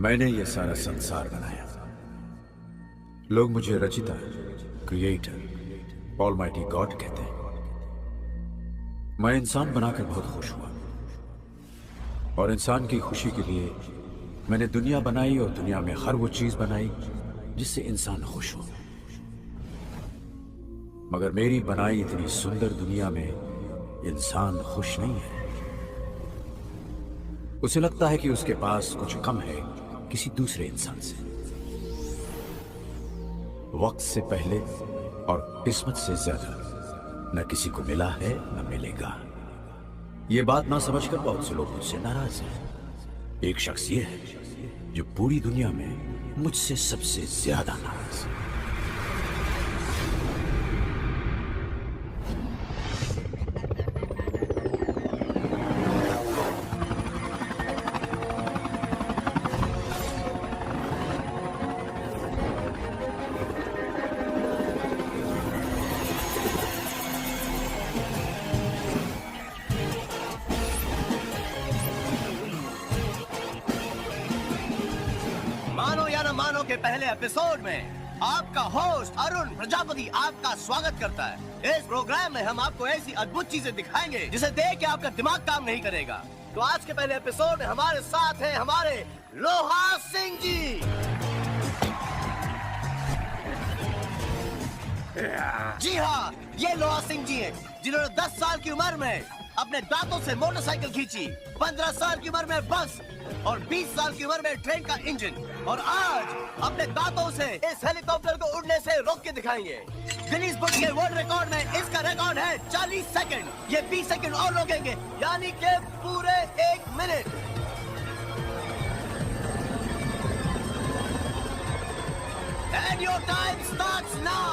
मैंने ये सारा संसार बनाया। लोग मुझे रचिता, क्रिएटर, ऑलमाइटी गॉड कहते हैं। मैं इंसान बनाकर बहुत खुश हुआ और इंसान की खुशी के लिए मैंने दुनिया बनाई और दुनिया में हर वो चीज बनाई जिससे इंसान खुश हो। मगर मेरी बनाई इतनी सुंदर दुनिया में इंसान खुश नहीं है। उसे लगता है कि उसके पास कुछ कम है किसी दूसरे इंसान से। वक्त से पहले और किस्मत से ज्यादा न किसी को मिला है न मिलेगा। ये बात ना समझकर बहुत से लोग मुझसे नाराज हैं। एक शख्स ये है जो पूरी दुनिया में मुझसे सबसे ज्यादा नाराज है। पहले एपिसोड में आपका होस्ट अरुण प्रजापति आपका स्वागत करता है। इस प्रोग्राम में हम आपको ऐसी अद्भुत चीजें दिखाएंगे जिसे देख के आपका दिमाग काम नहीं करेगा। तो आज के पहले एपिसोड में हमारे साथ हैं हमारे लोहा सिंह जी। जी हाँ, ये लोहा सिंह जी हैं जिन्होंने 10 साल की उम्र में अपने दांतों से मोटरसाइकिल खींची, 15 साल की उम्र में बस और 20 साल की उम्र में ट्रेन का इंजन, और आज अपने दांतों से इस हेलीकॉप्टर को उड़ने से रोक के दिखाएंगे। गिनीज बुक के वर्ल्ड रिकॉर्ड में इसका रिकॉर्ड है 40 सेकंड। ये 20 सेकंड और रोकेंगे, यानी कि पूरे 1 minute. And your time starts now.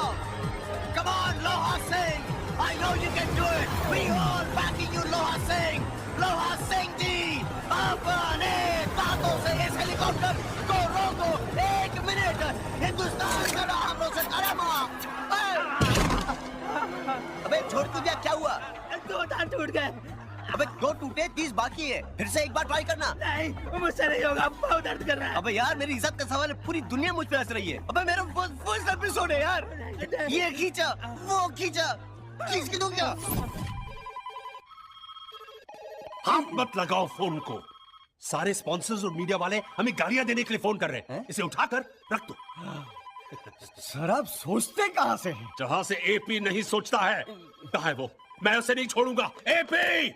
Come on, Loha Singh. I know you can do it. We all backing you, Loha Singh. लोहा सिंह जी, अपने दांतों से इस हेलीकॉप्टर को रोको 1 मिनट। हिंदुस्तान का नाम रोशन करेगा। अबे छोड़ तू दिया, क्या हुआ? 2 दांत टूट गए। अबे 2 टूटे, 30 बाकी है। फिर से एक बार ट्राई करना। नहीं, मुझसे नहीं होगा, बहुत दर्द कर रहा है। अबे यार, मेरी इज्जत का सवाल है, पूरी दुनिया मुझ पे हंस रही है। अबे मेरा फर्स्ट एपिसोड है यार। ये खींचा, वो खींचा, खींच के दूं क्या? हाथ मत लगाओ फोन को। सारे स्पॉन्सर्स और मीडिया वाले हमें गालियां देने के लिए फोन कर रहे हैं। इसे उठाकर रख दो। सर, आप सोचते कहां से हैं? जहां से एपी नहीं सोचता है। कहां है वो? मैं उसे नहीं छोड़ूंगा। एपी!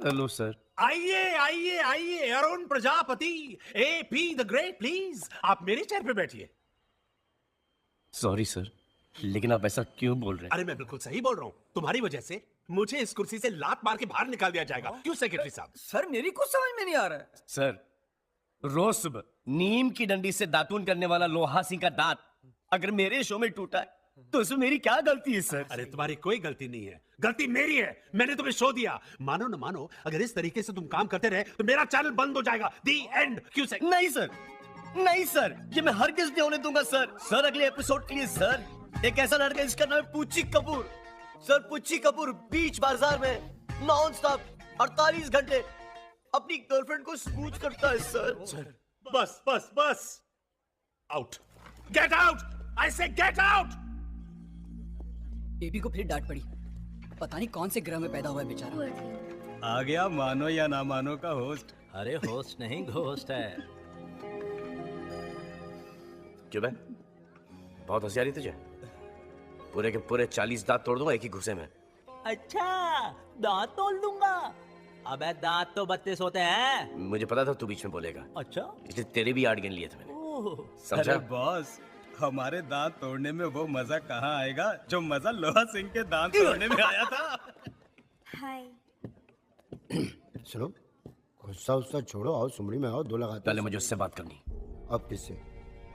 Hello sir. आइए आइए आइए, Arun Prajapati, AP the great, please आप मेरे चेयर पे बैठिए। सॉरी सर, लेकिन आप ऐसा क्यों बोल रहे हैं? अरे मैं बिल्कुल सही बोल रहा हूँ। तुम्हारी वजह से मुझे इस कुर्सी से लात मार के बाहर निकाल दिया जाएगा। क्यों सेक्रेटरी साहब? सर, मेरी कुछ समझ में नहीं आ रहा है। सर, रोज सुबह नीम की डंडी से दातून करने वाला लोहा सिंह का दांत अगर मेरे शो में टूटा है तो इसमें मेरी क्या गलती है सर? अरे तुम्हारी कोई गलती नहीं है, गलती मेरी है। मैंने तुम्हें शो दिया। मानो न मानो, अगर इस तरीके से तुम काम करते रहे तो मेरा चैनल बंद हो जाएगा। दी एंड। क्यों से? नहीं सर, नहीं सर, ये मैं हरगिज़ नहीं होने दूंगा सर। सर, अगले एपिसोड के लिए सर, एक ऐसा लड़का जिसका नाम है पुच्ची कपूर। सर, पुच्ची कपूर बीच बाजार में नॉन स्टॉप 48 घंटे अपनी गर्लफ्रेंड को स्पूच करता है सर। सर, बस बस बस। आउट, गेट आउट, आई से गेट आउट। बेबी को फिर डांट पड़ी। पता नहीं कौन से ग्रह में पैदा हुआ है बेचारा। आ गया मानो या ना मानो का होस्ट। अरे होस्ट नहीं, घोस्ट है। क्यों बे? बहुत हंसी आ रही तुझे? पूरे के पूरे 40 दांत तोड़ दूंगा एक ही घुसे में। अच्छा, दांत तोड़ दूंगा? अबे दांत तो 32 होते हैं। मुझे पता था तू बीच में बोलेगा। अच्छा, इसलिए तेरे भी 8 गिन लिए थे मैंने। समझा? अरे बॉस, हमारे दांत तोड़ने में वो मजा कहाँ आएगा जो मजा लोहा सिंह के दांत तोड़ने में आया था। हाय। सुनो, गुस्सा उस्सा छोड़ो, आओ सुमड़ी में आओ, 2 लगाते। पहले मुझे उससे बात करनी। अब किससे?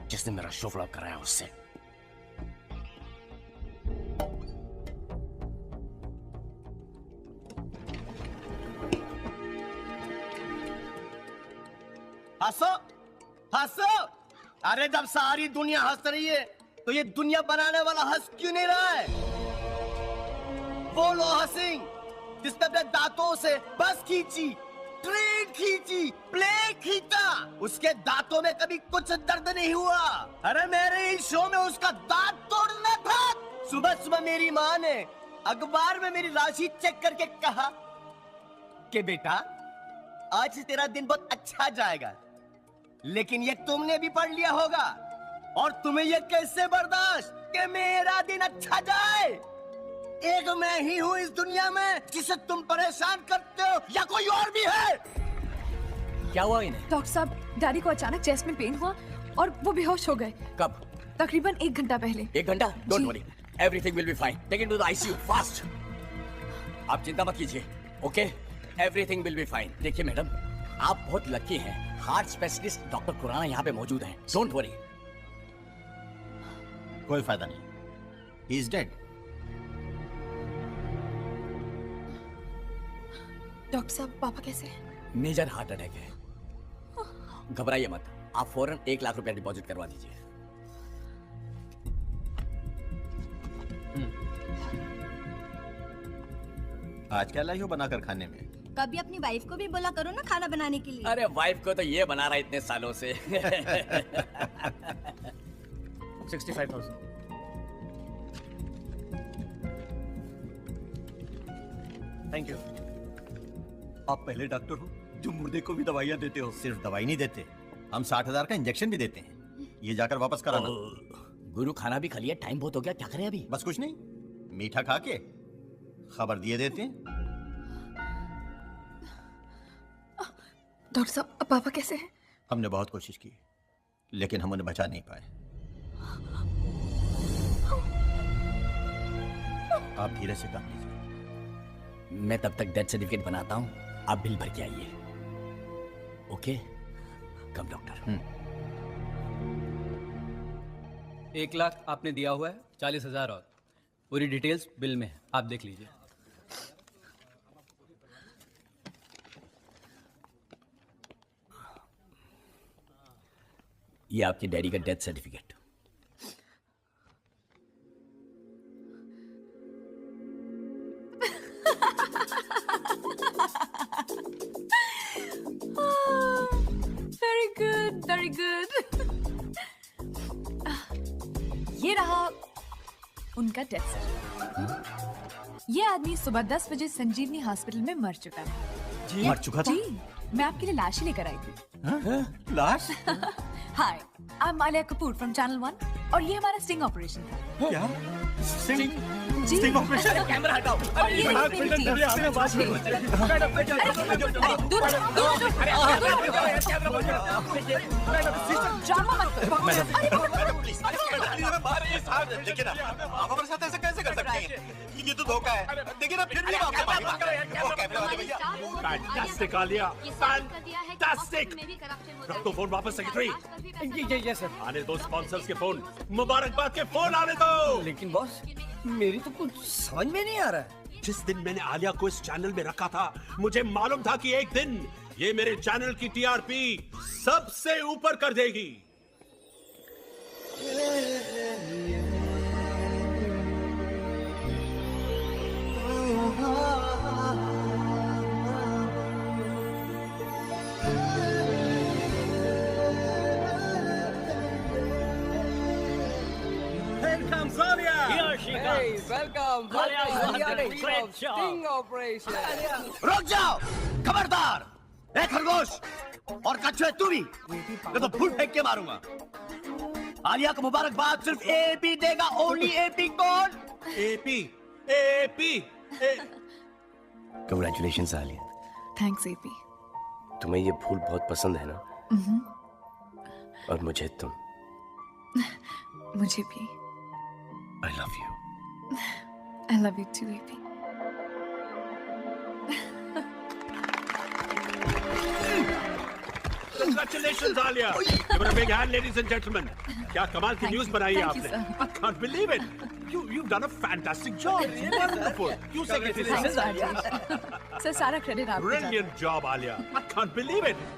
जिसने मेरा शो फ्लॉप कराया उससे। हंसो, हंसो। अरे जब सारी दुनिया हंस रही है तो ये दुनिया बनाने वाला हंस क्यों नहीं रहा है? वो लोहा सिंह जिसने अपने दांतों से बस खींची, ट्रेन खींची, प्लेन खींचा, उसके दांतों में कभी कुछ दर्द नहीं हुआ। अरे मेरे इस शो में उसका दांत तोड़ना था। सुबह सुबह मेरी माँ ने अखबार में मेरी राशि चेक करके कहा कि बेटा आज से तेरा दिन बहुत अच्छा जाएगा, लेकिन ये तुमने भी पढ़ लिया होगा, और तुम्हें ये कैसे बर्दाश्त कि मेरा दिन अच्छा जाए। एक मैं ही हूँ इस दुनिया में जिसे तुम परेशान करते हो, या कोई और भी है? क्या हुआ इन्हें? डॉक्टर साहब, डैडी को अचानक चेस्ट में पेन हुआ और वो बेहोश हो गए। कब? तकरीबन 1 घंटा पहले। 1 घंटा? Don't worry, everything will be fine. Take it to the ICU fast. आप चिंता मत कीजिए, okay? Everything will be fine. देखिए मैडम, आप बहुत लकी हैं, हार्ट स्पेशलिस्ट डॉक्टर खुराना यहाँ पे मौजूद हैं। Don't worry. कोई फायदा नहीं, ही इज डेड। डॉक्टर साहब, पापा कैसे हैं? मेजर हार्ट अटैक है, घबराइए मत। आप फौरन 1 लाख रुपया डिपॉजिट करवा दीजिए। आज क्या लाई हो बनाकर खाने में? कभी अपनी वाइफ को भी बोला करो ना खाना बनाने के लिए। अरे वाइफ को तो ये बना रहा है इतने सालों से। 65,000। Thank you. आप पहले डॉक्टर हो जो मुर्दे को भी दवाइयाँ देते हो। सिर्फ दवाई नहीं देते, हम 60,000 का इंजेक्शन भी देते हैं। ये जाकर वापस कराना। गुरु खाना भी खा लिया, टाइम बहुत हो गया, क्या करें अभी? बस कुछ नहीं, मीठा खा के खबर दिए देते हैं। डॉक्टर साहब, अब पापा कैसे हैं? हमने बहुत कोशिश की, लेकिन हम उन्हें बचा नहीं पाए। आप धीरे से काम लीजिए। मैं तब तक डेथ सर्टिफिकेट बनाता हूँ, आप बिल भर के आइए। ओके? कम डॉक्टर। 1 लाख आपने दिया हुआ है, 40,000 और पूरी डिटेल्स बिल में है, आप देख लीजिए। ये आपके डैडी का death certificate. Very good, very good. ये रहा उनका डेथ सर्टिफिकेट। ये आदमी सुबह 10 बजे संजीवनी हॉस्पिटल में मर चुका है। मर चुका था? जी, मैं आपके लिए लाश ही लेकर आई थी। लाश? Hi, I am Alia Kapoor from channel 1 और ये हमारा स्टिंग ऑपरेशन था। क्या? स्टिंग? जी। Sting operation? कैमरा हटाओ। और ये रही मेरी टीम। अरे, दूर ड्रामा मत करो। देखिए ना, आप हमारे साथ ऐसे कैसे कर सकते हैं? ये तो धोखा है। देखिए ना, फिर भी आप कैमरे वाले भैया। Fantastic Alia, fantastic. रख दो फोन वापस सेक्रेटरी। ये सर। आने दो स्पॉन्सर्स के फोन, मुबारकबाद के फोन आने दो। लेकिन बॉस, मेरी तो कुछ समझ में नहीं आ रहा है। जिस दिन मैंने आलिया को इस चैनल में रखा था, मुझे मालूम था कि एक दिन ये मेरे चैनल की टीआरपी सबसे ऊपर कर देगी। वेलकम। रुक जाओ, खबरदार! ए खरगोश और कछुए तू भी, मैं तो फूल फेंक के मारूंगा। आलिया को मुबारकबाद सिर्फ एपी देगा, ओनली एपी। कौन? AP AP. Congratulations Alia, thanks AP. तुम्हें ये फूल बहुत पसंद है ना? और मुझे तुम। मुझे भी। I love you. I love you too, AP. Congratulations, Alia. Give her a big hand, ladies and gentlemen. क्या कमाल की न्यूज़ बनाई है आपने? I can't believe it. You've done a fantastic job. It's wonderful. You secretary. Thanks, Rajesh. Sir, सारा credit आपको जाता है। Brilliant job, Alia. I can't believe it.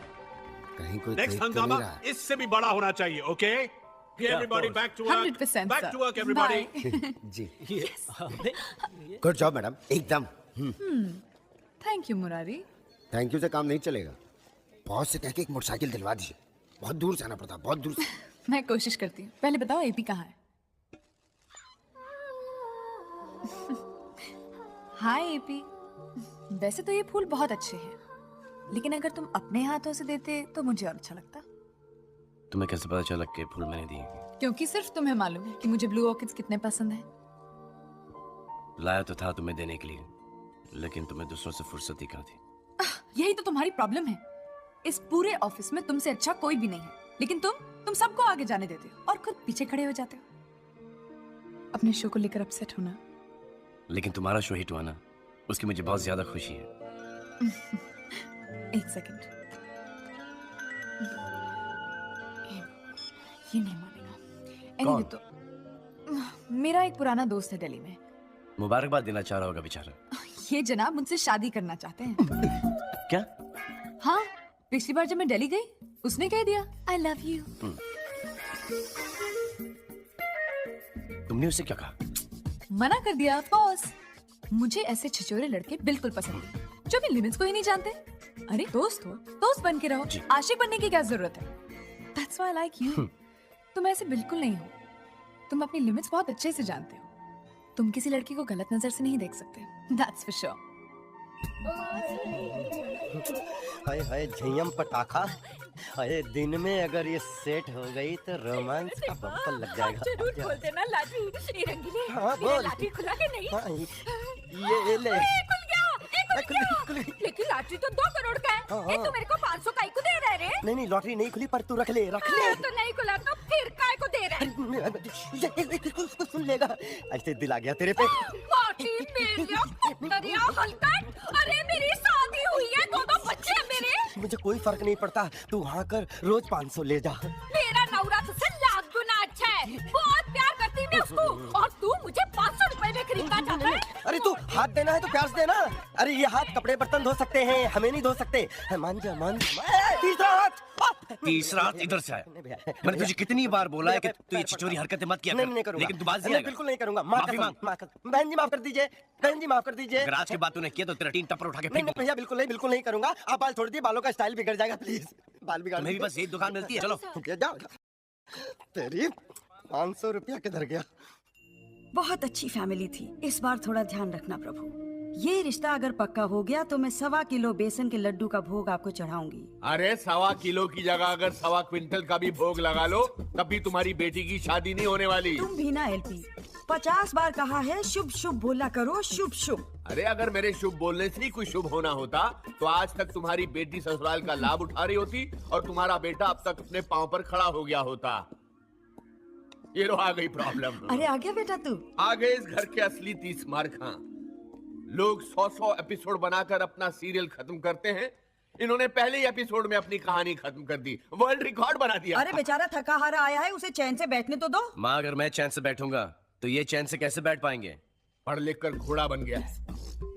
कहीं कोई Next देख तो नहीं हंगामा रहा। इससे भी बड़ा होना चाहिए, okay? Everybody back to work. 100%, Back sir. to work, everybody. Bye. जी गुड जॉब मैडम, एकदम। Thank you, Murari. Thank you से काम नहीं चलेगा। बॉस से कह के एक मोटरसाइकिल दिलवा दीजिए। बहुत दूर से आना पड़ता, बहुत दूर से। मैं कोशिश करती हूँ। पहले बताओ एपी कहाँ है? हाय एपी। वैसे तो ये फूल बहुत अच्छे हैं, लेकिन अगर तुम अपने हाथों से देते तो मुझे और अच्छा लगता। तुम्हें कैसे पता चला कि फूल मैंने दिए? क्योंकि सिर्फ तुम्हें मालूम है कि मुझे ब्लू ऑर्किड्स कितने पसंद हैं। लाया तो था तुम्हें देने के लिए, लेकिन तुम्हें दूसरों से फुर्सत ही कहाँ थी। यही तो तुम्हारी प्रॉब्लम है। इस पूरे ऑफिस में तुमसे अच्छा कोई भी नहीं है, लेकिन तुम सबको आगे जाने देते हो और खुद पीछे खड़े हो जाते हो। अपने शो को लेकर अपसेट होना। लेकिन तुम्हारा शो हिट हुआ ना, उसकी मुझे बहुत ज्यादा खुशी है। एक सेकंड, ये नहीं मानेगा। Anyway, तो मेरा एक पुराना दोस्त है दिल्ली में। मुबारकबाद देना चाह रहा होगा बेचारा। ये जनाब मुझसे शादी करना चाहते हैं। क्या? हाँ, पिछली बार जब मैं दिल्ली गई उसने कह दिया I love you। तुमने उससे क्या कहा? मना कर दिया बॉस। मुझे ऐसे छिछोरे लड़के बिल्कुल पसंद नहीं, जो भी लिमिट्स को ही नहीं जानते। अरे दोस्त हो, दोस्त बन के रहो, आशिक बनने की क्या जरूरत है? That's why I like you। तुम ऐसे बिल्कुल नहीं हो। तुम अपनी लिमिट्स बहुत अच्छे से जानते हो। तुम किसी लड़की को गलत नजर से नहीं देख सकते। That's for sure। हाय हाय झयम पटाखा। हाय दिन में अगर ये सेट हो गई तो रोमांस का बम्पर लग जाएगा। जरूर खोल देना लाठी। ये रंगीले, हाँ, ये बोल। लाठी खुला के नहीं? हाँ, ये ले। खुल गया। लेकिन लाठी तो 2 करोड़ का है। हाँ, ये हाँ। तू मेरे को 500 का ही को दे रहा है रे? नहीं लॉटरी नहीं खुली, पर तू रख ले। तो नहीं खुला तो फिर काय को दे रहा है? उसको सुन लेगा। ऐसे दिल आ गया तेरे पे। माटी मेलिया, कुत्तरिया हलकट। अरे मेरी शादी हुई है, 2 बच्चे हैं मेरे। मुझे कोई फर्क नहीं पड़ता, तू वहाँ कर, रोज 500 ले जा। मेरा नौरा तुझसे लाख गुना अच्छा है। बहुत प्यार करती मैं उसको, और तू मुझे 500 रुपए में खरीदना चाहता है? अरे तू हाथ देना है तो प्यार से देना। अरे ये हाथ कपड़े बर्तन धो सकते हैं, हमें नहीं धो सकते। मान जा। तीसरा हाथ। तीसरा हाथ इधर से आया। मैंने तुझे कितनी बार बोला है कि तू ये छिछोरी हरकतें मत किया कर। नहीं करूंगा। लेकिन तू बात नहीं नहीं, बिल्कुल नहीं करूंगा। माफी मांग। बहन जी माफ कर दीजिए। बहन जी माफ कर दीजिए। अगर आज के बाद तूने किया तो तेरा 3 टप्पर उठा के नहीं फेंक भैया, बिल्कुल नहीं करूंगा। आप बाल छोड़ दिए, बालों का स्टाइल बिगड़ जाएगा। प्लीज बाल बिगाड़। मेरी बस एक दुकान मिलती है, चलो जाओ। तेरी 500 रुपया किधर गया? बहुत अच्छी फैमिली थी। इस बार थोड़ा ध्यान रखना प्रभु। ये रिश्ता अगर पक्का हो गया तो मैं 1.25 किलो बेसन के लड्डू का भोग आपको चढ़ाऊंगी। अरे 1.25 किलो की जगह अगर 1.25 क्विंटल का भी भोग लगा लो, तब भी तुम्हारी बेटी की शादी नहीं होने वाली। तुम भी ना एलपी, 50 बार कहा है शुभ शुभ बोला करो, शुभ शुभ। अरे अगर मेरे शुभ बोलने से ही कुछ शुभ होना होता तो आज तक तुम्हारी बेटी ससुराल का लाभ उठा रही होती और तुम्हारा बेटा अब तक अपने पांव पर खड़ा हो गया होता। ये लो आ गई प्रॉब्लम। अरे आ गया बेटा तू। आ गए इस घर के असली 30 मार खां। लोग 100 एपिसोड बनाकर अपना सीरियल खत्म करते हैं, इन्होंने पहले ही एपिसोड में अपनी कहानी खत्म कर दी, वर्ल्ड रिकॉर्ड बना दिया। अरे बेचारा थका हारा आया है, उसे चैन से बैठने तो दो। माँ, अगर मैं चैन से बैठूंगा तो ये चैन से कैसे बैठ पाएंगे? पढ़ लिख कर घोड़ा बन गया है,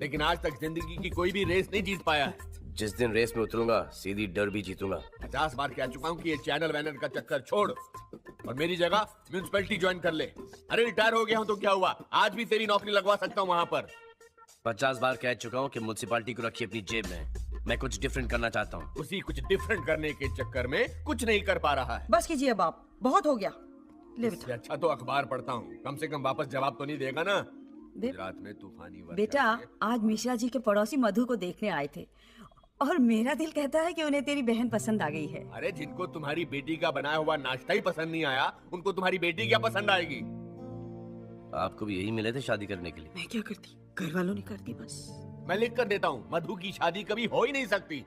लेकिन आज तक जिंदगी की कोई भी रेस नहीं जीत पाया है। जिस दिन रेस में उतरूंगा सीधी डर्बी जीतूंगा। 50 बार कह चुका हूँ कि ये चैनल वैनल का चक्कर छोड़ और मेरी जगह म्यूनिसिपैलिटी ज्वाइन कर ले। अरे रिटायर हो गया हूँ तो क्या हुआ, आज भी तेरी नौकरी लगवा सकता हूँ वहाँ पर। 50 बार कह चुका हूँ कि म्युनिसिपैलिटी को रखिए अपनी जेब में। मैं कुछ डिफरेंट करना चाहता हूँ। उसी कुछ डिफरेंट करने के चक्कर में कुछ नहीं कर पा रहा है। बस कीजिए बाप, बहुत हो गया। ले बेटा। अच्छा तो अखबार पढ़ता हूँ, कम से कम वापस जवाब तो नहीं देगा ना। रात में तूफानी बेटा, आज मिश्रा जी के पड़ोसी मधु को देखने आए थे और मेरा दिल कहता है कि उन्हें तेरी बहन पसंद आ गई है। अरे जिनको तुम्हारी बेटी का बनाया हुआ नाश्ता ही पसंद नहीं आया, उनको तुम्हारी बेटी क्या पसंद आएगी? आपको भी यही मिले थे शादी करने के लिए? मैं क्या करती, घर वालों ने कर दी बस। मैं लिख कर देता हूँ, मधु की शादी कभी हो ही नहीं सकती।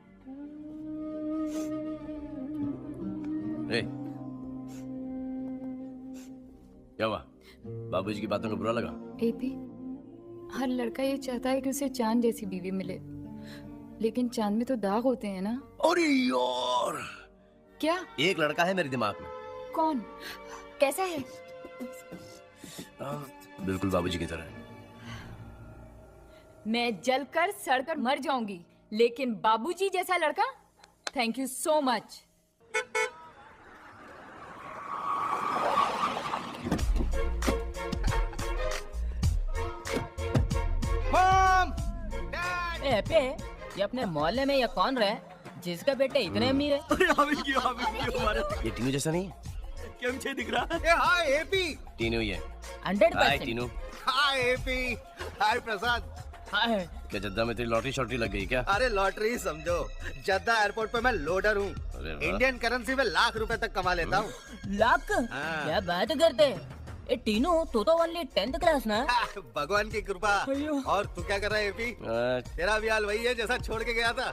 क्या हुआ? बाबूजी की बातों को बुरा लगा? एपी, हर लड़का ये चाहता है कि उसे चांद जैसी बीवी मिले, लेकिन चांद में तो दाग होते हैं ना। अरे यार! क्या? एक लड़का है मेरे दिमाग में। कौन? कैसा है? बिल्कुल बाबूजी की तरह। मैं जलकर सड़कर मर जाऊंगी, लेकिन बाबूजी जैसा लड़का? Thank you so much. ये अपने मोहल्ले में ये कौन रहे जिसका बेटे इतने अमीर है? ये टीनू जैसा नहीं है? કેમ છે દીકરા? એ હાય એપી. टीनू ये 100%। हाय टीनू। हाय एपी। हाय प्रसाद। हाय। क्या जद्दा में तेरी लॉटरी शॉटरी लग गई क्या? अरे लॉटरी समझो, जद्दा एयरपोर्ट पे मैं लोडर हूँ। अरे वाह। इंडियन करेंसी में लाख रुपए तक कमा लेता हूँ। लाख? क्या बात करते? ए टीनू तू तो ओनली 10th क्लास ना? भगवान की कृपा। और तू क्या कर रहा है एपी? तेरा भी हाल वही है जैसा छोड़ के गया था।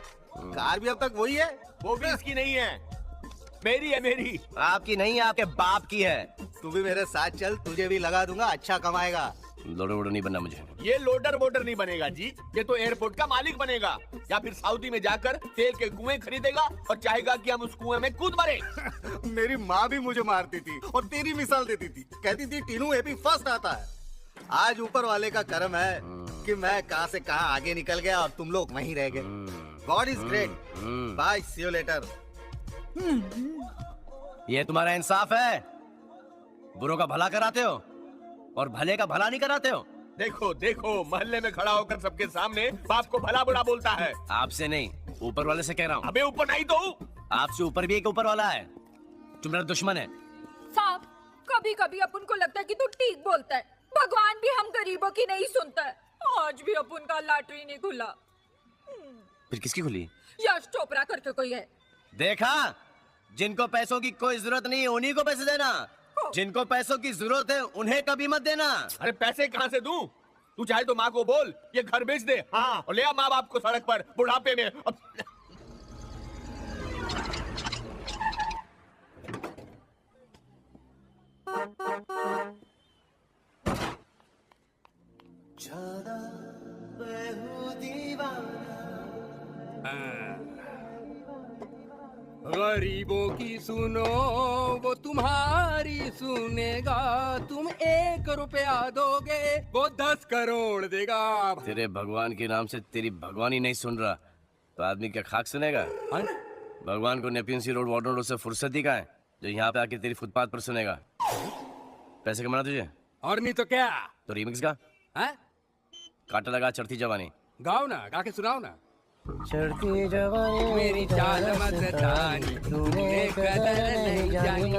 कार भी अब तक वही है। वो भी इसकी नहीं है, मेरी है, मेरी। आपकी नहीं, आपके बाप की है। तू भी मेरे साथ चल, तुझे भी लगा दूंगा, अच्छा कमाएगा। लोडर वोडर नहीं बनना मुझे। ये लोडर वोडर नहीं बनेगा जी, ये तो एयरपोर्ट का मालिक बनेगा, या फिर सऊदी में जाकर तेल के कुएं खरीदेगा और चाहेगा कि हम उस कुएं में कूद मरे। मेरी माँ भी मुझे मारती थी और तेरी मिसाल देती थी, कहती थी टीनू एपी फर्स्ट आता है। आज ऊपर वाले का करम है कि मैं कहां से कहां आगे निकल गया और तुम लोग वहीं रह गए। God is great. Bye, see you later. ये तुम्हारा इंसाफ है? बुरों का भला कराते हो और भले का भला नहीं कराते हो। देखो देखो, मोहल्ले में खड़ा होकर सबके सामने बाप को भला बुरा बोलता है। आपसे नहीं, ऊपर वाले से कह रहा हूँ। अबे ऊपर नहीं तो आपसे ऊपर भी एक ऊपर वाला है जो मेरा दुश्मन है। साहब, कभी कभी अपन को लगता है कि तू ठीक बोलता है। भगवान भी हम गरीबों की नहीं सुनता है। आज भी अपन का लॉटरी नहीं खुला। फिर किसकी खुली? यश चोपड़ा करके कोई है। देखा, जिनको पैसों की कोई जरूरत नहीं है उन्हीं को पैसे देना, जिनको पैसों की जरूरत है उन्हें कभी मत देना। अरे पैसे कहाँ से दूं? तू चाहे तो माँ को बोल ये घर बेच दे, हाँ, और ले आ माँ बाप को सड़क पर बुढ़ापे में। गरीबों की सुनो वो तुम्हारी सुनेगा, तुम 1 रुपया दोगे वो 10 करोड़ देगा। तेरे भगवान के नाम से तेरी भगवान ही नहीं सुन रहा तो आदमी क्या खाक सुनेगा? भगवान को नेपियन सी रोड वार्डन रोड से फुर्सत ही कहाँ है जो यहाँ पे आके तेरी फुटपाथ पर सुनेगा? पैसे कमाना तुझे? और नहीं तो क्या? तो रीमिक्स का है? काटा लगा चढ़ती जवानी गाओ ना, गा के सुनाओ ना। चढ़ती जवानी मेरी चाल मस्तानी तूने कदर नहीं जानी।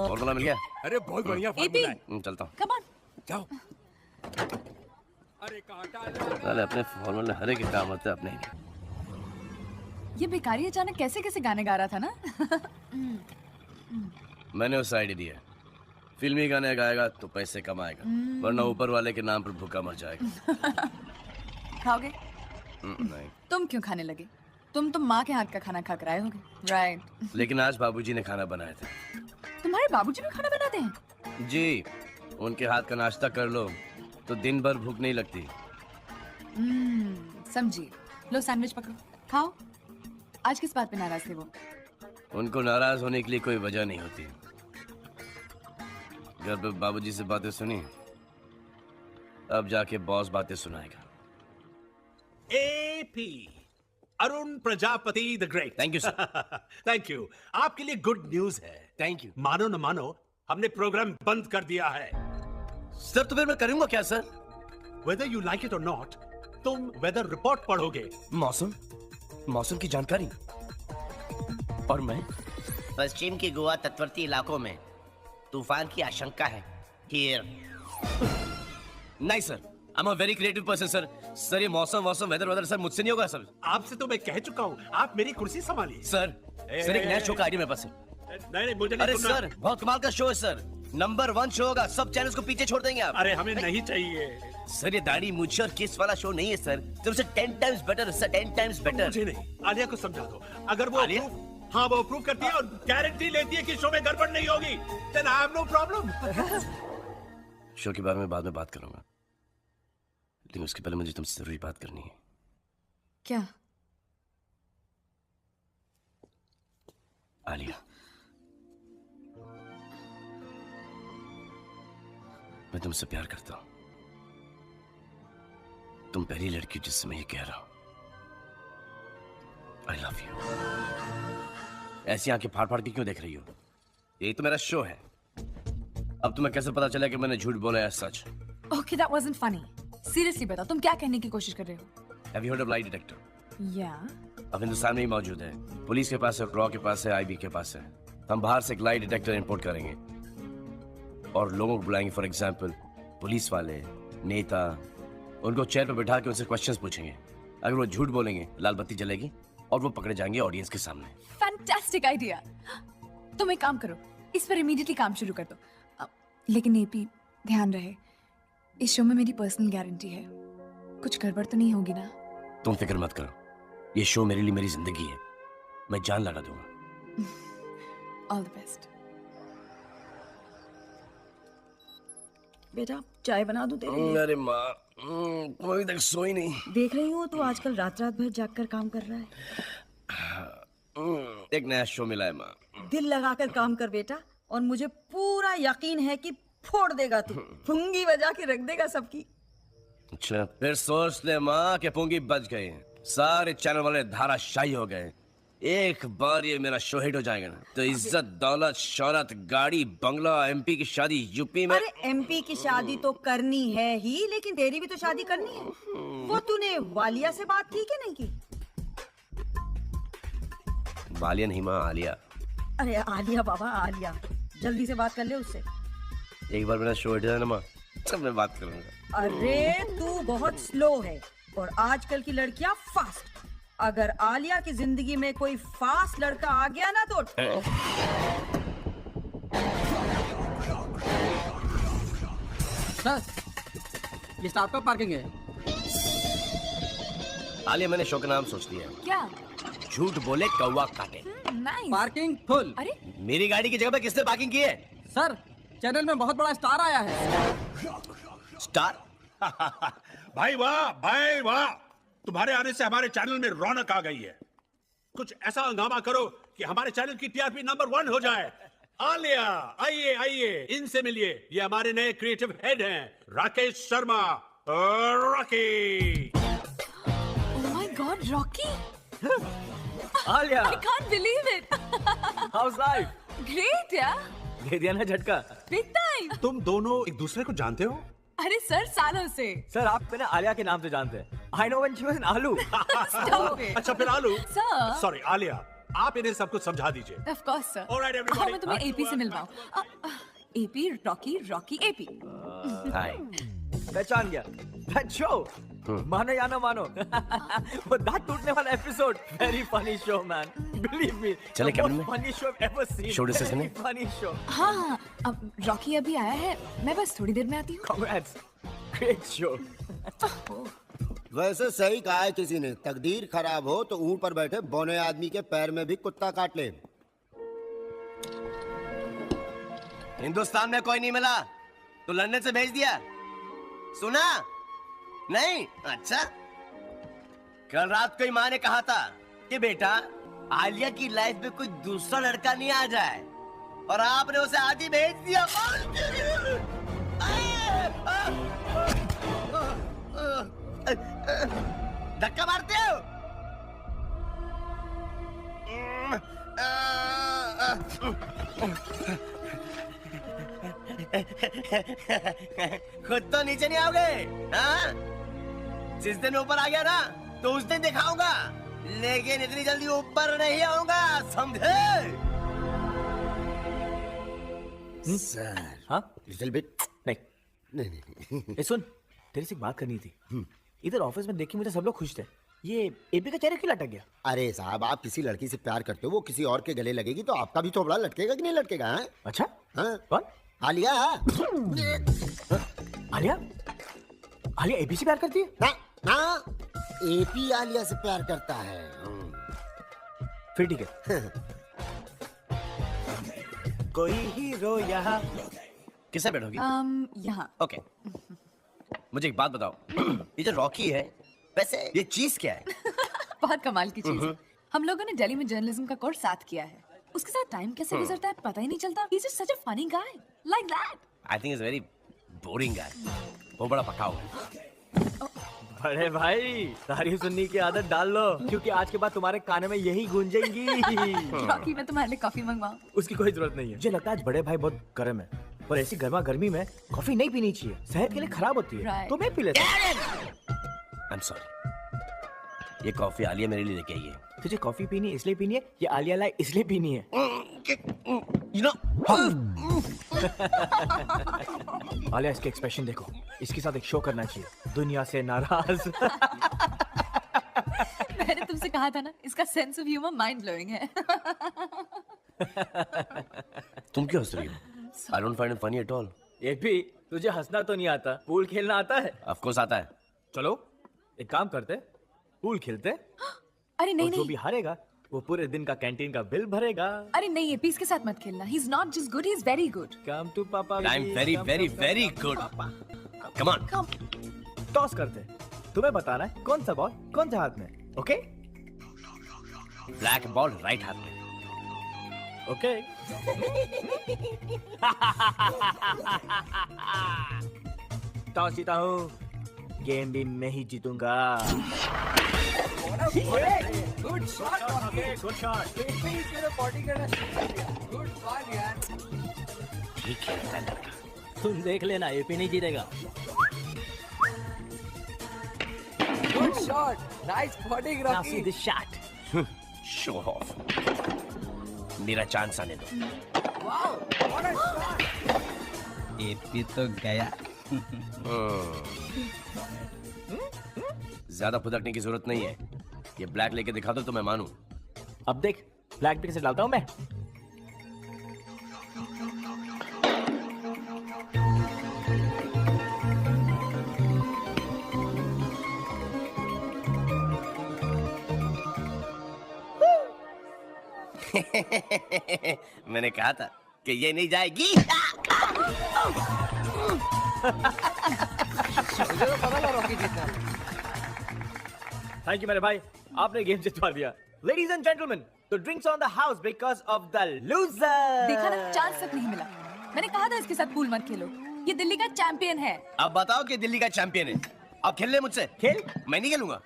फॉर्मूला मिल गया? अरे बहुत बढ़िया फॉर्मूला है। चलता हूँ। कम ऑन, जाओ। अरे साले अपने फॉर्मूले हर एक काम होते अपने ही। ये भिखारी अचानक कैसे कैसे गाने गा रहा था ना। मैंने उस आइडिया दिया, फिल्मी गाने गाएगा तो पैसे कमाएगा, वरना ऊपर वाले के नाम पर भूखा मर जाएगा। खाओगे? नहीं। तुम क्यों खाने लगे? तुम तो माँ के हाथ का खाना खा कर आए होगे, राइट? लेकिन आज बाबूजी ने खाना बनाया था। तुम्हारे बाबूजी भी खाना बनाते हैं? जी, उनके हाथ का नाश्ता कर लो तो दिन भर भूख नहीं लगती। समझी। लो सैंडविच पकड़ो, खाओ। आज किस बात पे नाराज थे वो? उनको नाराज होने के लिए कोई वजह नहीं होती। घर पे बाबूजी से बातें सुनी, अब जाके बॉस बातें सुनाएगा। AP Arun Prajapati the great. Thank you sir. Thank you. आपके लिए गुड न्यूज है। Thank you. मानो न मानो, हमने प्रोग्राम बंद कर दिया है। सर तो फिर मैं करूंगा क्या sir? Whether you like it और नॉट, तुम वेदर रिपोर्ट पढ़ोगे। मौसम की जानकारी। और मैं पश्चिम के गोवा तटवर्ती इलाकों में तूफान की आशंका है। Here. नहीं sir, I am a very creative person sir. Sir ये मौसम वेदर सर मुझसे नहीं होगा सर। आपसे तो मैं कह चुका हूँ, आप मेरी कुर्सी संभालिए। सर एक नया शो का आइडिया मेरे पास है। नहीं मुझे नहीं अरे सुनना। सर बहुत कमाल का शो है सर, नंबर 1 शो होगा, सब चैनल्स को पीछे छोड़ देंगे आप। अरे हमें नहीं चाहिए सर, ये दाढ़ी मुझे और किस वाला शो नहीं है सर, तुमसे 10 times better sir, 10 times better. मुझे नहीं, आलिया को समझा दो। अगर वो हाँ वो अप्रूव करती है और गारंटी लेती है कि शो में गड़बड़ नहीं होगी, then I have no problem। Show के बारे में बाद में बात करूंगा, लेकिन उसके पहले मुझे तुमसे जरूरी बात करनी है। क्या? आलिया, मैं तुमसे प्यार करता हूं। तुम पहली लड़की जिससे मैं ये कह रहा हूं, आई लव यू। ऐसी आंखें फाड़ फाड़ के क्यों देख रही हो? यही तो मेरा शो है। अब तुम्हें कैसे पता चला कि मैंने झूठ बोला या सच? Okay, that wasn't funny. Seriously बताओ तुम क्या कहने की कोशिश कर रहे हो? Have you heard of lie detector? या अब हिंदुस्तान में ही मौजूद है। पुलिस के पास है, रॉ के पास है, आईबी के पास है। हम बाहर से एक लाई डिटेक्टर इंपोर्ट करेंगे और लोगों को बुलाएंगे। फॉर एग्जांपल पुलिस वाले, नेता, उनको चेयर पर बिठा के उनसे क्वेश्चंस पूछेंगे। अगर वो झूठ बोलेंगे लाल बत्ती जलेगी और वो पकड़े जाएंगे ऑडियंस के सामने। Fantastic idea. तुम एक काम करो, इस पर इमीडिएटली काम शुरू कर दो। लेकिन एपी ध्यान रहे, इस शो में मेरी पर्सनल गारंटी है, कुछ गड़बड़ तो नहीं होगी ना? तुम फिक्र मत करो, ये शो मेरे लिए मेरी जिंदगी है, मैं जान लगा दूंगा। All the best. बेटा चाय बना दूं तेरे लिए? अरे माँ, तुम अभी तक सोई नहीं। देख रही हूँ तू आजकल रात रात भर जागकर काम कर रहा है। एक नया शो मिला है माँ। दिल लगाकर काम कर बेटा, और मुझे पूरा यकीन है कि फोड़ देगा तू, पुंगी बजा के रख देगा सबकी। अच्छा, फिर सोच ले माँ कि पुंगी बच गए, सारे चैनल वाले धाराशाही हो गए। एक बार ये मेरा शो हिट हो जाएगा ना तो इज्जत, दौलत, शौहरत, गाड़ी, बंगला, एमपी की शादी यूपी में। अरे एमपी की शादी तो करनी है ही, लेकिन तेरी भी तो शादी करनी है। वो तूने वालिया से बात की कि नहीं की? वालिया नहीं माँ, आलिया। अरे आलिया बाबा, आलिया, जल्दी से बात कर ले उससे। एक बार मेरा शो हिट जाए ना माँ, तब मैं बात करूंगा। अरे तू बहुत स्लो है और आजकल की लड़कियां फास्ट। अगर आलिया की जिंदगी में कोई फास्ट लड़का आ गया ना तो सर, ये स्टाफ का पार्किंग है। आलिया, मैंने शो का नाम सोच लिया। क्या? झूठ बोले कौवा काटे। नाइस। Parking full. अरे मेरी गाड़ी की जगह पे किसने पार्किंग की है? सर, चैनल में बहुत बड़ा स्टार आया है। स्टार? भाई वाह, भाई वाह, तुम्हारे आने से हमारे चैनल में रौनक आ गई है। कुछ ऐसा हंगामा करो कि हमारे चैनल की टीआरपी नंबर 1 हो जाए। आलिया, आइए आइए, इनसे मिलिए। ये हमारे नए क्रिएटिव हेड हैं, Rakesh Sharma. Rocky. Oh my God, Rocky. Alia, I can't believe it. How's life? Great यार। दे दिया ना झटका। Big time. तुम दोनों एक दूसरे को जानते हो? अरे सर, सालों से। सर, आप मैंने आलिया के नाम से जानते हैं। I know when she was an आलू। Stop it. अच्छा फिर आलू। Sir. सॉरी आलिया, आप इन्हें सब कुछ समझा दीजिए। Of course sir। All right, everybody. मैं तुम्हें एपी से मिलवाऊं। AP, Rocky, Rocky, AP. Hi. पहचान गया। That show। मानो या ना मानो, वो दांत टूटने वाला episode, very funny show man, believe me। चले the कैबिन most में? funny show I've ever seen। Show discussion Very है? funny show। हाँ, अब रॉकी अभी आया है, मैं बस थोड़ी देर में आती हूँ। Congrats, great show। वैसे सही कहा है किसी ने, तकदीर खराब हो तो ऊंट पर बैठे बौने आदमी के पैर में भी कुत्ता काट ले। हिंदुस्तान में कोई नहीं मिला तो लंदन से भेज दिया। सुना नहीं? अच्छा, कल रात को ही माँ ने कहा था कि बेटा आलिया की लाइफ में कोई दूसरा लड़का नहीं आ जाए, और आपने उसे आज ही भेज दिया। धक्का मारते हो? खुद तो नीचे नहीं आओगे हाँ? जिस दिन ऊपर आ गया ना तो उस दिन दिखाऊंगा, लेकिन इतनी जल्दी ऊपर नहीं आऊंगा, समझे? सर। हाँ? Little bit. नहीं। नहीं। ए सुन, तेरे से एक बात करनी थी। इधर ऑफिस में देख के मुझे सब लोग खुश थे। ये एपी का चेहरा क्यों लटक गया? अरे साहब, आप किसी लड़की से प्यार करते हो, वो किसी और के गले लगेगी तो आपका भी थोबड़ा लटकेगा कि नहीं लटकेगा? हाँ? अच्छा? हाँ? कौन? आलिया। आलिया? आलिया एपी से प्यार करती है? ना, ना, एपी आलिया से प्यार करता है। फिर ठीक है। कोई हीरो यहाँ। किससे बैठोगी? यहाँ। ओके। मुझे एक बात बताओ, ये जो रॉकी है, वैसे ये चीज क्या है? बहुत कमाल की चीज है। हम लोगों ने दिल्ली में जर्नलिज्म का कोर्स साथ किया है। उसके साथ टाइम कैसे गुजरता है पता ही नहीं चलता। He's just such a funny guy, like that. I think he's very boring guy। वो बड़ा पकाऊ है। बड़े भाई, तारीफ सुनने की आदत डाल लो, क्योंकि आज के बाद तुम्हारे कानों में यही गूंजेंगी। रॉकी, मैं तुम्हारे लिए कॉफी मंगवाऊं? उसकी कोई जरूरत नहीं है। मुझे लगता है आज बड़े भाई बहुत गर्म है। पर ऐसी गर्मा गर्मी में कॉफी नहीं पीनी चाहिए, सेहत के लिए खराब होती है। Right. तो मैं पी लेता हूँ। आई एम सॉरी, ये कॉफी आलिया मेरे लिए लेके आई है। तुझे कॉफी पीनी है इसलिए पीनी है, ये आलिया लाई इसलिए पीनी है? You know, आलिया, इसके एक्सप्रेशन देखो, इसके साथ एक शो करना चाहिए, दुनिया से नाराज। मैंने तुमसे कहा था ना, इसका sense of humour mind blowing है। तुम क्यों हंस रही हो? I don't find it funny at all. ये भी तुझे हंसना तो नहीं आता, पूल खेलना आता है? ऑफ कोर्स आता है। चलो एक काम करते, पूल खेलते। अरे नहीं जो नहीं, भी हारेगा वो पूरे दिन का कैंटीन का बिल भरेगा। अरे नहीं, ये पीस के साथ मत खेलना। He is not just good, he is very good. Come to papa. I am very very very good. Come on. Toss करते, तुम्हें बताना है कौन सा बॉल कौन से हाथ में। ओके? ब्लैक बॉल राइट हाथ में। ओके। टॉस जीता हूँ, गेम भी मैं ही जीतूंगा। Good shot, good shot. Good shot यार। ठीक खेलता है लड़का। तुम देख लेना, एपी नहीं जीतेगा। Good shot, nice body Now see this shot. Show off. मेरा चांस आने दो। एपी तो गया। ज्यादा फुदकने की जरूरत नहीं है, ये ब्लैक लेके दिखा दो तो मैं मानूं। अब देख ब्लैक पे कैसे डालता हूँ मैं। मैंने कहा था कि ये नहीं जाएगी। थैंक यू मेरे भाई, आपने गेम जितवा दिया। Ladies and gentleman, the drinks on the house because of the loser. देखा ना, चांस तक नहीं मिला। मैंने कहा था इसके साथ पूल मत खेलो, ये दिल्ली का चैंपियन है। अब बताओ कि दिल्ली का चैंपियन है, अब खेल ले मुझसे। खेल? मैं नहीं खेलूंगा।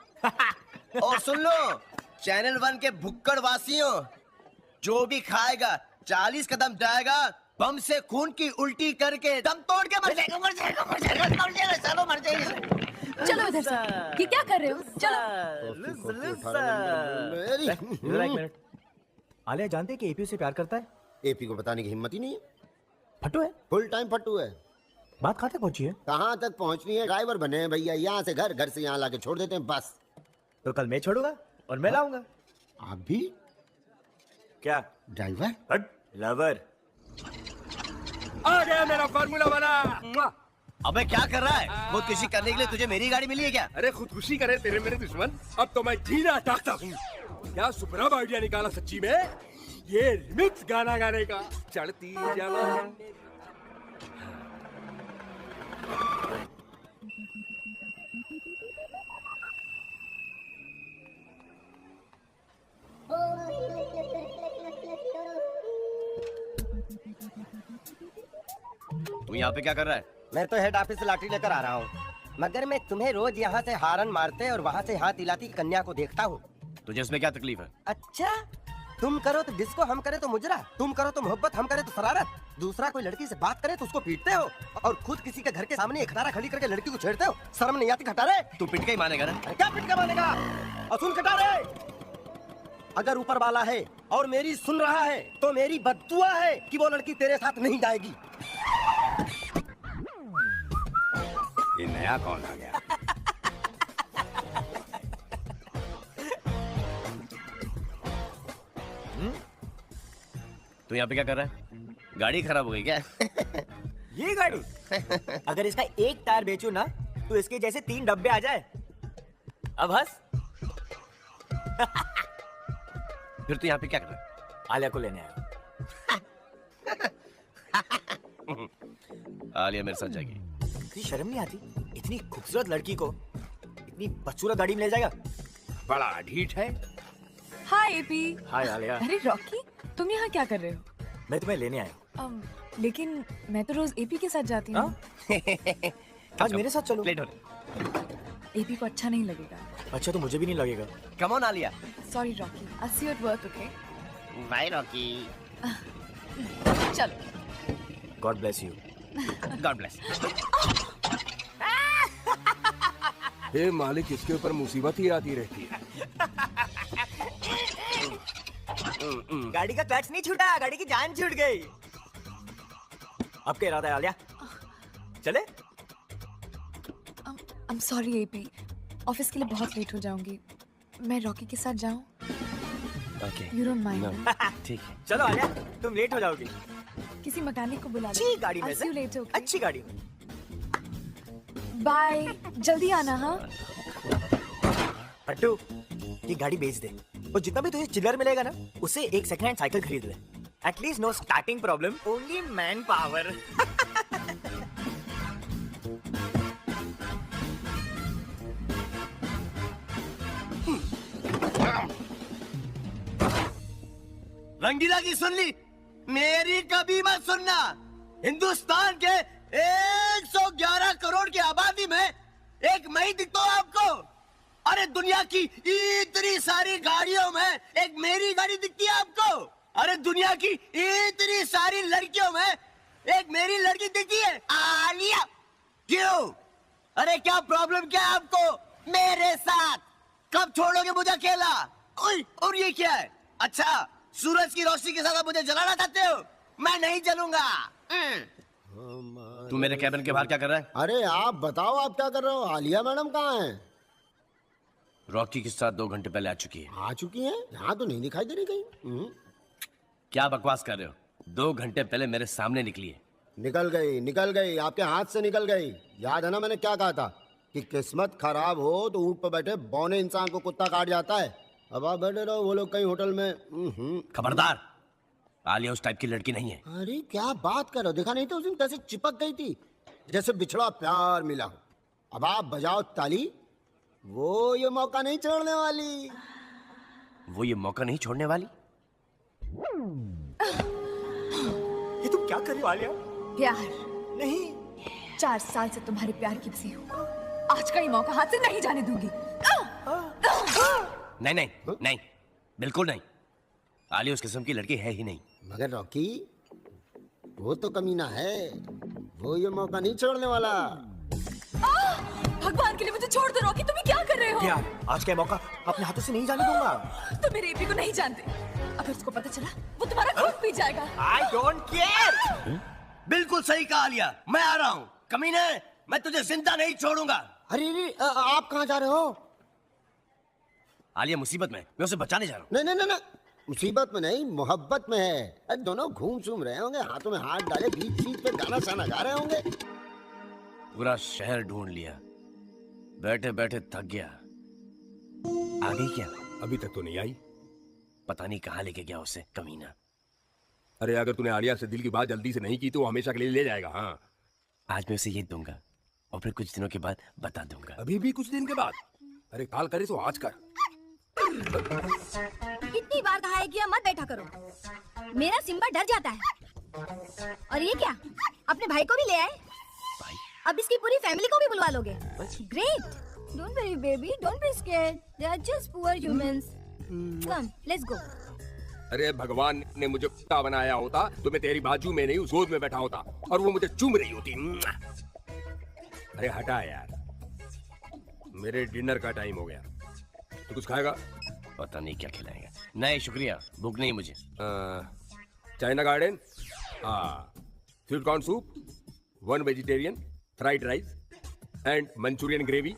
और सुन लो चैनल 1 के भुक्कड़ वासियों, जो भी खाएगा 40 कदम जाएगा, बम से खून की उल्टी करके दम तोड़ के मर जाएगा, मर जाएगा, मर जाएगा, मर जाएगा, चलो मर जाएगा। चलो इधर से, ये क्या कर रहे हो? चलो। इधर एक मिनट। आलिया जानते हैं कि एपी से प्यार करता है? एपी को बताने की हिम्मत ही नहीं है। फट्टू है, फुल टाइम फट्टू है। बात कहाँ तक पहुंची है? कहाँ तक पहुंचनी है, ड्राइवर बने हैं भैया, यहाँ से घर से यहाँ लाके छोड़ देते हैं बस। तो कल मैं छोड़ूंगा और मैं लाऊंगा। आप भी? क्या ड्राइवर? लवर। आ गया मेरा फार्मूला वाला। अबे क्या कर रहा है? खुदकुशी करने के लिए तुझे मेरी गाड़ी मिली है क्या? अरे खुदकुशी करे तेरे मेरे दुश्मन, अब तो मैं जीना चाहता हूँ। क्या सुपरब आइडिया निकाला सच्ची में, ये रिमिक्स गाना गाने का। चढ़ती जवान। तू यहाँ पे क्या कर रहा है? मैं तो हेड ऑफिस से लॉटरी लेकर आ रहा हूँ, मगर मैं तुम्हें रोज यहाँ से हारन मारते और वहाँ से हाथ हिलाती कन्या को देखता हूँ। तुझे इसमें क्या तकलीफ है? अच्छा, तुम करो तो डिस्को, हम करे तो मुजरा, तुम करो तो मोहब्बत, हम करे तो शरारत। दूसरा कोई लड़की से बात करे तो उसको पीटते हो, और खुद किसी के घर के सामने एक खटारा खड़ी करके लड़की को छेड़ते हो। शर्म नहीं आती खटारे? तू पिट के ही मानेगा ना? क्या पिट के मानेगा? और सुन खटारे, अगर ऊपर वाला है और मेरी सुन रहा है तो मेरी बद्दुआ है कि वो लड़की तेरे साथ नहीं जाएगी। ये नया कौन आ गया? तू यहाँ पे क्या कर रहा है? गाड़ी खराब हो गई क्या? ये गाड़ी अगर इसका एक टायर बेचूं ना तो इसके जैसे 3 डब्बे आ जाए। अब हंस। फिर तू यहाँ पे क्या कर रहा है? आलिया को लेने आया। आलिया मेरे साथ जाएगी। तुझे शर्म नहीं आती? इतनी खूबसूरत लड़की को इतनी बदसूरत गाड़ी में ले जाएगा? बड़ा ढीठ है। हाय एपी। हाय आलिया। अरे रॉकी, तुम यहाँ क्या कर रहे हो? मैं तुम्हें लेने आया हूँ। लेकिन मैं तो रोज एपी के साथ जाती हूँ। आज मेरे साथ चलो। लेट हो रही। एपी को अच्छा नहीं लगेगा। अच्छा तो मुझे भी नहीं लगेगा। Come on Alia. Sorry Rocky, I see you at work, okay? Bye Rocky. चलो। God bless you. God bless. हे मालिक, इसके ऊपर मुसीबत ही आती रहती है। गाड़ी का क्लच नहीं छूटा, गाड़ी की जान छूट गई। अब क्या इरादा है आलिया? चले? I'm sorry AP, ऑफिस के लिए बहुत लेट हो जाऊंगी। मैं रॉकी के साथ जाऊं? Okay. You don't mind? No. ठीक है। चलो आलिया, तुम लेट हो जाओगी। किसी मैकेनिक को बुला अच्छी गाड़ी में I'll see you later, okay? अच्छी गाड़ी में। बाय, जल्दी आना। हाँ पट्टू, ये गाड़ी बेच दे और जितना भी तुझे चिल्लर मिलेगा ना, उससे एक सेकंड हैंड साइकिल खरीद ले। At least no starting problem, only man power. Rangeela की सुन ली, मेरी कभी मत सुनना। हिंदुस्तान के 111 करोड़ की आबादी में एक मैं ही दिखता हूं आपको। अरे दुनिया की इतनी सारी गाड़ियों में एक मेरी गाड़ी दिखती है आपको। अरे दुनिया की इतनी सारी लड़कियों में एक मेरी लड़की दिखती है, आलिया। क्यों? अरे क्या प्रॉब्लम क्या है आपको मेरे साथ? कब छोड़ोगे मुझे अकेला? और ये क्या है? अच्छा, सूरज की रोशनी के साथ आप मुझे जलाना चाहते हो? मैं नहीं जलूंगा। तू मेरे कैबिन के बाहर क्या कर रहा है? अरे आप बताओ, आप क्या कर रहे हो? आलिया मैडम कहाँ हैं? रॉकी के साथ 2 घंटे पहले आ चुकी है। आ चुकी हैं? यहाँ तो नहीं दिखाई दे रही कहीं। क्या बकवास कर रहे हो? 2 घंटे पहले मेरे सामने निकली है। निकल गई, आपके हाथ से निकल गई। याद है ना मैंने क्या कहा था कि किस्मत खराब हो तो ऊँट पर बैठे बौने इंसान को कुत्ता काट जाता है। अब आप बैठे रहो, वो लोग कहीं होटल में। खबरदार, आलिया उस टाइप की लड़की नहीं है। अरे क्या बात कर रहे हो? देखा नहीं था उस दिन कैसे चिपक गई थी, जैसे बिछड़ा प्यार मिला हो। अब आप बजाओ ताली, वो ये मौका नहीं छोड़ने वाली। वो ये मौका नहीं छोड़ने वाली? ये तुम क्या कर रही हो आलिया? प्यार नहीं, 4 साल से तुम्हारे प्यार की बसी हूँ। आज का ही मौका हाथ से नहीं जाने दूंगी। नहीं, बिल्कुल नहीं। आलिया उस किस्म की लड़की है ही नहीं। मगर रॉकी, वो तो कमीना है, वो ये मौका नहीं छोड़ने वाला। भगवान के लिए मुझे छोड़ दो रॉकी, तुम क्या कर रहे हो? यार, आज का मौका अपने हाथों से नहीं जाने दूंगा। तुम मेरे एपी को नहीं जानते, अगर उसको पता चला वो तुम्हारा खून पी जाएगा। I don't care। बिल्कुल सही कहा आलिया, मैं आ रहा हूँ। कमीने, मैं तुझे जिंदा नहीं छोड़ूंगा। अरे आप कहाँ जा रहे हो? आलिया मुसीबत में, मैं उसे बचाने जा रहा हूँ। नहीं, मुसीबत में नहीं, मोहब्बत में है। अरे दोनों घूम सूम रहे होंगे, हाथों में हाथ डाले, बीच सीट पे गाना साना गा रहे होंगे। पूरा शहर ढूंढ लिया, बैठे बैठे थक गया। आ गई क्या? अभी तक तो नहीं आई। पता नहीं कहाँ लेके गया उसे कमीना। अरे अगर तूने आलिया से दिल की बात जल्दी से नहीं की तो वो हमेशा के लिए ले जाएगा। हाँ, आज मैं उसे ये दूंगा और फिर कुछ दिनों के बाद बता दूंगा। अभी भी कुछ दिन के बाद? अरे काल करे तो आज कर। कितनी बार कहा है कि मत बैठा करो, मेरा सिम्बा डर जाता है। और ये क्या, अपने भाई को भी ले आए? अब इसकी पूरी फैमिली को भी बुलवा लोगे? Great. Don't worry baby, don't be scared, they are just poor humans. Come, let's go. अरे भगवान ने मुझे कुत्ता बनाया होता तो मैं तेरी बाजू में नहीं उस गोद में बैठा होता और वो मुझे चूम रही होती। अरे हटा यार, मेरे डिनर का टाइम हो गया। तो कुछ खाएगा? पता नहीं क्या खिलाएगा। नहीं शुक्रिया, भूख नहीं मुझे। China garden, sweet corn soup, 1 vegetarian, fried rice and Manchurian gravy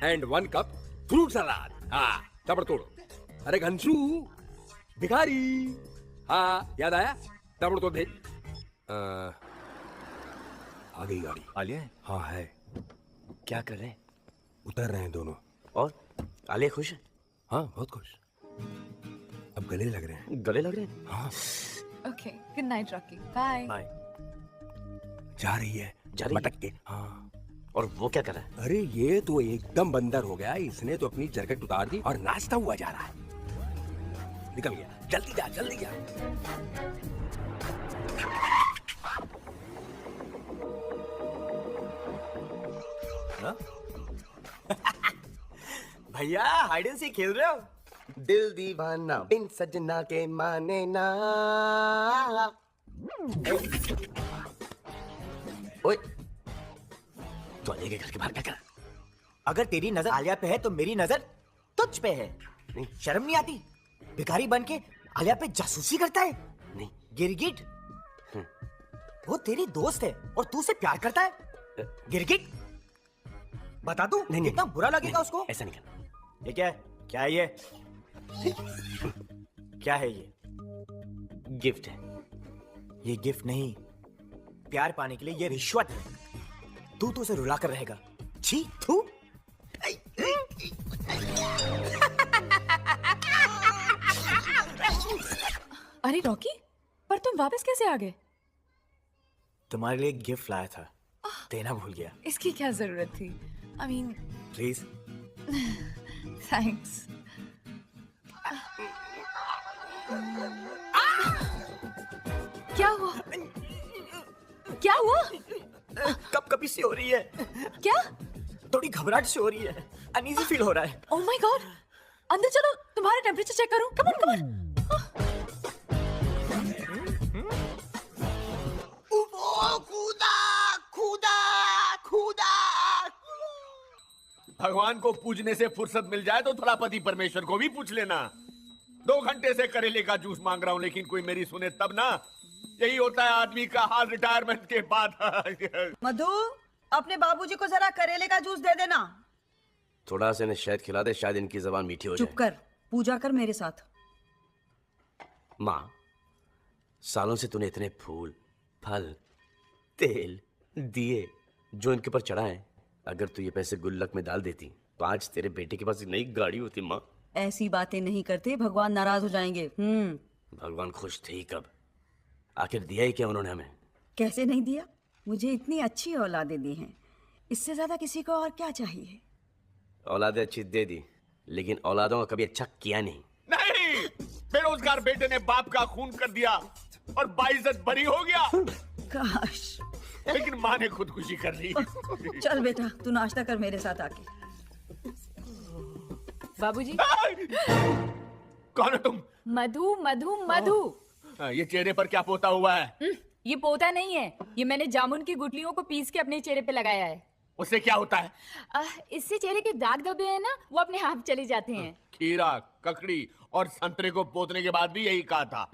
and 1 cup fruit salad. हाँ, तबड़ तोड़। अरे घनशू, भिखारी। हाँ, याद आया? तबड़ तोड़ भेज। आ गई गाड़ी। आलिया? हाँ है। क्या कर रहे हैं? उतर रहे हैं दोनों। और आलिया खुश है? हाँ, बहुत खुश। अब गले लग रहे हैं। गले लग रहे हैं? हाँ। Okay, good night Rocky, bye. Bye. जा रही है मटक के। हाँ। और वो क्या कर रहा है? अरे ये तो एकदम बंदर हो गया, इसने तो अपनी जैकेट उतार दी और नाचता हुआ जा रहा है। निकल गया। जल्दी जा, जल्दी जा। भैया हाइड एंड सीक खेल रहे हो? दिल दीवाना बिन सजना के माने ना। ओए, तो आलिया के घर के बाहर क्या कर? अगर तेरी नजर आलिया पे है तो मेरी नजर तुझ पे है। नहीं, शर्म नहीं आती? भिखारी बन के आलिया पे जासूसी करता है। नहीं, गिरगिट, वो तेरी दोस्त है और तू उसे प्यार करता है। गिरगिट, बता तू कितना बुरा लगेगा उसको। ऐसा नहीं करना। ये क्या है? क्या है ये? क्या है ये? गिफ्ट है। ये गिफ्ट नहीं, प्यार पाने के लिए ये रिश्वत है। तू तो उसे रुला कर रहेगा। छी, तू। अरे रॉकी, पर तुम वापस कैसे आ गए? तुम्हारे लिए एक गिफ्ट लाया था, देना भूल गया। इसकी क्या जरूरत थी? I mean, please. थैंक्स। क्या हुआ? क्या हुआ? कब कभी सी हो रही है। क्या? थोड़ी घबराहट सी हो रही है, अनईजी फील हो रहा है। ओह माय गॉड, अंदर चलो, तुम्हारा टेम्परेचर चेक करूं। Come on, come on. भगवान को पूजने से फुर्सत मिल जाए तो थोड़ा पति परमेश्वर को भी पूछ लेना। 2 घंटे से करेले का जूस मांग रहा हूं, लेकिन कोई मेरी सुने तब ना। यही होता है आदमी का हाल रिटायरमेंट के बाद। मधु, अपने बाबूजी को जरा करेले का जूस दे देना। थोड़ा से इन्हें शहद खिला दे, शायद इनकी जबान मीठी हो जाए। चुप कर, पूजा कर मेरे साथ। माँ, सालों से तूने इतने फूल, फल, तेल, दिए जो इनके ऊपर चढ़ाए, अगर तू ये पैसे गुल्लक में डाल देती तो आज तेरे बेटे के पास एक नई गाड़ी होती। माँ, ऐसी बातें नहीं करते, भगवान नाराज हो जाएंगे। भगवान खुश थे ही कब? आखिर दिया ही क्या उन्होंने हमें? कैसे नहीं दिया? मुझे इतनी अच्छी औलादें दी हैं, इससे ज्यादा किसी को और क्या चाहिए? औलादें अच्छी दे दी, लेकिन औलादों का कभी अच्छा किया नहीं। नहीं, बेरोजगार बेटे ने बाप का खून कर दिया और बाइज्जत बरी हो गया। काश, लेकिन माँ ने खुदकुशी कर ली। चल बेटा, तू नाश्ता कर मेरे साथ आके। बाबूजी। कौन हो तुम? मधु, मधु, मधु। ये चेहरे पर क्या पोता हुआ है? ये पोता नहीं है, ये मैंने जामुन की गुठलियों को पीस के अपने चेहरे पे लगाया है। उससे क्या होता है? इससे चेहरे के दाग धब्बे हैं ना, वो अपने आप चले जाते हैं। खीरा, ककड़ी और संतरे को पोतने के बाद भी यही कहा था।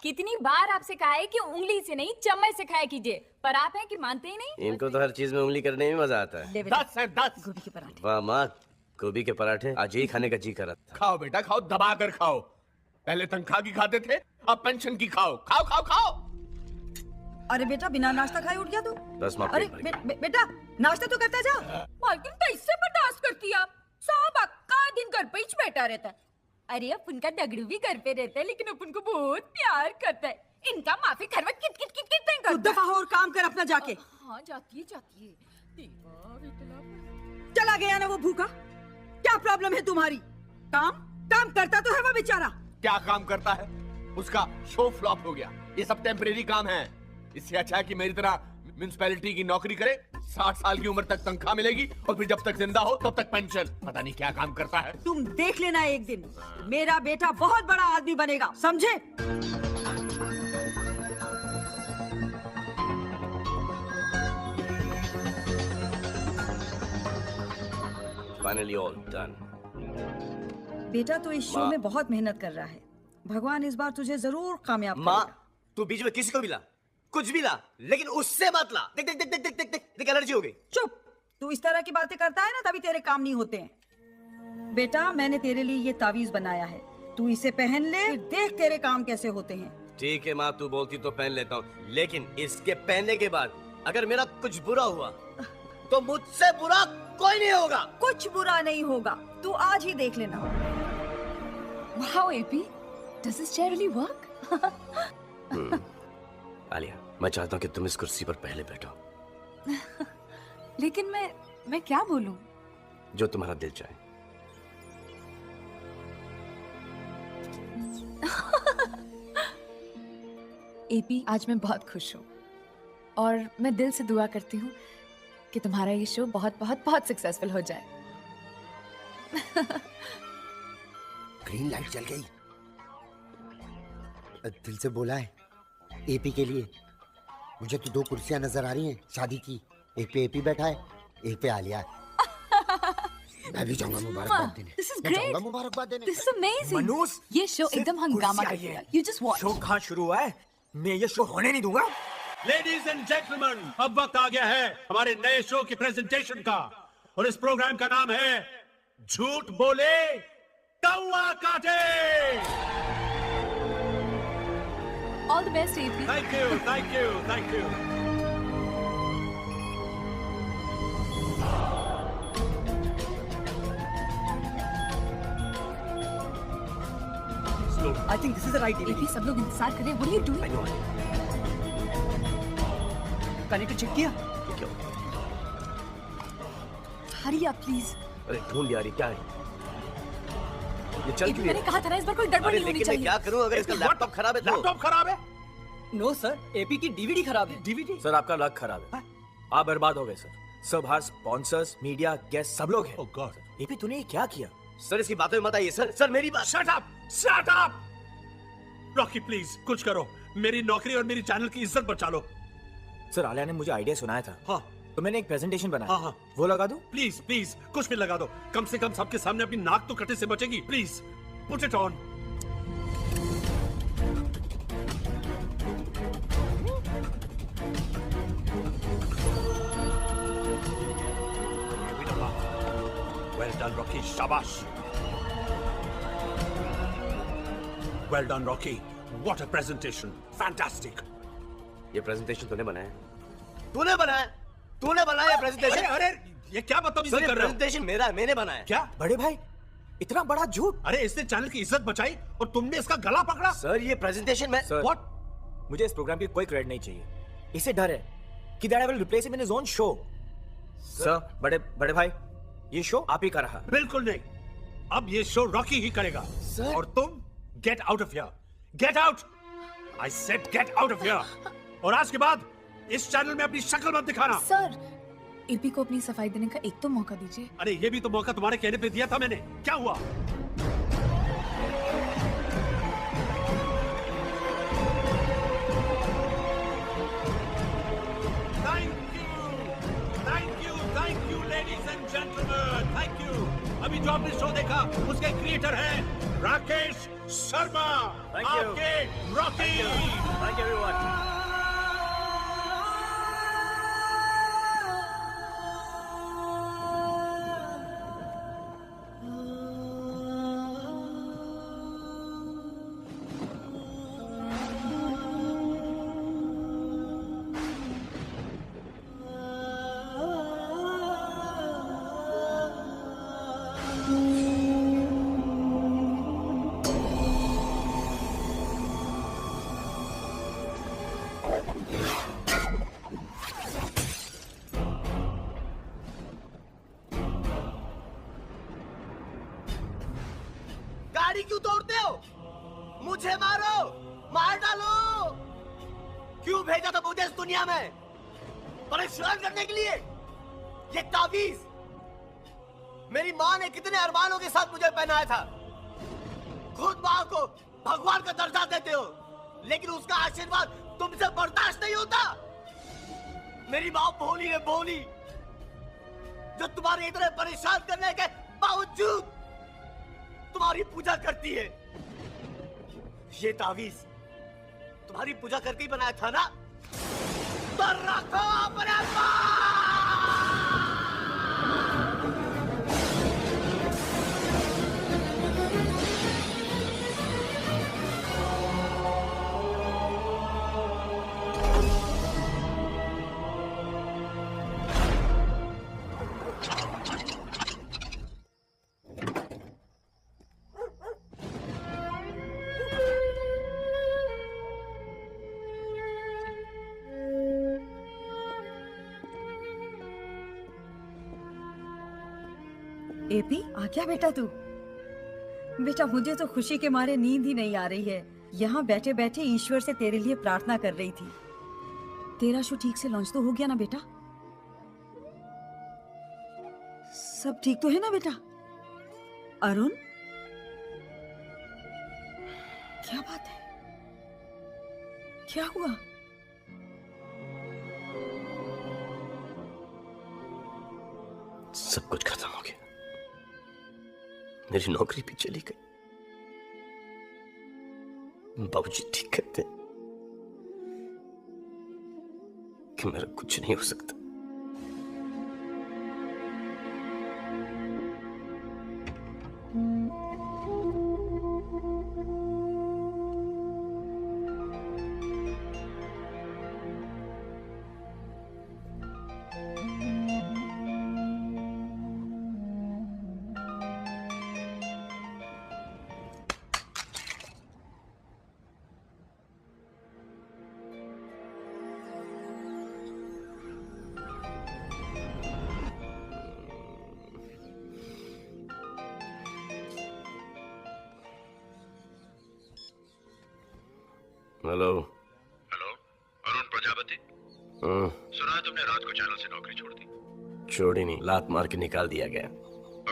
कितनी बार आपसे कहा है कि उंगली से नहीं चम्मच से खाया कीजिए, पर आप हैं कि मानते ही नहीं। इनको तो हर चीज में उंगली करने में मजा आता है। 10 है 10। गोभी के पराठे। वाह माँ, गोभी के पराठे आज यही खाने का जी कर रहा था। खाओ बेटा, खाओ, दबा कर खाओ। पहले तनख्वाह की खाते थे, अब पेंशन की खाओ। खाओ खाओ खाओ। अरे बेटा, बिना नाश्ता खाए उठ गया तू? बस माँ, अरे बेटा, नाश्ता तो करता जा। मालकिन कैसे बर्दाश्त करती है आप? साहब अक्का दिन घर पे ही बैठा रहता है। अरे अपन का दगड़ू भी घर पे रहता है, लेकिन अपन को बहुत प्यार करता है। इनका माफी Kharwa kit kit kit kit नहीं तू करता। दफा हो और काम कर अपना जाके। हाँ, जाती है जाती है। चला गया ना वो भूखा। क्या प्रॉब्लम है तुम्हारी? काम करता तो है वो बेचारा। क्या काम करता है? उसका शो फ्लॉप हो गया। ये सब टेम्परेरी काम है। इससे अच्छा है कि मेरी तरह म्युनिसिपैलिटी की नौकरी करे। 60 साल की उम्र तक तनख्वाह मिलेगी और फिर जब तक जिंदा हो तब तक पेंशन। पता नहीं क्या काम करता है। तुम देख लेना, एक दिन मेरा बेटा बहुत बड़ा आदमी बनेगा, समझे? Finally all done. बेटा तो इस शो माँ। में बहुत मेहनत कर रहा है। भगवान इस बार तुझे जरूर कामयाब माँ, करेगा। तू बीच में किसी को भी ला, कुछ भी ला, लेकिन उससे मत ला। देख देख देख देख देख देख देख, एलर्जी हो गई। चुप, तू इस तरह की बातें करता है ना, तभी तेरे काम नहीं होते हैं। बेटा, मैंने तेरे लिए ये तावीज बनाया है, तू इसे पहन ले, फिर देख तेरे काम कैसे होते हैं। ठीक है माँ, तू बोलती तो पहन लेता हूँ, लेकिन इसके पहनने के बाद अगर मेरा कुछ बुरा हुआ तो मुझसे बुरा कोई नहीं होगा। कुछ बुरा नहीं होगा, तू आज ही देख लेना। Wow, AP, does this chair really work? Alia, मैं चाहता हूँ कि तुम इस कुर्सी पर पहले बैठो। लेकिन मैं क्या बोलूं? जो तुम्हारा दिल चाहे। AP, आज मैं बहुत खुश हूँ और मैं दिल से दुआ करती हूँ कि तुम्हारा ये शो बहुत बहुत बहुत सक्सेसफुल हो जाए। ग्रीन लाइट जल गई। दिल से बोला है, एपी के लिए। मुझे तो 2 कुर्सियां नजर आ रही हैं शादी की। एक पे एपी बैठा है, एक पे आलिया है। मैं भी जाऊंगा मुबारकबाद देने। This is मैं great. जाऊंगा मुबारकबाद देने। This is amazing. मनूस, ये शो एकदम हंगामा कर रहा है। You just watch. शो कहाँ शुरू हुआ है? मैं ये शो होने नहीं दूंगा। लेडीज एंड जेंटलमैन, अब वक्त आ गया है हमारे नए शो की प्रेजेंटेशन का, और इस प्रोग्राम का नाम है झूठ बोले कौवा काटे। All the best, AP. Thank you, thank you, thank you. I think this is the right AP, सब लोग इंतजार कर रहे हैं। What are you doing? Connector check किया? Hurry up, please. अरे ढूंढ यार, ये क्या है? ये चल AP, मैंने कहा था ना इस बार कोई गड़बड़ नहीं होनी चाहिए। क्या करूं अगर इसका लैपटॉप खराब है तो? लैपटॉप खराब है? नो सर, एपी की डीवीडी खराब है। डीवीडी? सर आपका लक खराब है। आप बर्बाद हो गए सर। सब बाहर स्पॉन्सर्स, मीडिया, गेस्ट सब लोग हैं। ओह गॉड। एपी तूने ये क्या किया? सर इसकी बातों में मत आइए सर। सर मेरी बात। Shut up, shut up. Rocky please कुछ करो, मेरी नौकरी और मेरी चैनल की इज्जत बचा लो। सर आलिया ने मुझे आइडिया सुनाया था। हाँ। तो मैंने एक प्रेजेंटेशन बनाया। हाँ हाँ। वो लगा दूं? प्लीज प्लीज कुछ भी लगा दो, कम से कम सबके सामने अपनी नाक तो कटे से बचेगी। Please put it on. Well done, Rocky. शाबाश। Well done, Rocky. What a presentation. Fantastic. ये प्रेजेंटेशन तूने बनाया? तूने बनाया? तूने बनाया प्रेजेंटेशन? अरे ये क्या बदतमीजी कर रहे हो? प्रेजेंटेशन मेरा, मैंने बनाया। क्या? बड़े भाई, इतना बड़ा झूठ? अरे इसने चैनल की इज्जत बचाई और तुमने इसका गला पकड़ा। सर ये प्रेजेंटेशन में व्हाट? मुझे इस प्रोग्राम की कोई क्रेडिट नहीं चाहिए। इसे डर है कि that I will replace him in his own show. Sir, बड़े भाई, ये शो आप ही का रहा। बिल्कुल नहीं, अब ये शो रॉकी ही करेगा। और तुम get out of here, get out. I said get out of here. और आज के बाद इस चैनल में अपनी शक्ल मत दिखाना। सर, एपी को अपनी सफाई देने का एक तो मौका दीजिए। अरे ये भी तो मौका तुम्हारे कहने पे दिया था मैंने, क्या हुआ? Thank you ladies and gentleman, thank you. अभी जो आपने शो देखा उसके क्रिएटर हैं राकेश शर्मा। आपके रॉकी। Thank you everyone. गाड़ी क्यों तोड़ते हो? मुझे मारो, मार डालो। क्यों भेजा था मुझे इस दुनिया में? परेशान करने के लिए? ये ताबीज मेरी माँ ने कितने अरमानों के साथ मुझे पहनाया था। खुद माँ को भगवान का दर्जा देते हो, लेकिन उसका आशीर्वाद तुमसे बर्दाश्त नहीं होता। मेरी माँ भोली है, भोली, जो तुम्हारे इतने परेशान करने के बावजूद तुम्हारी पूजा करती है। ये तावीज तुम्हारी पूजा करके ही बनाया था ना? तो रखो अपने पास। एपी, आ क्या बेटा तू? बेटा मुझे तो खुशी के मारे नींद ही नहीं आ रही है। यहाँ बैठे बैठे ईश्वर से तेरे लिए प्रार्थना कर रही थी। तेरा शो ठीक से लॉन्च तो हो गया ना बेटा? सब ठीक तो है ना बेटा? अरुण, क्या बात है? क्या हुआ? सब कुछ खत्म हो गया। मेरी नौकरी भी चली गई। बाबूजी ठीक कहते हैं कि मेरा कुछ नहीं हो सकता। हेलो। हेलो, अरुण प्रजापति। सुना है तुमने रात को चैनल से नौकरी छोड़ दी? छोड़ी नहीं, लात मार के निकाल दिया गया।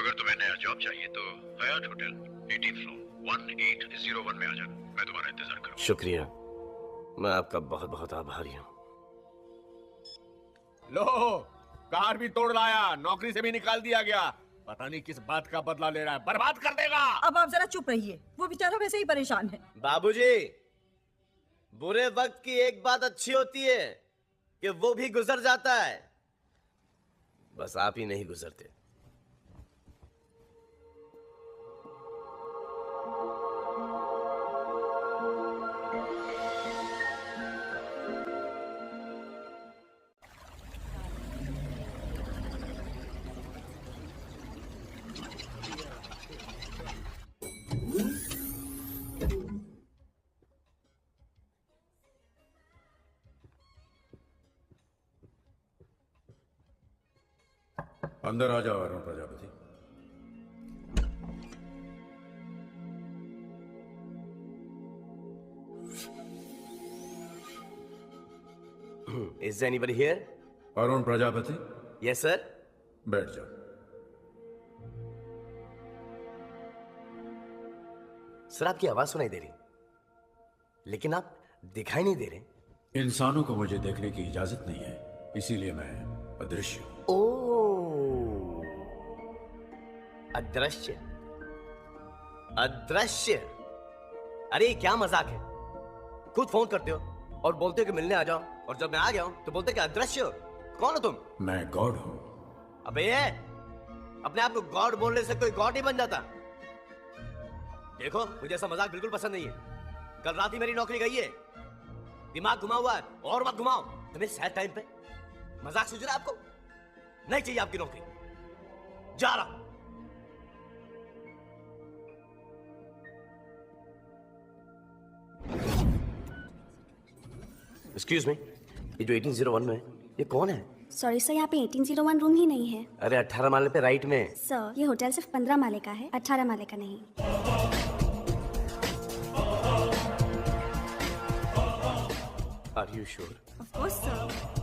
अगर तुम्हें नया जॉब चाहिए तो हयात होटल 18th फ्लोर 1801 में आ जाना। मैं तुम्हारा इंतजार करूंगा। शुक्रिया, मैं आपका बहुत बहुत आभारी हूँ। लो, कार भी तोड़ लाया, नौकरी से भी निकाल दिया गया। पता नहीं किस बात का बदला ले रहा है, बर्बाद कर देगा। अब आप जरा चुप रहिए, वो बेचारा वैसे ही परेशान है। बाबूजी, बुरे वक्त की एक बात अच्छी होती है कि वो भी गुजर जाता है। बस आप ही नहीं गुजरते। अंदर आ जाओ Arun Prajapati. Is anybody here? Arun Prajapati. Yes sir. बैठ जाओ। सर, आपकी आवाज सुनाई दे रही, लेकिन आप दिखाई नहीं दे रहे। इंसानों को मुझे देखने की इजाजत नहीं है, इसीलिए मैं अदृश्य हूं। ओह, अदृश्य। अदृश्य। अरे ये क्या मजाक है? खुद फोन करते हो और बोलते हो कि मिलने आ जाओ, और जब मैं आ गया हूं तो बोलते हो कि अदृश्य हो। कौन हो तुम? मैं गॉड हूं। अबे ये अपने आप को गॉड बोलने से कोई गॉड नहीं बन जाता। देखो, मुझे ऐसा मजाक बिल्कुल पसंद नहीं है। कल रात ही मेरी नौकरी गई है। दिमाग घुमा हुआ है, और मत घुमाओ। तुम्हें सैड टाइम पे मजाक सूझ रहा है आपको? नहीं चाहिए आपकी नौकरी। जा रहा। एक्सक्यूज मी, ये जो 1801 में है, ये कौन है? सॉरी सर, यहाँ पे 1801 रूम ही नहीं है। अरे 18 माले पे राइट में। सर, ये होटल सिर्फ 15 माले का है, 18 माले का नहीं। Are you sure? Of course sir.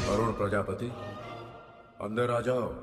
Arun Prajapati, अंदर आ जाओ।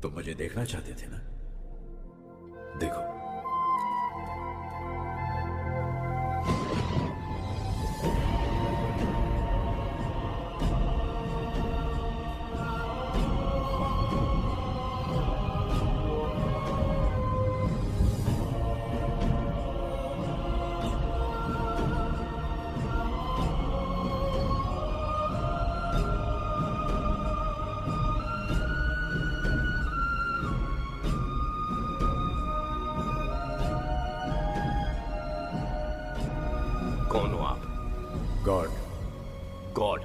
तुम मुझे देखना चाहते थे ना? देखो। कौन हो आप? गॉड। गॉड?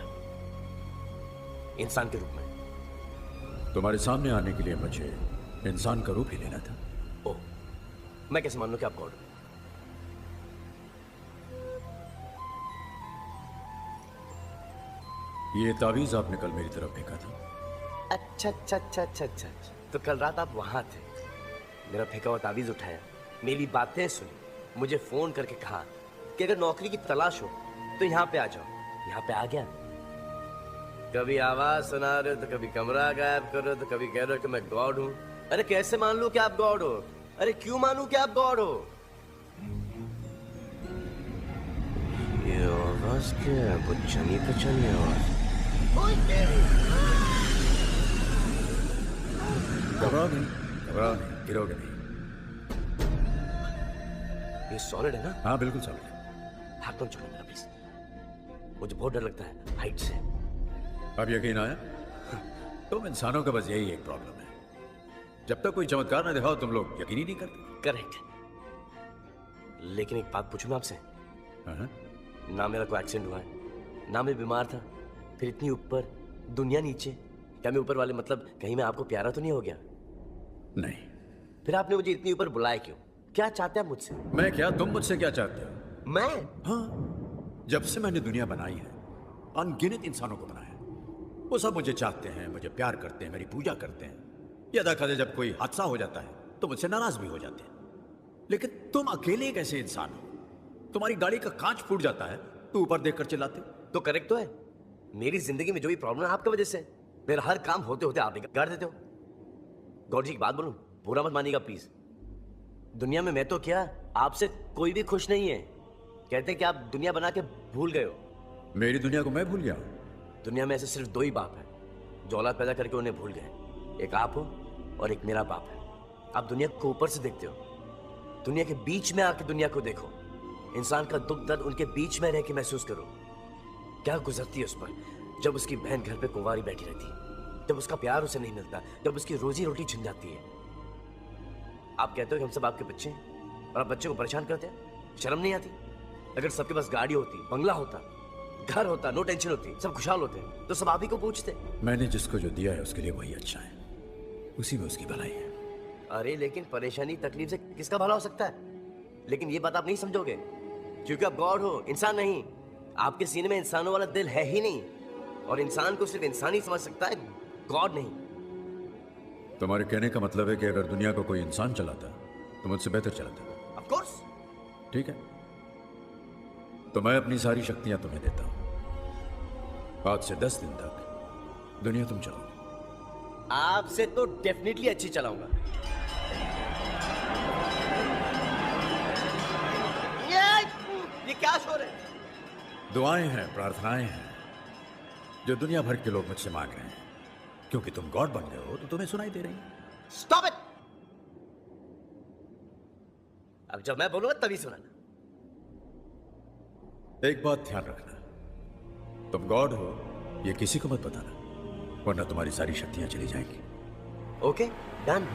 इंसान के रूप में? तुम्हारे सामने आने के लिए मुझे इंसान का रूप ही लेना था। ओह, मैं कैसे मान लूं कि आप गॉड हो? ये तावीज आपने कल मेरी तरफ फेंका था। अच्छा अच्छा अच्छा अच्छा अच्छा, तो कल रात आप वहां थे, मेरा फेंका हुआ तावीज उठाया, मेरी बातें सुनी, मुझे फोन करके कहा कि अगर नौकरी की तलाश हो तो यहाँ पे आ जाओ। यहाँ पे आ गया। कभी आवाज सुना रहे हो तो कभी कमरा गायब कर रहे हो तो कभी कह रहे हो कि मैं गॉड हूँ। अरे कैसे मान लूं कि आप गॉड हो? अरे क्यों मानूं कि आप गॉड हो? ये आवाज क्या है? बचनी पचनी आवाज। घबराओ नहीं, घबराओ नहीं, गिरोगे नहीं। ये सॉलिड है ना? हाँ बिल्कुल सॉलिड। हाथ तो छोड़ो मेरा प्लीज, मुझे बहुत डर लगता है हाइट से। अब यकीन आया? तुम इंसानों का बस यही एक प्रॉब्लम है, जब तक कोई चमत्कार न दिखाओ तुम लोग यकीन ही नहीं करते। करेक्ट। लेकिन एक बात पूछूं मैं आपसे? ना मेरा कोई एक्सीडेंट हुआ है, ना मैं बीमार था, फिर इतनी ऊपर दुनिया नीचे, क्या मैं ऊपर वाले मतलब कहीं मैं आपको प्यारा तो नहीं हो गया? नहीं। फिर आपने मुझे इतनी ऊपर बुलाया क्यों? क्या चाहते हैं मुझसे? मैं क्या, तुम मुझसे क्या चाहते हो? मैं? हाँ, जब से मैंने दुनिया बनाई है अनगिनत इंसानों को बनाया, वो सब मुझे चाहते हैं, मुझे प्यार करते हैं, मेरी पूजा करते हैं। ये अदा करते जब कोई हादसा हो जाता है तो मुझसे नाराज भी हो जाते हैं। लेकिन तुम अकेले एक ऐसे इंसान हो, तुम्हारी गाड़ी का कांच फूट जाता है तो ऊपर देखकर चिल्लाते हो। तो करेक्ट तो है, मेरी जिंदगी में जो भी प्रॉब्लम है आपकी वजह से। मेरा हर काम होते होते आप बिगाड़ देते हो। गौर जी की बात बोलूं, बुरा मत मानिएगा प्लीज। दुनिया में मैं तो क्या, आपसे कोई भी खुश नहीं है। कहते हैं कि आप दुनिया बना के भूल गए हो। मेरी दुनिया को मैं भूल गया? दुनिया में ऐसे सिर्फ दो ही बाप हैं जो औलाद पैदा करके उन्हें भूल गए, एक आप हो और एक मेरा बाप है। आप दुनिया को ऊपर से देखते हो, दुनिया के बीच में आके दुनिया को देखो। इंसान का दुख दर्द उनके बीच में रह के महसूस करो। क्या गुजरती है उस पर जब उसकी बहन घर पे कुंवारी बैठी रहती है, जब उसका प्यार उसे नहीं मिलता, जब उसकी रोजी रोटी छिन जाती है। आप कहते हो कि हम सब आपके बच्चे हैं और आप बच्चे को परेशान करते हैं, शर्म नहीं आती? अगर सबके पास गाड़ी होती, बंगला होता, घर होता, नो टेंशन होती, सब खुशहाल होते, तो सब आप ही को पूछते। मैंने जिसको जो दिया है उसके लिए वही अच्छा है, उसी में उसकी भलाई है। अरे लेकिन परेशानी तकलीफ से किसका भला हो सकता है? लेकिन ये बात आप नहीं समझोगे क्योंकि आप गॉड हो, इंसान नहीं। आपके सीने में इंसानों वाला दिल है ही नहीं, और इंसान को सिर्फ इंसान ही समझ सकता है, गॉड नहीं। तुम्हारे कहने का मतलब है कि अगर दुनिया को कोई इंसान चलाता तो मुझसे बेहतर चलाता? Of course. ठीक है, तो मैं अपनी सारी शक्तियां तुम्हें देता हूं। आज से 10 दिन तक दुनिया तुम चलाओ। आपसे तो डेफिनेटली अच्छी चलाऊंगा। ये क्या शोर है? दुआएं हैं, प्रार्थनाएं हैं जो दुनिया भर के लोग मुझसे मांग रहे हैं। क्योंकि तुम गॉड बन गए हो तो तुम्हें सुनाई दे रही है। Stop it! अब जब मैं बोलूंगा तभी सुनाना। एक बात ध्यान रखना, तुम गॉड हो ये किसी को मत बताना, वरना तुम्हारी सारी शक्तियां चली जाएंगी। Okay, done.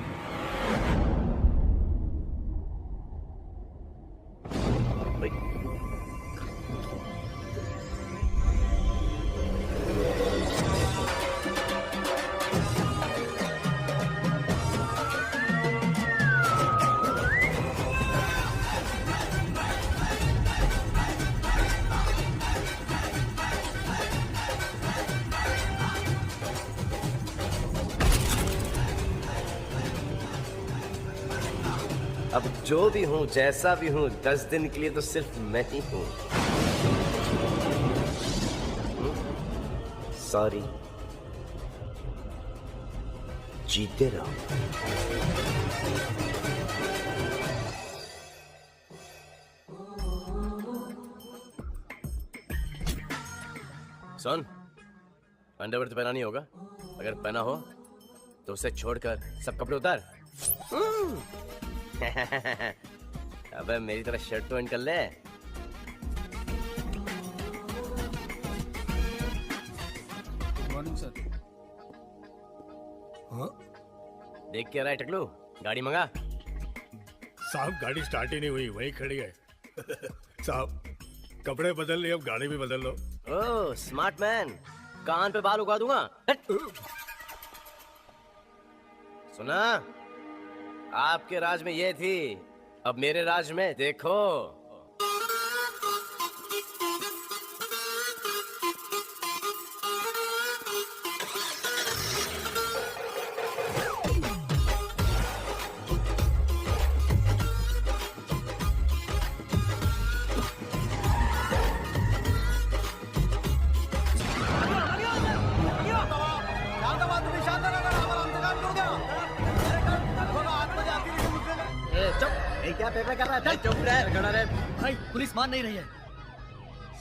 अब जो भी हूं, जैसा भी हूं, 10 दिन के लिए तो सिर्फ मैं ही हूं। सॉरी। जीते रहो। सुन, अंडरवेयर तो पहना नहीं होगा। अगर पहना हो तो उसे छोड़कर सब कपड़े उतार। अबे मेरी तरह शर्ट तो इन कर ले। Morning sir. हाँ? देख क्या रहा है टकलू? गाड़ी मंगा। साहब गाड़ी स्टार्ट ही नहीं हुई, वही खड़ी है। साहब कपड़े बदल लिए, अब गाड़ी भी बदल लो। ओह स्मार्ट मैन, कान पे बाल उगा दूंगा। सुना, आपके राज में ये थी, अब मेरे राज में देखो। क्या पेपर कर रहा था? चुप रह, खड़ा रहे। भाई पुलिस मान नहीं रही है।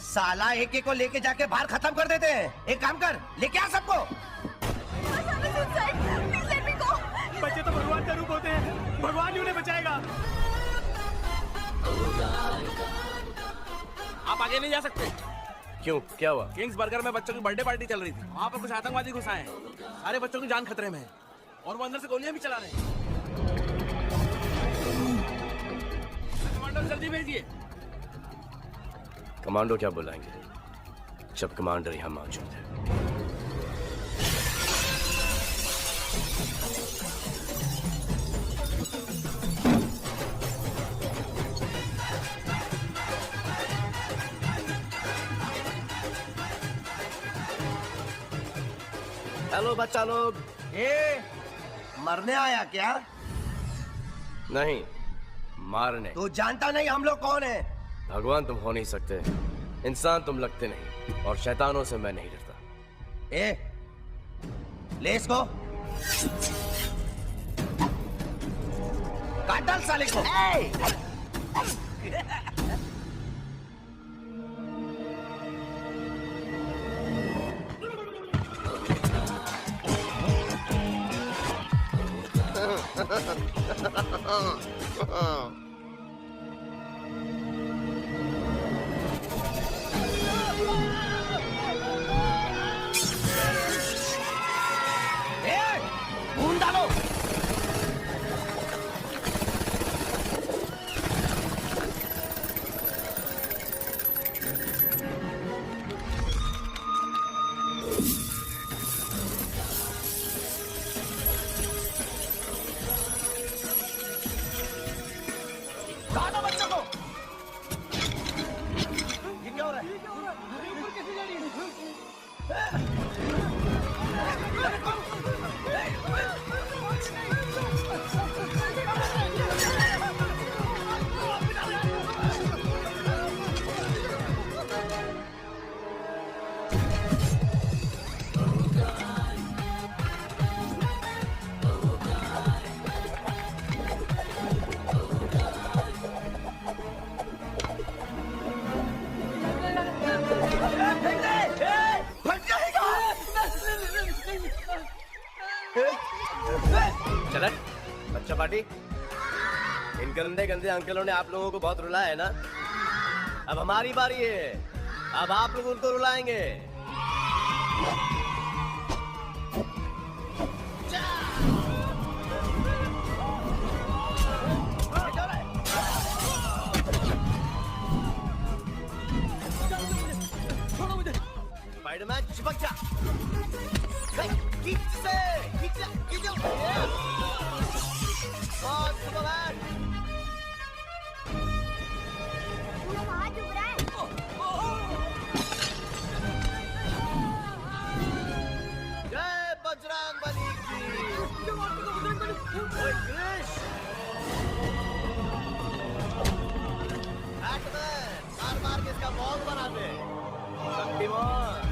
साला एक एक को लेके जाके बाहर खत्म कर देते हैं। एक काम कर, लेके आ सबको। बच्चे तो भगवान का रूप होते हैं, भगवान ही उन्हें बचाएगा। आप आगे नहीं जा सकते। क्यों, क्या हुआ? किंग्स बर्गर में बच्चों की बर्थडे पार्टी चल रही थी, वहाँ पर कुछ आतंकवादी घुस आए हैं। सारे बच्चों की जान खतरे में है और वो अंदर से गोलियां भी चला रहे हैं। कमांडो जल्दी भेजिए। कमांडो क्या बुलाएंगे जब कमांडर यहाँ मौजूद है। हेलो बच्चा लोग, ये मरने आया क्या? नहीं, मारने। तू जानता नहीं हम लोग कौन है? भगवान तुम हो नहीं सकते, इंसान तुम लगते नहीं, और शैतानों से मैं नहीं डरता। ले इसको, काट डाल साले को। खून डालो। काटो बच्चों को। ये क्या हो रहा है? चलत बच्चा पार्टी। इन गंदे गंदे अंकलों ने आप लोगों को बहुत रुलाया है ना, अब हमारी बारी है, अब आप लोग उनको रुलाएंगे। स्पाइडरमैन चिपक जा। खींच से, खींच जा, खींच जा। और सुपरमैन। वहाँ चुप रहा है। जय बजरंगबली की। ओए कृष। बैटमैन, मार मार के इसका बॉल बना दे। शक्तिमान।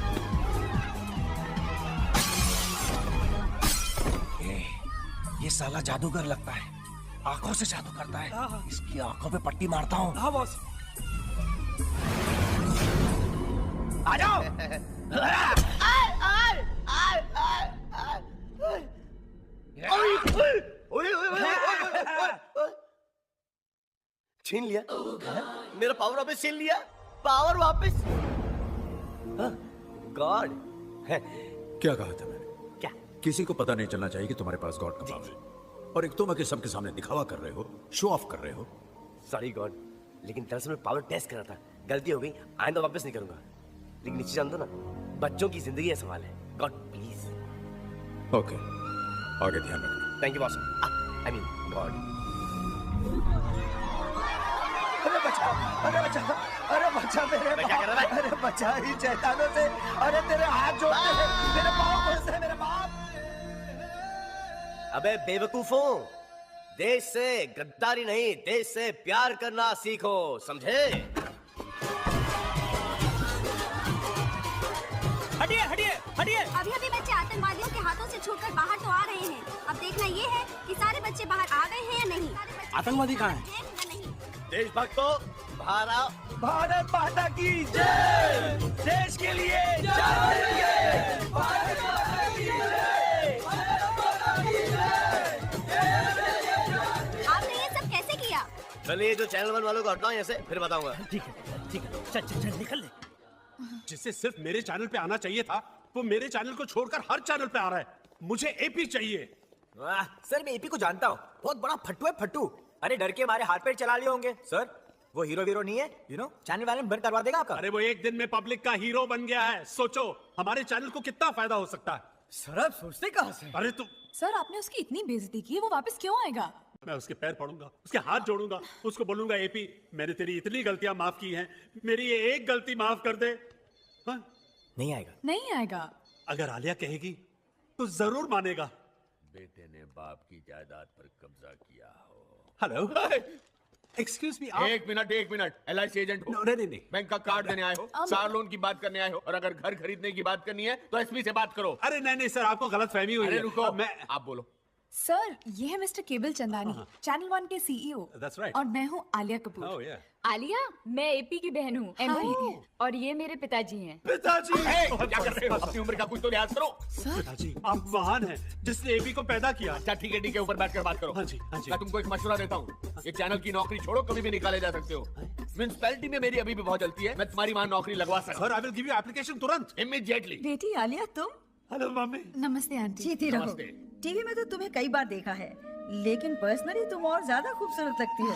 साला जादूगर लगता है, आंखों से जादू करता है। इसकी आंखों पे पट्टी मारता हूँ। हाँ बॉस। आ जाओ। छीन लिया मेरा पावर वापस छीन लिया। पावर वापस। गॉड। क्या कहा था मैंने? क्या? किसी को पता नहीं चलना चाहिए कि तुम्हारे पास गॉड का पावर है, और एक तुम आके सबके सामने दिखावा कर रहे हो, शो ऑफ कर रहे हो। सॉरी गॉड, लेकिन दरअसल मैं पावर टेस्ट कर रहा था, गलती हो गई, आइंदा वापस नहीं करूंगा। लेकिन नीचे जान दो ना, बच्चों की जिंदगी का सवाल है। God please. ओके, आगे ध्यान रखना। Thank you boss. I mean God. अरे बचा, अरे बचा, अरे बचा मेरे बाप, अरे बचा ही शैतानों से। अरे तेरे हाथ जोड़ते हैं, मेरे पाँव खोलते हैं, मेरे बाप। अबे बेवकूफों, देश से गद्दारी नहीं, देश से प्यार करना सीखो, समझे? हटिए, हटिए, हटिए। अभी अभी बच्चे आतंकवादियों के हाथों से छूटकर बाहर तो आ रहे हैं। अब देखना ये है कि सारे बच्चे बाहर आ गए हैं या नहीं। आतंकवादी कहाँ है? देशभक्तों, बाहर आओ। भारत माता की जय। देश के लिए जय। भारत माता की जय। आपने ये सब कैसे किया? चलिए जो चैनल 1 वालों को हटाओ यहाँ से, फिर बताऊंगा। ठीक है, ठीक है, चल चल चल निकल ले। जिसे सिर्फ मेरे चैनल पे आना चाहिए था, वो मेरे चैनल को छोड़कर हर चैनल पे आ रहा है। मुझे एपी चाहिए। वाह, सर मैं एपी को जानता हूँ, बहुत बड़ा फट्टू है फट्टू। अरे डर के हमारे हाथ पैर चला लिए होंगे। सर वो हीरो वीरो नहीं है, यू नो, चैनल वाले बंद करवा देगा आपका। अरे वो एक दिन में पब्लिक का हीरो बन गया है। सोचो हमारे चैनल को कितना फायदा हो सकता है। सर आप सोचते कहाँ से? अरे तू। सर आपने उसकी इतनी बेइज्जती की, वो वापस क्यों आएगा? मैं उसके पैर पड़ूंगा, उसके हाथ जोड़ूंगा, उसको बोलूंगा एपी मैंने तेरी इतनी गलतियां माफ की हैं, मेरी ये एक गलती माफ कर दे। हाँ? नहीं आएगा। नहीं आएगा। अगर आलिया कहेगी तो जरूर मानेगा। बेटे ने बाप की जायदाद पर कब्जा किया हो। Hello, excuse me. एक मिनट, LIC एजेंट हो? नहीं, बैंक का कार्ड देने आए हो, कार लोन की बात करने आए हो, और अगर घर खरीदने की बात करनी है तो एसपी से बात करो। अरे नहीं सर, आपको गलत फहमी हुई है। रुको, आप बोलो। सर ये है मिस्टर केबल चंदानी, चैनल 1 के CEO। That's right. और मैं हूँ आलिया कपूर। Oh, yeah. आलिया, मैं एपी की बहन हूँ, MP, और ये मेरे पिताजी हैं। पिताजी, क्या कर रहे हो? अपनी उम्र का कुछ तो लिहाज करो। पिताजी, आप महान हैं जिसने एपी को पैदा किया। अच्छा ठीक है, ऊपर बैठकर बात करो। हाँ जी। मैं तुमको एक मशवरा देता हूँ, ये चैनल की नौकरी छोड़ो, कभी भी निकाले जा सकते हो। म्युनिसिपैलिटी में मेरी अभी भी बहुत चलती है, मैं तुम्हारी वहाँ नौकरी लगवा सकता हूँ। Sir, I will give you application तुरंत, इमीडिएटली। बेटी आलिया तुम। Hello mummy. नमस्ते आंटी। जीती रहो। टीवी में तो तुम्हें कई बार देखा है, लेकिन पर्सनली तुम और ज्यादा खूबसूरत लगती हो,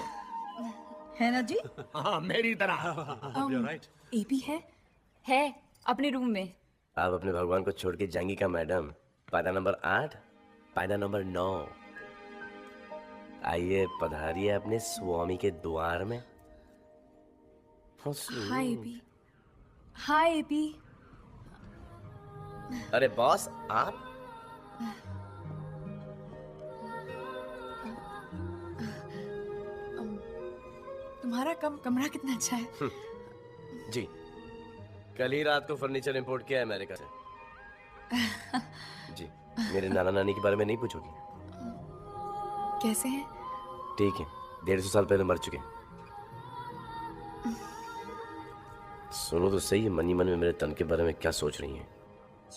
है ना जी? हाँ, मेरी तरह। राइट। एपी है अपने रूम में। आप अपने भगवान को छोड़ के जाएंगी क्या मैडम? पायदा नंबर 8, पायदा नंबर 9। आइए पधारिए अपने स्वामी के द्वार में। Hi AP. Hi AP. अरे बॉस, आप? तुम्हारा कमरा कितना अच्छा है। जी, कल ही रात को फर्नीचर इंपोर्ट किया है अमेरिका से। जी, मेरे नाना नानी के बारे में नहीं पूछोगी? कैसे हैं? ठीक है, 150 साल पहले मर चुके। सुनो तो सही, मन ही मन में मेरे तन के बारे में क्या सोच रही हैं?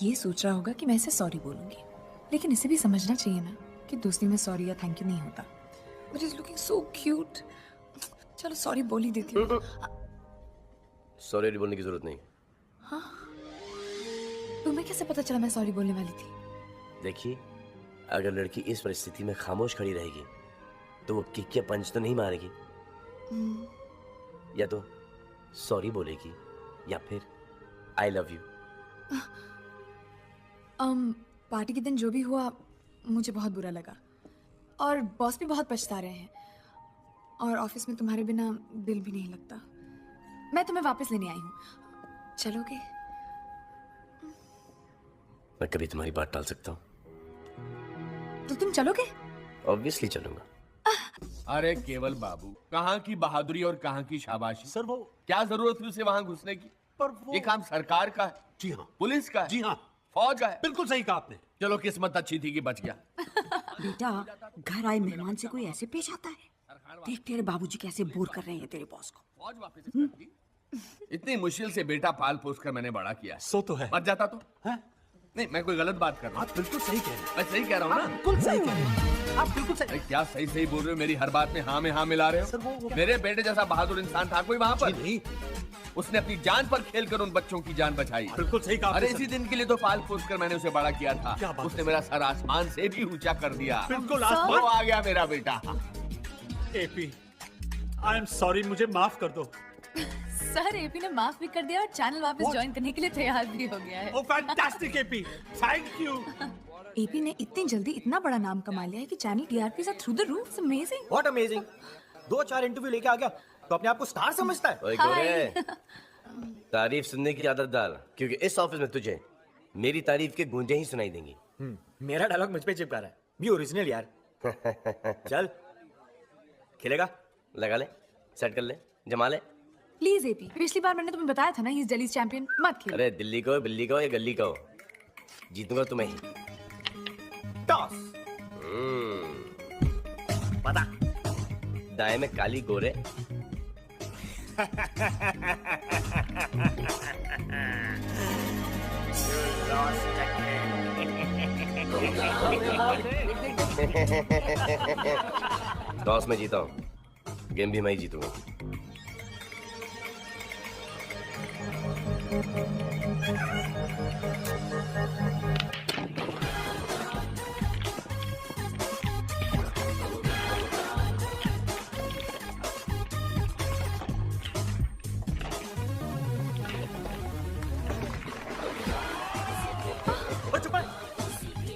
ये सोच रहा होगा कि मैं इसे सॉरी बोलूंगी, लेकिन इसे भी समझना चाहिए ना कि दोस्ती में सॉरी या थैंक यू नहीं होता। But is looking so cute. चलो सॉरी बोल ही देती हूँ। सॉरी बोलने की जरूरत नहीं। हाँ, तुम्हें कैसे पता चला मैं सॉरी बोलने वाली थी? देखिए, अगर लड़की इस परिस्थिति में खामोश खड़ी रहेगी तो वो किक या पंच तो नहीं मारेगी, या तो सॉरी बोलेगी या फिर आई लव यू। पार्टी के दिन जो भी हुआ मुझे बहुत बुरा लगा, और बॉस भी बहुत पछता रहे हैं, और ऑफिस में तुम्हारे बिना दिल भी नहीं लगता। मैं तुम्हें वापस लेने आई हूँ, चलोगे? मैं कभी तुम्हारी बात टाल सकता हूँ? तो तुम चलोगे? ऑब्वियसली चलूंगा। अरे केवल बाबू, कहाँ की बहादुरी और कहाँ की शाबाशी। सर वो क्या जरूरत थी उसे वहाँ घुसने की? पर वो ये काम सरकार का है। जी हाँ, पुलिस का है। जी हाँ, फौज गए। बिल्कुल सही कहा आपने। चलो किस्मत अच्छी थी कि बच गया। बेटा घर आए मेहमान से कोई ऐसे पेश आता है? देख तेरे बाबूजी कैसे बोर कर रहे हैं तेरे बॉस को। फौज वापस कर दी। इतनी मुश्किल से बेटा पाल पोस कर मैंने बड़ा किया। सो तो है। मर जाता तो है? नहीं, मैं कोई गलत बात कर रहा हूँ। आप बिल्कुल सही कह रहे हैं। मैं सही कह रहा हूँ ना? बिल्कुल सही कह रहे हैं। आप बिल्कुल सही। क्या सही सही बोल रहे हो? मेरी हर बात में हाँ मिला रहे हो? मेरे बेटे जैसा बहादुर इंसान था कोई वहाँ पर? नहीं। उसने अपनी जान पर खेलकर उन बच्चों की जान बचाई। बिल्कुल सही कहा। अरे इसी दिन के लिए तो पाल पोस कर मैंने उसे बड़ा किया था। उसने मेरा सर आसमान से भी ऊंचा कर दिया। बिल्कुल आसमान। वो आ गया मेरा बेटा। एपी, आई एम सॉरी, मुझे माफ कर दो। सर एपी ने माफ भी कर दिया और चैनल वापस ज्वाइन करने के लिए तैयार भी हो गया है। Oh fantastic AP, thank you. AP ने इतनी जल्दी इतना बड़ा नाम कमा लिया है कि चैनल टीआरपी से through the roof. It's amazing. What amazing. 2-4 interview लेके आ गया तो अपने आप को स्टार समझता है। ओए गोरे, तारीफ सुनने की आदत डाल, क्योंकि इस ऑफिस में तुझे मेरी तारीफ के गूंजे ही सुनाई देंगी। मेरा डायलॉग मुझ पे चिपका रहा है। भी ओरिजिनल यार। चल खेलेगा? लगा ले, सेट कर ले, जमा ले। प्लीज एपी, पिछली बार मैंने तुम्हें बताया था ना, ही इज दिल्ली चैंपियन। मत खेल। अरे दिल्ली को, बिल्ली को या गली को, जीतूंगा तुम्हें ही। टॉस। पता दाएं में काली गोरे। टॉस में जीता हूँ, गेम भी मैं ही जीतूंगा।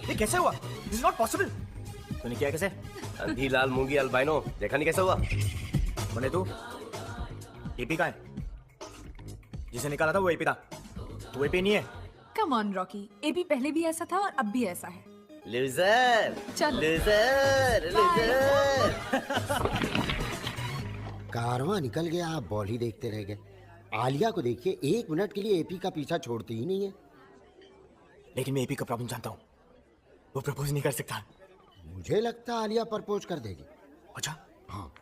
ये कैसे हुआ? This is not possible. तूने किया कैसे? अंधी लाल मूंगी अल्बाइनो, देखा नहीं कैसा हुआ? कौन तू? एपी का है? जिसे निकाला था वो एपी था। तू एपी नहीं है। कम ऑन रॉकी, एपी पहले भी ऐसा था और अब भी ऐसा है। लूजर, चल। Loser, loser. कारवां निकल गया, आप बॉल ही देखते रह गए। आलिया को देखिए, 1 मिनट के लिए एपी का पीछा छोड़ती ही नहीं है। लेकिन मैं एपी का प्रॉब्लम जानता हूँ, वो प्रपोज नहीं कर सकता। मुझे लगता है आलिया प्रपोज कर देगी। अच्छा? हाँ।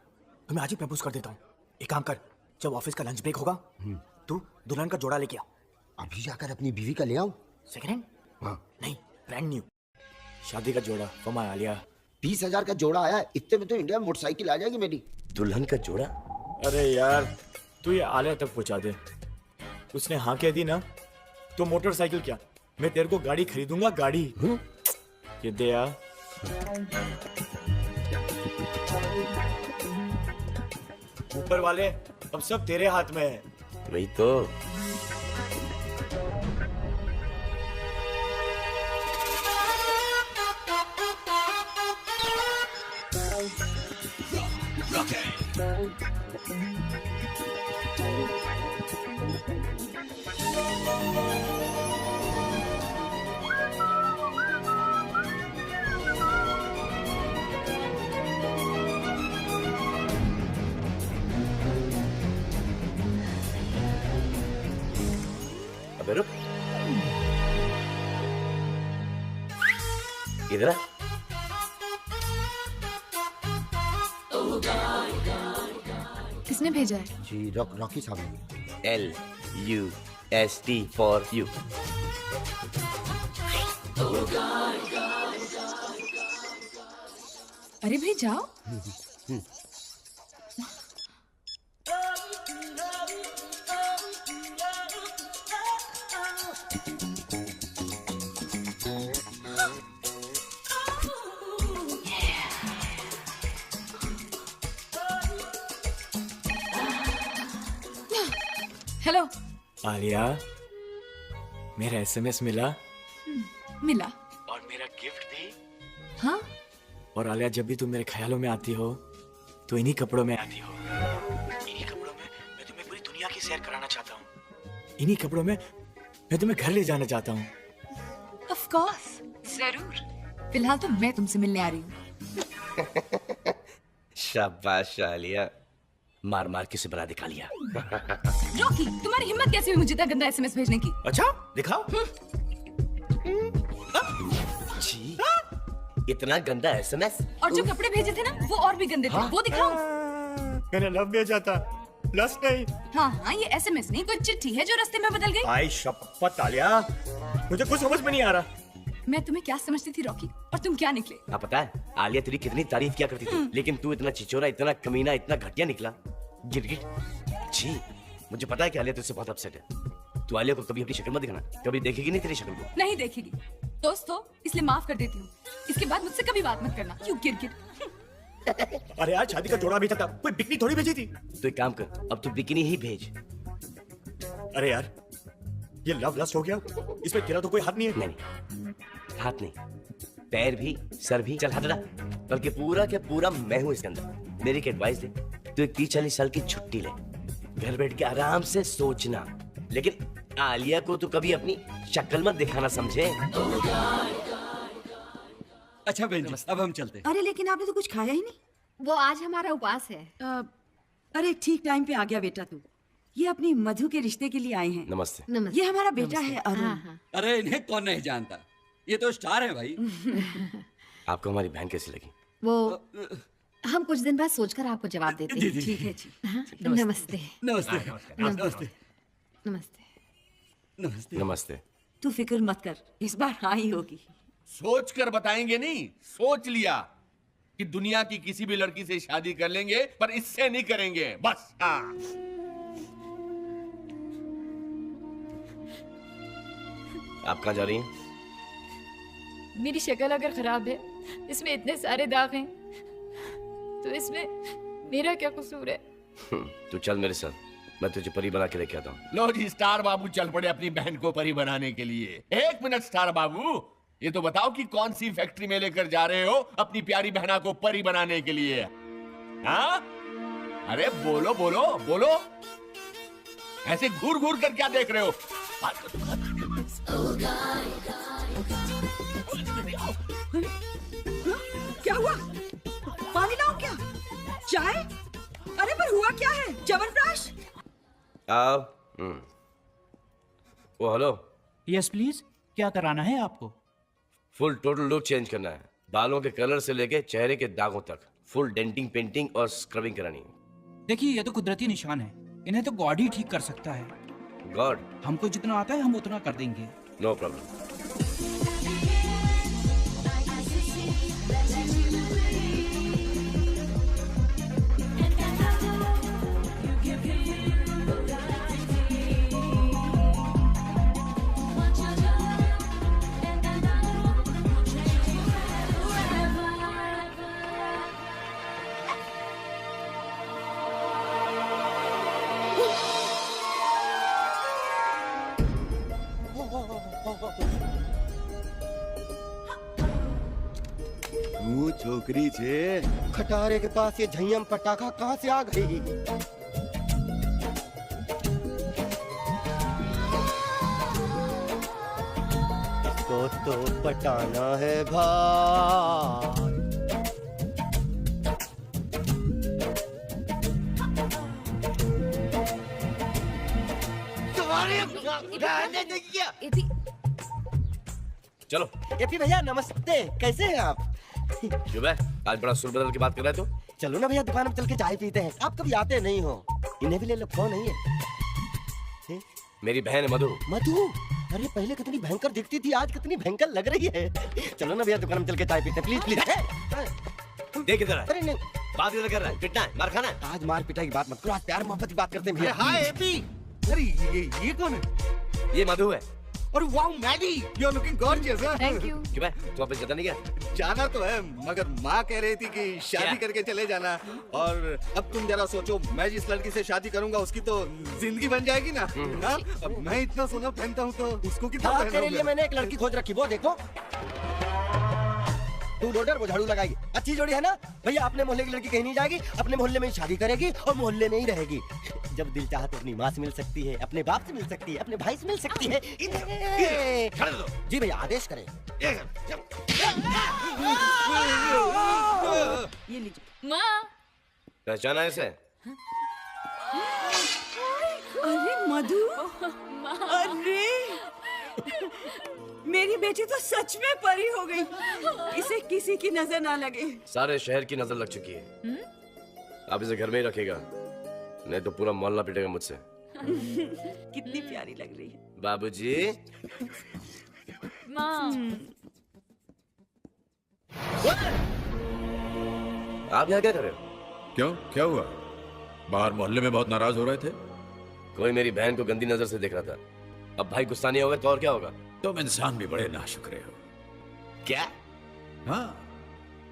तो मैं आज ही प्रपोज कर देता हूँ। एक काम कर, जब ऑफिस का लंच ब्रेक होगा तू दुल्हन का जोड़ा लेके आ। अभी जाकर अपनी बीवी का ले आऊं? Second hand? हाँ। नहीं, ब्रांड न्यू शादी का जोड़ा फॉर माय आलिया। 20,000 का जोड़ा आया है, इतने में तो इंडिया में मोटरसाइकिल आ जाएगी मेरी। दुल्हन का जोड़ा? अरे यार तू ये आलिया तक पहुंचा दे। उसने हाँ कह दी ना तो मोटरसाइकिल क्या, मैं तेरे को गाड़ी खरीदूंगा, गाड़ी। ये दे यार। ऊपर वाले अब सब तेरे हाथ में है। वही तो। अबे रुक, इधर आ। किसने भेजा है? जी रॉकी साहब ने। LUST for you. अरे भाई जाओ। हेलो आलिया, मेरा SMS मिला। मिला। और मेरा गिफ्ट भी। हाँ? और आलिया, जब भी तुम मेरे ख्यालों में आती हो तो इन्हीं कपड़ों में आती हो। इन्हीं कपड़ों में मैं तुम्हें पूरी दुनिया की सैर कराना चाहता हूँ। इन्हीं कपड़ों में मैं तुम्हें घर ले जाना चाहता हूँ। ऑफ कोर्स, जरूर। फिलहाल तो मैं तुमसे मिलने आ रही हूँ। शाबाश आलिया, मार मार के सिबरा दिखा लिया। रॉकी, तुम्हारी हिम्मत कैसे हुई मुझे इतना गंदा SMS भेजने की? अच्छा, दिखाओ। छी, इतना गंदा एसएमएस। और जो कपड़े भेजे थे ना वो और भी गंदे थे। वो दिखाऊं? मैंने लव भेजा था, लस्ट नहीं। हाँ, ये एसएमएस नहीं, कोई चिट्ठी है जो रास्ते में बदल गई। आई शपथ आलिया, मुझे कुछ समझ में नहीं आ रहा। मैं तुम्हें क्या समझती थी रॉकी, और तुम क्या निकले? आप पता है आलिया तेरी कितनी तारीफ किया करती थी, लेकिन तू इतना चिचोरा, इतना कमीना, इतना घटिया निकला। गिरगिट। छी, मुझे पता है कि आलिया तुझसे बहुत अपसेट है। तू आलिया को कभी अपनी शक्ल मत दिखाना, कभी देखेगी नहीं तेरी शक्ल को। नहीं देखेगी। दोस्त हो इसलिए माफ कर देती हूँ, इसके बाद मुझसे कभी बात मत करना। यू गिरगिट। अरे यार, शादी का जोड़ा भेजा था, कोई बिकनी थोड़ी भेजी थी। तो एक काम कर, अब तू बिकिनी ही भेज। अरे यार, ये लव लस्ट हो गया, इसमें तेरा तो कोई हाथ नहीं है। नहीं, हाथ नहीं, पैर भी, सर भी, चल हट रहा, बल्कि पूरा के पूरा मैं हूँ इसके अंदर। मेरी एक एडवाइस दे, तू एक 30-40 साल की छुट्टी ले, घर बैठ के आराम से सोचना, लेकिन आलिया को तू कभी अपनी शक्ल मत दिखाना, समझे? अच्छा बहन जी, अब हम चलते हैं। अरे लेकिन आपने तो कुछ खाया ही नहीं। वो आज हमारा उपवास है। अरे ठीक टाइम पे आ गया बेटा तू। ये अपनी मधु के रिश्ते के लिए आए हैं। नमस्ते। ये हमारा बेटा है अरुण। अरे इन्हें कौन नहीं जानता, ये तो स्टार है भाई। आपको हमारी बहन कैसी लगी? वो हम कुछ दिन बाद सोचकर आपको जवाब देते हैं। ठीक है जी। नमस्ते। नमस्ते। नमस्ते। नमस्ते। नमस्ते। तू फिक्र मत कर, इस बार हाँ ही होगी। सोच कर बताएंगे नहीं, सोच लिया कि दुनिया की किसी भी लड़की से शादी कर लेंगे, पर इससे नहीं करेंगे, बस। हाँ। आप कहाँ जा रही हैं? मेरी शक्ल अगर खराब है, इसमें इतने सारे दाग हैं, तो इसमें मेरा क्या कसूर है? तू चल मेरे साथ, मैं तुझे परी बना के लेके आता हूँ। लो जी, स्टार बाबू चल पड़े अपनी बहन को परी बनाने के लिए। एक मिनट स्टार बाबू, ये तो बताओ कि कौन सी फैक्ट्री में लेकर जा रहे हो अपनी प्यारी बहना को परी बनाने के लिए? हाँ? अरे बोलो बोलो बोलो, ऐसे घूर घूर कर क्या देख रहे हो? बात करो। क्या हुआ? पानी लाओ क्या? चाय? अरे पर हुआ क्या है? च्यवनप्राश? आओ। ओ हेलो। यस प्लीज, क्या कराना है आपको? फुल टोटल लुक चेंज करना है, बालों के कलर से लेके चेहरे के दागों तक, फुल डेंटिंग, पेंटिंग और स्क्रबिंग करानी है। देखिए, ये तो कुदरती निशान है, इन्हें तो गॉड ही ठीक कर सकता है। गॉड? हमको जितना आता है हम उतना कर देंगे। No problem. वो छोकरी छे खटारे के पास ये झय्यम पटाखा कहाँ से आ गई? तो पटाना है भाई। चलो। एपी भैया नमस्ते, कैसे हैं आप? क्यों है? आज बड़ा सुर बदल की बात कर रहे हो? चलो ना भैया, दुकान में चल के चाय पीते हैं। आप कभी आते नहीं हो। इन्हें भी ले लो, कौन नहीं है? मेरी बहन है मधु। मधु? अरे पहले कितनी भयंकर दिखती थी, आज कितनी भयंकर लग रही है। चलो ना भैया, दुकान में चल के चाय पीते हैं, प्लीज प्लीज। देख इधर। अरे नहीं, बात इधर कर रहा है, पिटना है, मार खाना है। आज मार पिटाई की बात मत करो, आज प्यार मोहब्बत की बात करते हैं भैया। Hi AP. अरे ये कौन है? ये मधु है। और wow Maddy, you are looking gorgeous. Thank you. क्यों भाई, तू वापस जाता नहीं क्या? जाना तो है, मगर माँ कह रही थी कि शादी करके चले जाना। और अब तुम जरा सोचो, मैं जिस लड़की से शादी करूंगा उसकी तो जिंदगी बन जाएगी ना। हाँ? अब मैं इतना सोना पहनता हूँ तो उसको कितना हाँ, पहनोगे? तेरे लिए मैंने एक लड़की खोज रखी, वो देखो। तू लोडर, वो झाड़ू लगाएगी। अच्छी जोड़ी है ना भैया? अपने मोहल्ले की लड़की कहीं नहीं जाएगी, अपने मोहल्ले में ही शादी करेगी और मोहल्ले में ही रहेगी। जब दिल चाहे तो अपनी माँ से मिल सकती है, अपने बाप से मिल सकती है, अपने भाई से मिल सकती है। जी भैया, आदेश करें। ये लीजिए। माँ, पहचाना है इसे? अरे मधु, अरे मेरी बेटी तो सच में परी हो गई। इसे किसी की नजर ना लगे। सारे शहर की नजर लग चुकी है। आप इसे घर में ही रखेगा, नहीं तो पूरा मोहल्ला पिटेगा मुझसे। कितनी प्यारी लग रही है। बाबूजी। माँ। आप यहाँ क्या कर रहे हो? क्यों, क्या हुआ? बाहर मोहल्ले में बहुत नाराज हो रहे थे। कोई मेरी बहन को गंदी नजर से देख रहा था। अब भाई गुस्सा नहीं होगा तो और क्या होगा? तुम इंसान भी बड़े नाशुक्रे हो। क्या? हाँ,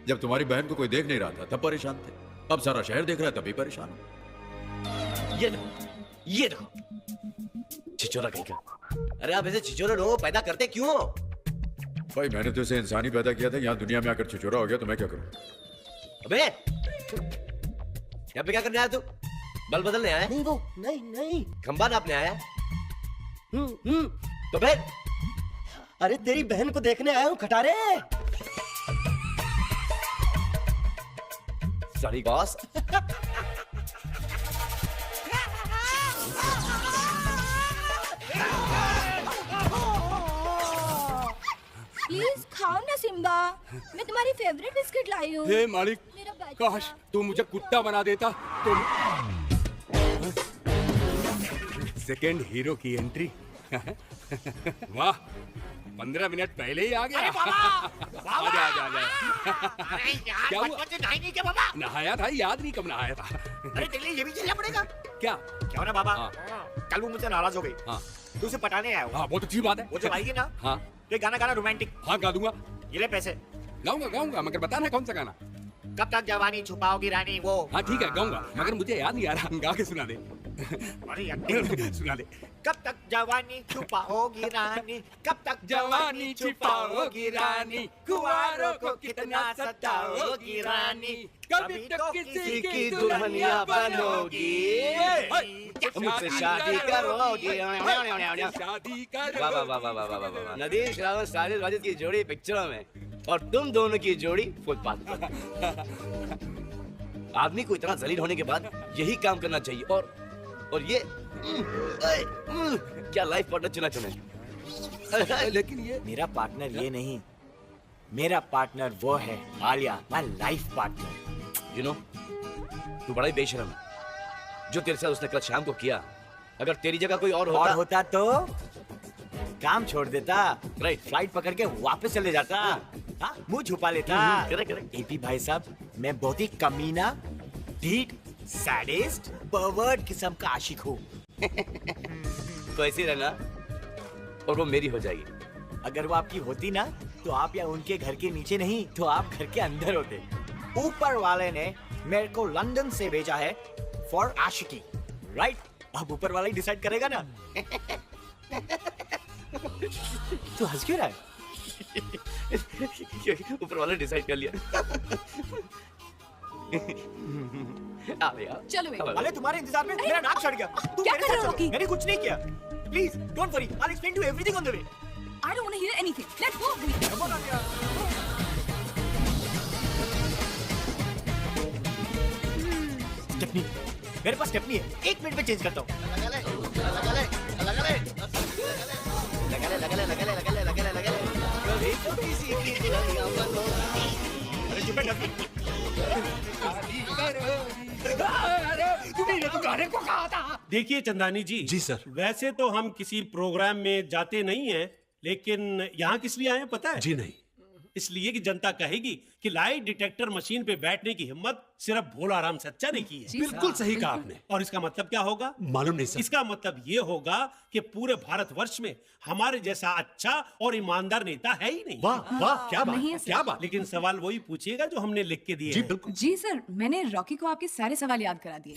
जब तुम्हारी बहन को कोई देख नहीं रहा था तब परेशान थे, अब सारा शहर देख रहा है तभी परेशान हो। ये देखो छिचोरा कहीं का। अरे आप ऐसे छिचोरे लोगों को पैदा करते क्यों हो? भाई मैंने तो इसे इंसान ही पैदा किया था, यहाँ दुनिया में आकर छिचोरा हो गया तो मैं क्या करूं? अबे यहाँ पे क्या करने आया तू? बल बदलने आया? नहीं वो नहीं खंबा नापने आया? तो फिर? अरे तेरी बहन को देखने आया हूँ खटारे। Sorry boss. प्लीज खाओ ना सिम्बा, मैं तुम्हारी फेवरेट बिस्किट लाई हूँ। हे मालिक, काश तू मुझे कुत्ता बना देता तो। सेकंड हीरो की एंट्री। वाह, 15 मिनट पहले ही आ गया। अरे बाबा, आजा आजा आजा। अरे यार, क्या हुआ? बचपन से नहाई नहीं क्या बाबा? नहाया था, याद नहीं कब नहाया था। अरे तेरे लिए ये भी चलना पड़ेगा। क्या? क्या ना बाबा, कल वो मुझसे नाराज हो गई। हाँ। तू उसे पटाने आया हो। हाँ, बहुत अच्छी बात है। वो जब आएगी ना, हाँ, तो गाना गाना रोमांटिक। हाँ गा दूंगा। ये ले पैसे। गाऊंगा मगर बताना कौन सा गाना। कब तक जवानी छुपाओगी रानी वो। हाँ ठीक है गाऊंगा, मगर मुझे याद नहीं आ रहा। गा के सुना दे। अरे यार सुना दे। कब तक जवानी छुपाओगी रानी, कब तक जवानी छुपाओगी रानी, कुंवारों को कितना सताओगी रानी, कभी तो किसी की दुल्हनिया बनोगी, मुझसे शादी करोगी। शादी वाह वाह वाह वाह वाह वाह वाह। नदीम श्रावण साजिद वाजिद की जोड़ी पिक्चरों में और तुम दोनों की जोड़ी फुटपाथ पर। आदमी को इतना जलील होने के बाद यही काम करना चाहिए। और ये क्या लाइफ पार्टनर चुना चुने। लेकिन ये मेरा पार्टनर ये नहीं, मेरा पार्टनर वो है Alia, my life partner. You know, तू बड़ा ही बेशरम है। जो तेरे साथ उसने कल शाम को किया, अगर तेरी जगह कोई और होता तो काम छोड़ देता, राइट, फ्लाइट पकड़ के वापस चले जाता, हाँ, मुंह छुपा लेता। करेक्ट। एपी भाई साहब, मैं बहुत ही कमीना, ढीठ, सैडिस्ट, परवर्ट किस्म का आशिक हूँ। तो ऐसे रहना और वो मेरी हो जाएगी। अगर वो आपकी होती ना तो आप या उनके घर के नीचे नहीं तो आप घर के अंदर होते। ऊपर वाले ने मेरे को लंदन से भेजा है फॉर आशिकी, राइट? अब ऊपर वाला ही डिसाइड करेगा ना। तू हंस क्यों रहा है? ऊपर वाला डिसाइड कर लिया। चलो अरे तुम्हारे इंतजार में मेरा नाक सड़ गया। तू क्या मेरे कर रहे साथ हो, चलो। मैंने कुछ नहीं किया। Please don't worry, I explain to everything on the way. I don't want to hear anything. Let's go. Stephanie, मेरे पास स्टेफनी है, 1 मिनट में चेंज करता हूँ। देखिए चंदानी जी सर, वैसे तो हम किसी प्रोग्राम में जाते नहीं हैं, लेकिन यहाँ किस लिए आए हैं पता है? जी नहीं। इसलिए कि जनता कहेगी कि लाई डिटेक्टर मशीन पे बैठने की हिम्मत सिर्फ भोला राम सच्चा ने की है। बिल्कुल सही कहा आपने। और इसका मतलब क्या होगा? मालूम नहीं सर। इसका मतलब ये होगा कि पूरे भारतवर्ष में हमारे जैसा अच्छा और ईमानदार नेता है ही नहीं। वाह वाह, क्या बात, नहीं है सर। क्या बात। लेकिन सवाल वही पूछिएगा जो हमने लिख के दिए हैं। जी सर, मैंने रॉकी को आपके सारे सवाल याद करा दिए।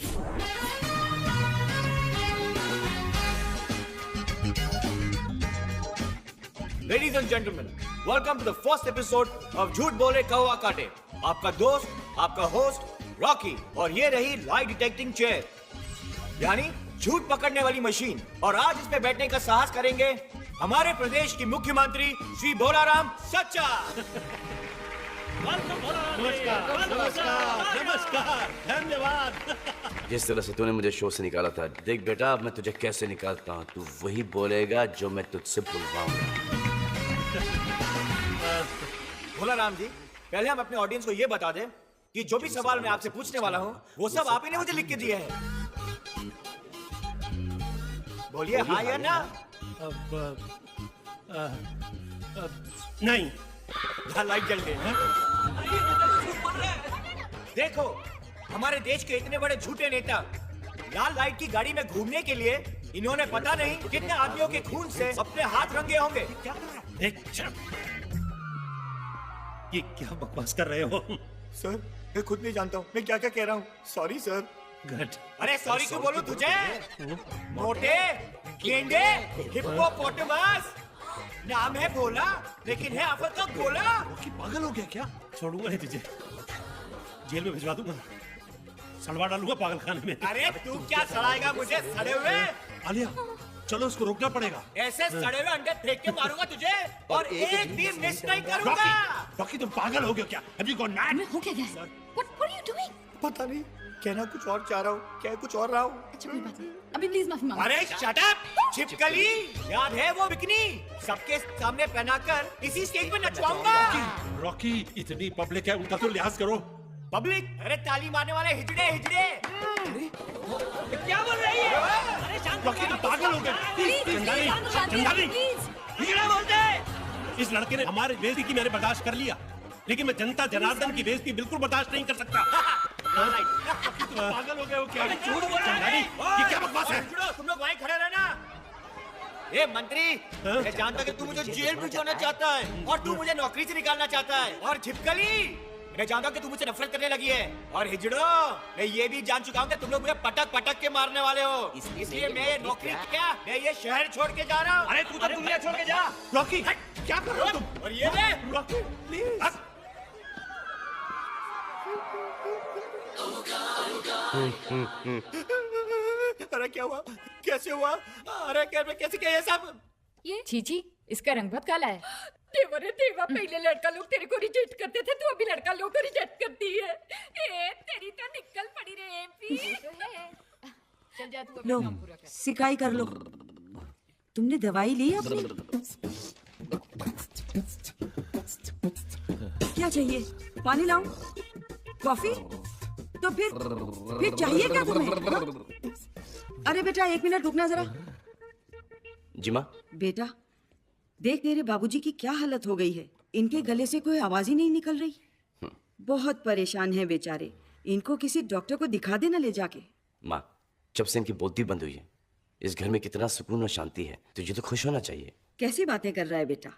Ladies and gentlemen, welcome to the first episode of झूठ बोले कौवा काटे। आपका दोस्त, आपका होस्ट रॉकी, और ये रही लाई डिटेक्टिंग चेयर, यानी झूठ पकड़ने वाली मशीन। और आज इस पे बैठने का साहस करेंगे हमारे प्रदेश के मुख्यमंत्री श्री भोलाराम सच्चा। नमस्कार, नमस्कार, नमस्कार, धन्यवाद। जिस तरह से तूने मुझे शो से निकाला था, देख बेटा अब मैं तुझे कैसे निकालता हूँ। तू वही बोलेगा जो मैं तुझसे बुलवाऊंगा। भोला राम जी, पहले हम अपने ऑडियंस को ये बता दें कि जो भी सवाल मैं आपसे पूछने वाला हूँ वो सब आप ही ने मुझे लिख के दिए हैं। बोलिए हाँ या ना। नहीं। लाइट जल गई है। देखो, हमारे देश के इतने बड़े झूठे नेता लाल लाइट की गाड़ी में घूमने के लिए इन्होंने पता नहीं कितने आदमियों के खून से अपने हाथ रंगे होंगे। क्या कर रहा है? ये क्या बकवास कर रहे हो? सर, मैं खुद नहीं जानता हूँ मैं क्या क्या कह रहा हूँ। Sorry sir. गुड। अरे सॉरी क्यों बोलूं तुझे? मोटे, गेंडे, हिप्पोपोटामस, नाम है भोला लेकिन है आफत का गोला। पागल हो गया क्या? छोड़ूंगा नहीं तुझे, जेल में भिजवा दूंगा, सड़वा डालूंगा पागल खाने में। अरे तू क्या सड़ाएगा मुझे सड़े हुए? आलिया, चलो उसको रोकना पड़ेगा। ऐसे सड़े हुए अंडे फेंक के मारूंगा तुझे और एक भी मिस नहीं करूंगा। रॉकी तुम पागल हो गए क्या? Have you gone mad? हो क्या गया? What are you doing? पता नहीं, कहना कुछ और चाह रहा हूँ, क्या कुछ और रहा हूँ। अच्छा कोई बात नहीं, अभी प्लीज माफी मांगो। अरे शट अप, छिपकली, याद है वो बिकनी? सबके सामने पहनाकर इसी स्टेज पे नचवाऊंगा। रॉकी, इतनी पब्लिक है, उनका तो लिहाज करो। पब्लिक? अरे ताली मारने वाले हिजड़े हिजड़े। क्या बोल रही है? अरे शांत हो रॉकी तुम पागल हो गए। चंदानी, हिजड़ा बोलते। इस लड़के ने हमारे बेइज्जती की मैंने बर्दाश्त कर लिया, लेकिन मैं जनता जनार्दन की बेइज्जती बिल्कुल बर्दाश्त नहीं कर सकता। पागल हो गए हो क्या? चंदानी, ये क्या बकवास है? तुम लोग वहीं खड़े रहना। ए मंत्री, मैं जानता कि तू मुझे जेल भिजवाना चाहता है और तू मुझे नौकरी से निकालना चाहता है। और छिपकली, मैं जानता हूँ कि तुम मुझसे नफरत करने लगी है। और हिजड़ो, मैं ये भी जान चुका हूँ कि तुम लोग मुझे पटक पटक के मारने वाले हो। इसलिए मैं ये नौकरी क्या, मैं ये शहर छोड़ के जा रहा हूँ। अरे तू तो दुनिया छोड़ के जा। रॉकी, क्या कर रहे हो तुम? और ये ले रॉकी, प्लीज। अरे क्या हुआ? कैसे हुआ? अरे कैसे क्या ये सब? ये चीची, इसका रंग बहुत काला है। देवा रे देवा, पहले लड़का लोग तेरे को रिजेक्ट करते थे, तू अभी लड़का लोग को रिजेक्ट करती है। ए तेरी तो निकल पड़ी रे एमपी। चल जा तू लो, अपना काम पूरा कर। सिकाई कर लो। तुमने दवाई ली अपनी? क्या चाहिए? पानी लाऊं? कॉफी? तो फिर चाहिए क्या तुम्हें? हाँ? अरे बेटा एक मिनट रुकना जरा। जी माँ। बेटा देख, मेरे बाबूजी की क्या हालत हो गई है। इनके गले से कोई आवाज ही नहीं निकल रही। बहुत परेशान है बेचारे। इनको किसी डॉक्टर को दिखा देना ले जाके। माँ, जब से इनकी बोलती बंद हुई है, इस घर में कितना सुकून और शांति है। तुझे तो खुश होना चाहिए। कैसी बातें कर रहा है बेटा?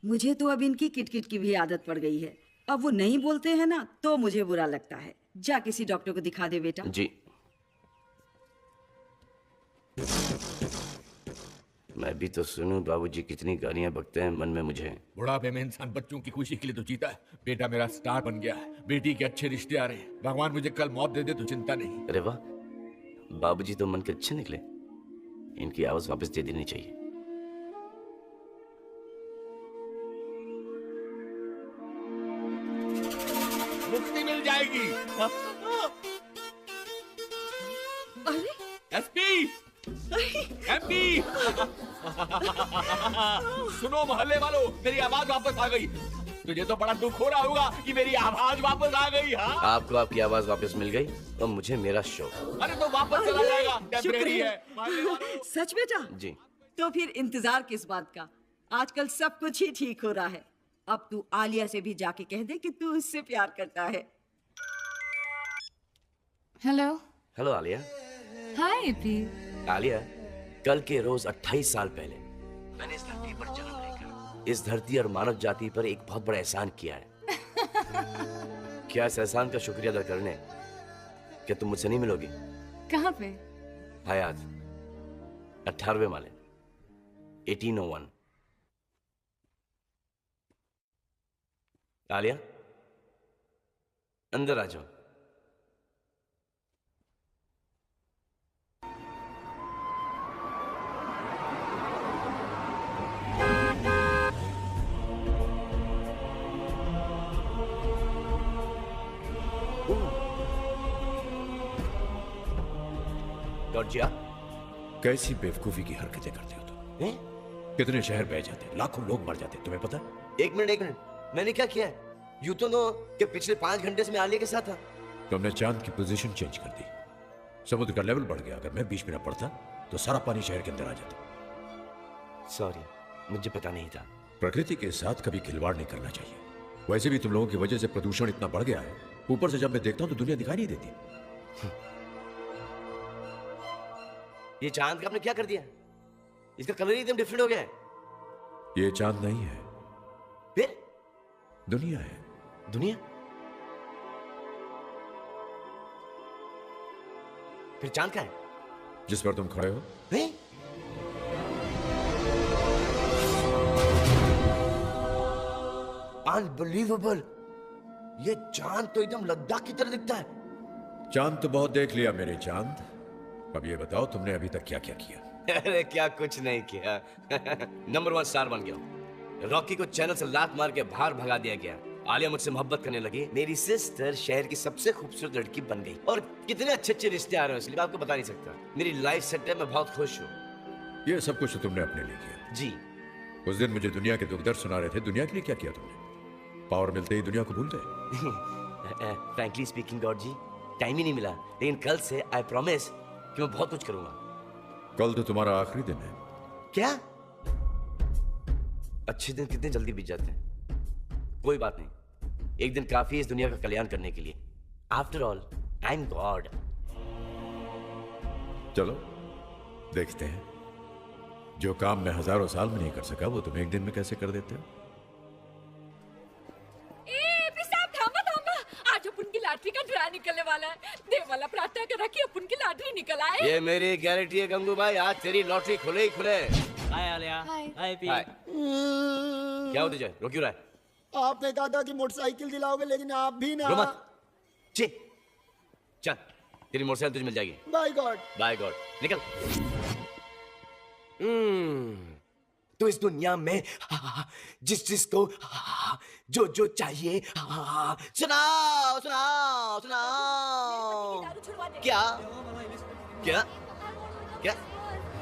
मुझे तो अब इनकी किटकिट की भी आदत पड़ गई है। अब वो नहीं बोलते हैं ना तो मुझे बुरा लगता है। जा किसी डॉक्टर को दिखा दे बेटा। जी। मैं भी तो सुनूं बाबूजी कितनी गालियां बकते हैं मन में मुझे। बुढ़ापे में इंसान बच्चों की खुशी के लिए तो जीता है। बेटा मेरा स्टार बन गया है, बेटी के अच्छे रिश्ते आ रहे हैं। भगवान मुझे कल मौत दे दे तो चिंता नहीं। अरे वाह, बाबूजी तो मन के अच्छे निकले। इनकी आवाज वापस दे देनी चाहिए। मुक्ति मिल जाएगी। अरे एसपी, एमपी, सुनो मोहल्ले वालों, मेरी आवाज वापस आ गई। तुझे तो बड़ा दुख हो रहा होगा कि मेरी आवाज वापस आ गई। हाँ, आपको आपकी आवाज वापस मिल गई और मुझे मेरा शो। अरे तो वापस चला जाएगा, टेम्परेरी है। सच बेटा? जी। तो फिर इंतजार किस बात का? आजकल सब कुछ ही ठीक हो रहा है। अब तू आलिया से भी जाके कह दे कि तू उससे प्यार करता है। हेलो। हेलो आलिया। हाय एपी। आलिया, कल के रोज 28 साल पहले मैंने इस धरती पर जन्म लेकर इस धरती और मानव जाति पर एक बहुत बड़ा एहसान किया है। क्या इस एहसान का शुक्रिया अदा करने क्या तुम मुझसे नहीं मिलोगी? कहाँ पे? हयात 18वें माले 1801। आलिया, अंदर आ जाओ। जॉर्जिया। कैसी बेवकूफी की हरकतें करते हो तुम? कितने शहर बह जाते, लाखों लोग मर जाते, तुम्हें पता? एक मिनट, मैंने क्या किया है? यूं तो नो कि पिछले 5 घंटे से मैं आलिया के साथ था। तुमने चांद की पोजीशन चेंज कर दी, समुद्र का लेवल बढ़ गया। अगर मैं बीच में न पड़ता तो सारा पानी शहर के अंदर आ जाता। सॉरी, मुझे पता नहीं था। प्रकृति के साथ कभी खिलवाड़ नहीं करना चाहिए। वैसे भी तुम लोगों की वजह से प्रदूषण इतना बढ़ गया है, ऊपर से जब मैं देखता हूं तो दुनिया दिखाई नहीं देती। ये चांद का आपने क्या कर दिया? इसका कलर ही एकदम डिफरेंट हो गया है। ये चांद नहीं है, फिर दुनिया है। दुनिया? फिर चांद का है जिस पर तुम खड़े हो? अनबिलीवेबल, ये चांद तो एकदम लद्दाख की तरह दिखता है। चांद तो बहुत देख लिया मेरे चांद। अब ये बताओ तुमने अभी तक क्या क्या किया? अरे क्या कुछ नहीं किया। नंबर 1 स्टार बन गया। रॉकी को चैनल से लात मार के बाहर भगा दिया गया। आलिया मुझसे मोहब्बत करने लगी। मेरी सिस्टर शहर की सबसे खूबसूरत लड़की बन गई। और कितने अच्छे अच्छे रिश्ते आ रहे हैं, इसलिए आपको बता नहीं सकता। मेरी लाइफ सेट है, मैं बहुत खुश हूँ। ये सब कुछ तो तुमने अपने लिए किया। जी। उस दिन मुझे दुनिया के दुख दर्द सुना रहे थे, दुनिया के लिए क्या किया तुमने? पावर मिलते ही दुनिया को भूल गए। फ्रैंकली स्पीकिंग गॉड जी, टाइम ही नहीं मिला। लेकिन कल से आई प्रॉमिस कि मैं बहुत कुछ करूंगा। कल तो तुम्हारा आखिरी दिन है। क्या? अच्छे दिन कितने जल्दी बीत जाते हैं। कोई बात नहीं, एक दिन काफी है इस दुनिया का कल्याण करने के लिए। After all I am God. चलो देखते हैं, जो काम मैं हजारों साल में नहीं कर सका वो तुम एक दिन में कैसे कर देते हो। आज अपन की लॉटरी का ड्रा निकलने वाला है। देव वाला प्रार्थना कर रहा कि अपन की लॉटरी निकल आए। ये मेरी गारंटी है गंगू भाई, आज तेरी लॉटरी खुले ही खुले। हाय आलिया। हाय पी। क्या हो तुझे, रो क्यों रहा है? आपने कहा था कि मोटरसाइकिल दिलाओगे, लेकिन आप भी ना। रो मत। चल तेरी मोटरसाइकिल तुझे मिल जाएगी। Bye God. बाय गॉड, निकल। तो इस दुनिया में जिसको जो जो चाहिए सुनाओ सुनाओ सुनाओ। क्या क्या क्या?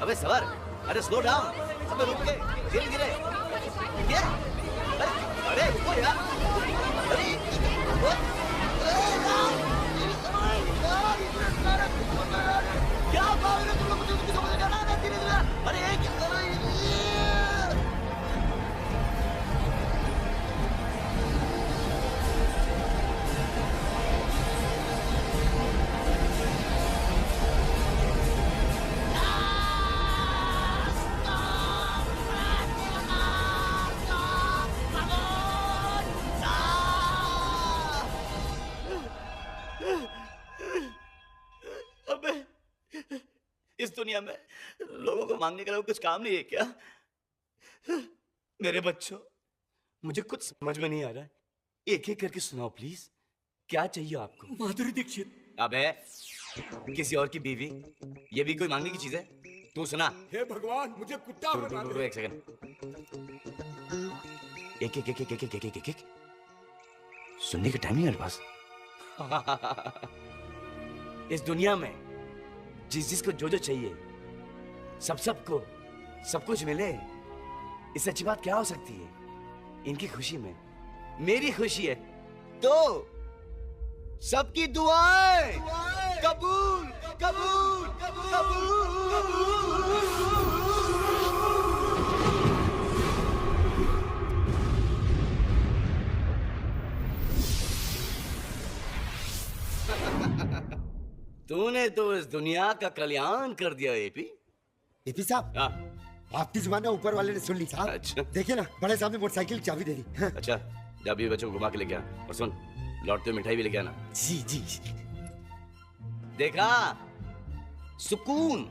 अबे सवार, अरे स्लो डाउन। अबे रुक गए, धीरे धीरे। क्या? अरे रुको यार। अरे क्या बात है, तुम लोग मुझे समझ जाना है धीरे धीरे। अरे क्या कर रहे हो? इस दुनिया में लोगों को मांगने के लिए कुछ काम नहीं है क्या? मेरे बच्चों, मुझे कुछ समझ में नहीं आ रहा है। एक एक करके सुनाओ प्लीज, क्या चाहिए आपको? माधुरी दीक्षित। अबे किसी और की बीवी, ये भी कोई मांगने की चीज है? तू सुना। हे भगवान, मुझे कुत्ता बना दे। एक सेकंड। एक एक एक एक एक एक एक एक सुनने का टाइम नहीं है मेरे पास। इस दुनिया में जिसको जो जो चाहिए, सबको सब कुछ मिले, इससे अच्छी बात क्या हो सकती है? इनकी खुशी में मेरी खुशी है, तो सबकी दुआएं कबूल कबूल कबूल। तूने तो इस दुनिया का कल्याण कर दिया एपी। एपी साहब, आपकी जुबान ऊपर वाले ने सुन ली साहब। अच्छा। देखिए ना, बड़े साहब ने मोटरसाइकिल की चाबी दे दी। अच्छा, जब ये बच्चों को घुमा के लेके आ, और सुन लौटते हुए मिठाई भी लेके आना। जी जी। देखा, सुकून,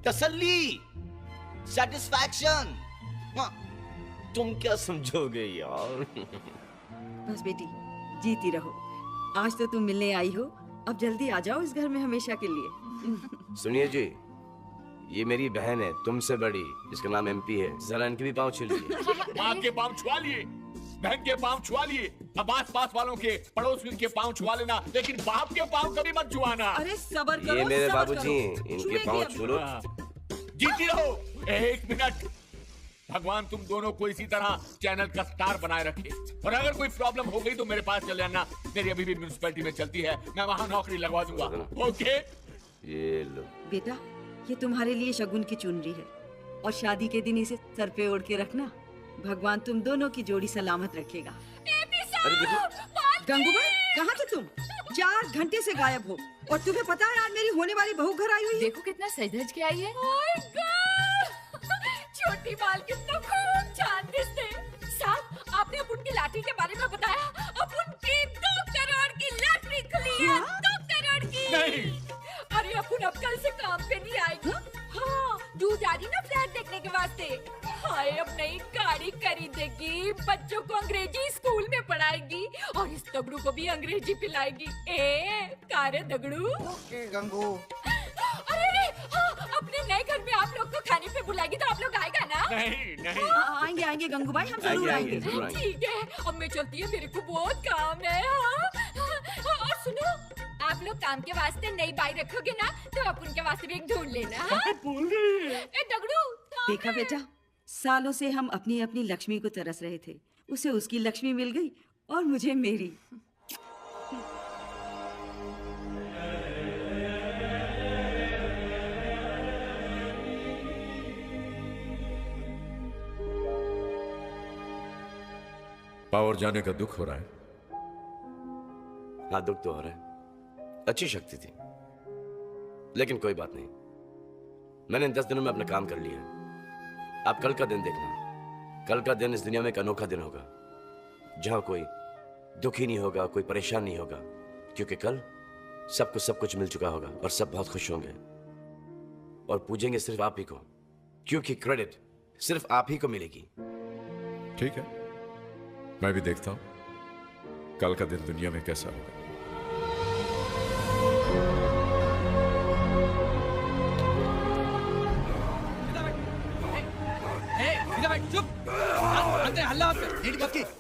तसल्ली, सेटिस्फैक्शन। तुम क्या समझोगे यार? बस बेटी, जीती रहो। आज तो तुम मिलने आई हो, अब जल्दी आ जाओ इस घर में हमेशा के लिए। सुनिए जी, ये मेरी बहन है, तुमसे बड़ी, जिसका नाम एमपी है। जरा इनके भी पाँव छू लीजिए। माँ के पाँव छुआ लिए। बहन के पांव छुआ लिए, अब आस पास वालों के, पड़ोस के पांव छुआ लेना, लेकिन बाप के पांव कभी मत छुआना। अरे सबर करो, ये मेरे सबर बाबूजी, करो। इनके छुएगी पांव अब। छू लो। जीती रहो। 1 मिनट। भगवान तुम दोनों को इसी तरह चैनल का स्टार बनाए रखे, और अगर कोई प्रॉब्लम हो गई तो मेरे पास चले आना। मेरी अभी भी म्यूनिसिपैलिटी में चलती है, मैं वहां नौकरी लगवा दूंगा। ओके? ये लो। बेटा, ये तुम्हारे लिए शगुन की चुनरी है, और शादी के दिन इसे सर पे ओढ़ के रखना। भगवान तुम दोनों की जोड़ी सलामत रखेगा। गंगूबाई, कहाँ थे तुम? 4 घंटे से गायब हो, और तुम्हें पता है आज मेरी होने वाली बहू घर आई हुई है। देखो कितना सज धज के आई है। छोटी बाल कितना खूब चांद दिखते। साहब, आपने अपुन की लाठी के बारे में बताया। अपुन की 2 करोड़ की लॉटरी खुली है। 2 करोड़ की। नहीं। अरे अपुन अब कल से काम पे नहीं आएगी। हाँ, दूध आ रही ना फ्लैट देखने के वास्ते। हाय, अब नई गाड़ी खरीदेगी, बच्चों को अंग्रेजी स्कूल में पढ़ाएगी, और इस दगड़ू को भी अंग्रेजी पिलाएगी। कारे दगड़ू। ओके गंगू। अरे हाँ, अपने नए घर में आप लोग को खाने पे बुलाएगी तो आप लोग आएगा ना? नहीं नहीं। आएंगे आएंगे गंगूबाई, हम जरूर आएंगे। ठीक है, अब मैं चलती है, मेरे को बहुत काम है। हाँ, और सुनो, आप लोग काम के वास्ते नई बाई रखोगे ना, तो अपन के वास्ते भी एक ढूंढ लेना। ए दगड़ू। देखा बेटा, सालों से हम अपनी अपनी लक्ष्मी को तरस रहे थे, उसे उसकी लक्ष्मी मिल गई और मुझे मेरी। पावर जाने का दुख हो रहा है। हाँ, दुख तो हो रहा है। अच्छी शक्ति थी, लेकिन कोई बात नहीं, मैंने इन 10 दिनों में अपना काम कर लिया है। आप कल का दिन देखना। कल का दिन इस दुनिया में एक अनोखा दिन होगा, जहां कोई दुखी नहीं होगा, कोई परेशान नहीं होगा, क्योंकि कल सबको सब कुछ मिल चुका होगा और सब बहुत खुश होंगे और पूजेंगे सिर्फ आप ही को, क्योंकि क्रेडिट सिर्फ आप ही को मिलेगी। ठीक है, मैं भी देखता हूं कल का दिन दुनिया में कैसा होगा।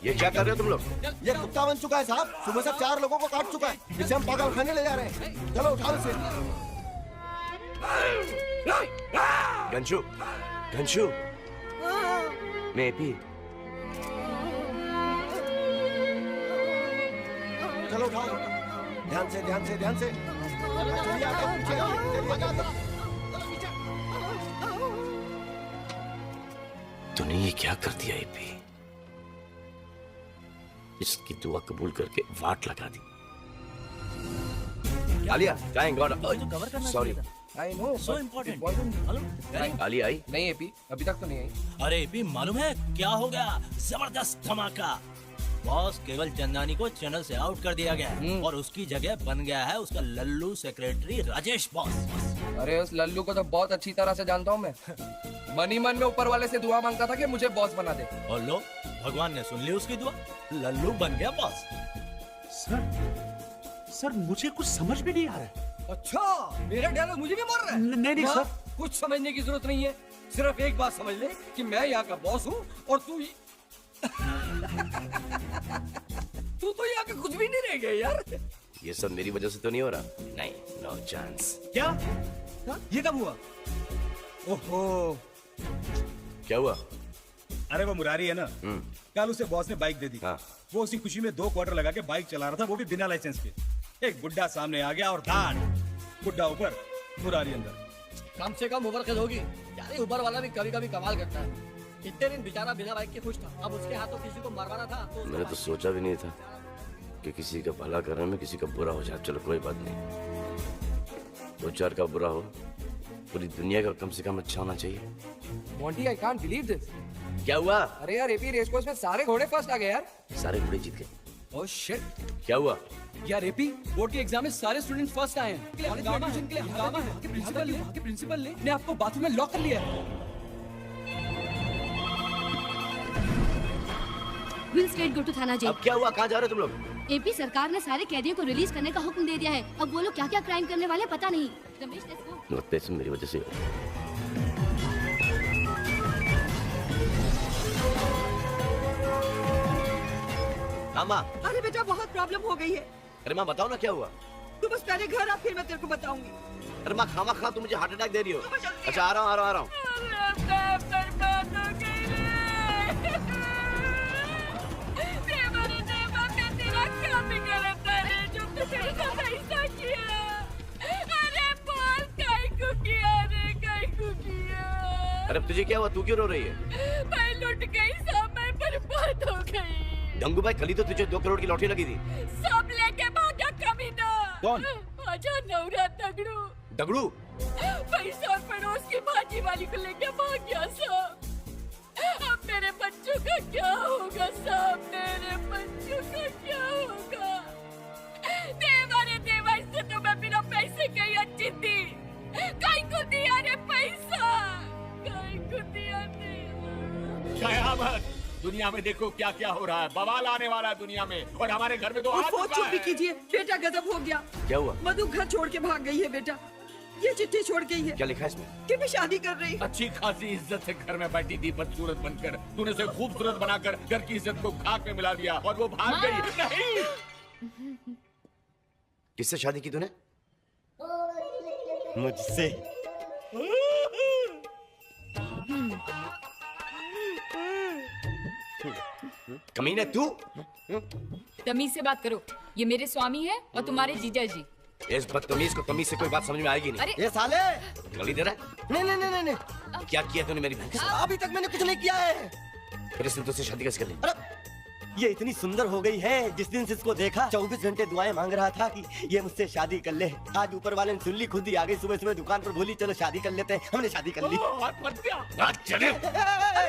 ये क्या कर रहे हो तुम लोग? ये कुत्ता बन चुका है साहब, सुबह से 4 लोगों को काट चुका है, इसे हम पागल खाने ले जा रहे हैं। चलो उठाओ इसे। घंशु, घंशु, मैं भी। चलो उठाओ, ध्यान से ध्यान से ध्यान से। चलिए आगे, पीछे आगे, चलिए आगे। तूने ये क्या कर दिया एपी? इसकी दुआ कबूल करके वाट लगा दी। Alia, thank God. Sorry. I know, So but important. it wasn't- Hello? Alia आई? नहीं एपी, अभी तक तो नहीं आई। अरे एपी, मालूम है क्या हो गया? जबरदस्त धमाका। बॉस केवल चंदानी को चैनल से आउट कर दिया गया है और उसकी जगह बन गया है उसका लल्लू सेक्रेटरी राजेश बॉस। अरे उस लल्लू को तो बहुत अच्छी तरह से जानता हूँ मैं। मन ही मन में ऊपर वाले से दुआ मांगता था कि मुझे बॉस बना दे। और लो, भगवान ने सुन ली उसकी दुआ, लल्लू बन गया बॉस। सर मुझे कुछ समझ में नहीं आ रहा है। अच्छा, मेरा डायलॉग मुझे भी मार रहा है? नहीं हाँ, सर। कुछ समझने की जरूरत नहीं है, सिर्फ एक बात समझ ले कि मैं यहाँ का बॉस हूँ और तू तू तो यहाँ का कुछ भी नहीं रह गया यार। ये सब मेरी वजह से तो नहीं हो रहा? नहीं, नो चांस। क्या? ये कब हुआ? ओहो, क्या हुआ? अरे वो मुरारी है ना, कल उसे बॉस ने बाइक दे दी। वो उसी खुशी में 2 क्वार्टर लगा के बाइक चला रहा था, वो भी बिना लाइसेंस के। एक बुड्ढा सामने आ गया और धाड़, बुड्ढा ऊपर, मुरारी अंदर। कम से कम ओवर होगी यार, ऊबर वाला भी कभी कभी कमाल करता है। इतने दिन बेचारा बिना बाइक के खुश था, अब उसके हाथों किसी को मरवाना था तो मैंने तो सोचा भी नहीं था कि किसी का भला करने में किसी का बुरा हो जाए। चलो कोई बात नहीं, 2-4 का बुरा हो, पूरी दुनिया का कम से कम अच्छा होना चाहिए। Monty, I can't believe this. क्या हुआ? अरे यार, एपी रेस कोर्स में सारे घोड़े फर्स्ट आ गए यार। सारे घोड़े जीत गए? Oh shit. क्या हुआ? यार एपी, बोर्ड के एग्जाम में सारे स्टूडेंट्स फर्स्ट आए हैं। एडमिशन के लिए हंगामा है। प्रिंसिपल ने आपको बाथरूम में लॉक कर लिया है। विल स्ट्रेट गो टू थाना जेल। अब क्या हुआ? कहाँ जा रहे हो तुम लोग? एपी सरकार ने सारे कैदियों को रिलीज करने का हुक्म दे दिया है। अब वो लोग क्या क्या क्राइम करने वाले पता नहीं। Ramesh, let's go. लगता है मेरी वजह से। हाँ माँ। अरे बेटा बहुत प्रॉब्लम हो गई है। अरे माँ बताओ ना क्या हुआ। तू बस पहले घर आ, फिर मैं तेरे को बताऊंगी। अरे माँ खामा खा तुम मुझे हार्ट अटैक दे रही हो। अच्छा आ रहा हूँ। अरे तुझे क्या हुआ, तू क्यों रो रही है? मैं लुट गई, सब मैं बर्बाद हो गई। गंगू भाई कल ही तो तुझे 2 करोड़ की लॉटरी लगी थी। सब लेके भागा कमीना। कौन? आजा नौरा दगड़ू। दगड़ू? पैसा और पड़ोस की भाजी वाली को लेके भाग गया सब। अब मेरे बच्चों का क्या होगा सब, मेरे बच्चों का क्या होगा? देवा रे देवा, इससे तो मैं बिना पैसे के ही अच्छी थी। कहीं को दिया रे पैसा, कहीं को दिया देवा। कयामत, दुनिया में देखो क्या क्या हो रहा है। बवाल आने वाला है दुनिया में, और हमारे घर में तो आ फोन चुका चुप भी है। कीजिए बेटा, गजब हो गया। क्या हुआ? मधु घर छोड़ के भाग गई है बेटा। ये चिट्ठी छोड़ गई है। क्या लिखा है इसमें? कि मैं शादी कर रही। अच्छी खासी इज्जत से घर में बैठी थी, बदसूरत बनकर तूने उसे खूबसूरत बनाकर घर की इज्जत को खाक में मिला दिया, और वो भाग गई। नहीं, किससे शादी की तूने? मुझसे। कमीने तू? तमीज से बात करो, ये मेरे स्वामी है और तुम्हारे जीजा जी। इस बदतमीज को तमीज से कोई बात समझ में आएगी नहीं। अरे ये साले! गाली दे रहा है? नहीं। क्या किया तूने मेरी बहन के साथ? अभी तक मैंने कुछ नहीं किया है। फिर इसने तुझसे शादी कैसे कर ली? अरे ये इतनी सुंदर हो गई है, जिस दिन से इसको देखा 24 घंटे दुआएं मांग रहा था कि ये मुझसे शादी कर ले। आज ऊपर वाले ने सुन ली, खुद ही आ गई सुबह सुबह दुकान पर, बोली चलो शादी कर लेते हैं। हमने शादी कर ली। चले।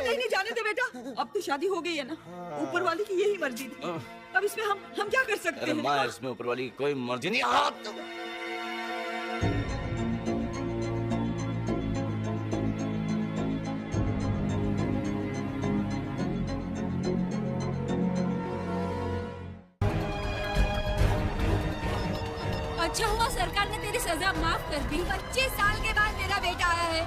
नहीं जाने दे बेटा, अब तो शादी हो गई है ना, ऊपर वाले की यही मर्जी थी। अब इसमें हम क्या कर सकते अरे हैं? माँ, इसमें ऊपर वाली की कोई मर्जी नहीं। अच्छा हुआ सरकार ने तेरी सजा माफ कर दी। 25 साल के बाद मेरा बेटा आया है।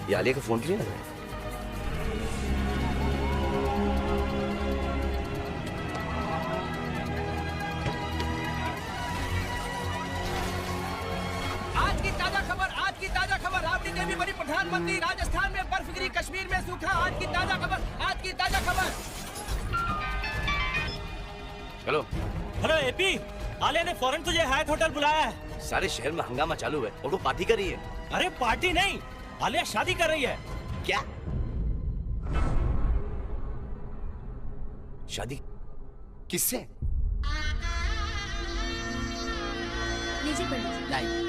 ये आलिया का फोन क्यों नहीं लग रहा है? राबड़ी देवी बनी प्रधानमंत्री, राजस्थान में बर्फ गिरी, कश्मीर में सूखा। आज की ताजा खबर। हेलो एपी, आलिया ने फौरन तुझे हायत होटल बुलाया है। सारे शहर में हंगामा चालू है और वो पार्टी कर रही है। अरे पार्टी नहीं, आलिया शादी कर रही है। क्या? शादी किससे? लीजिए पंडित। लाइए।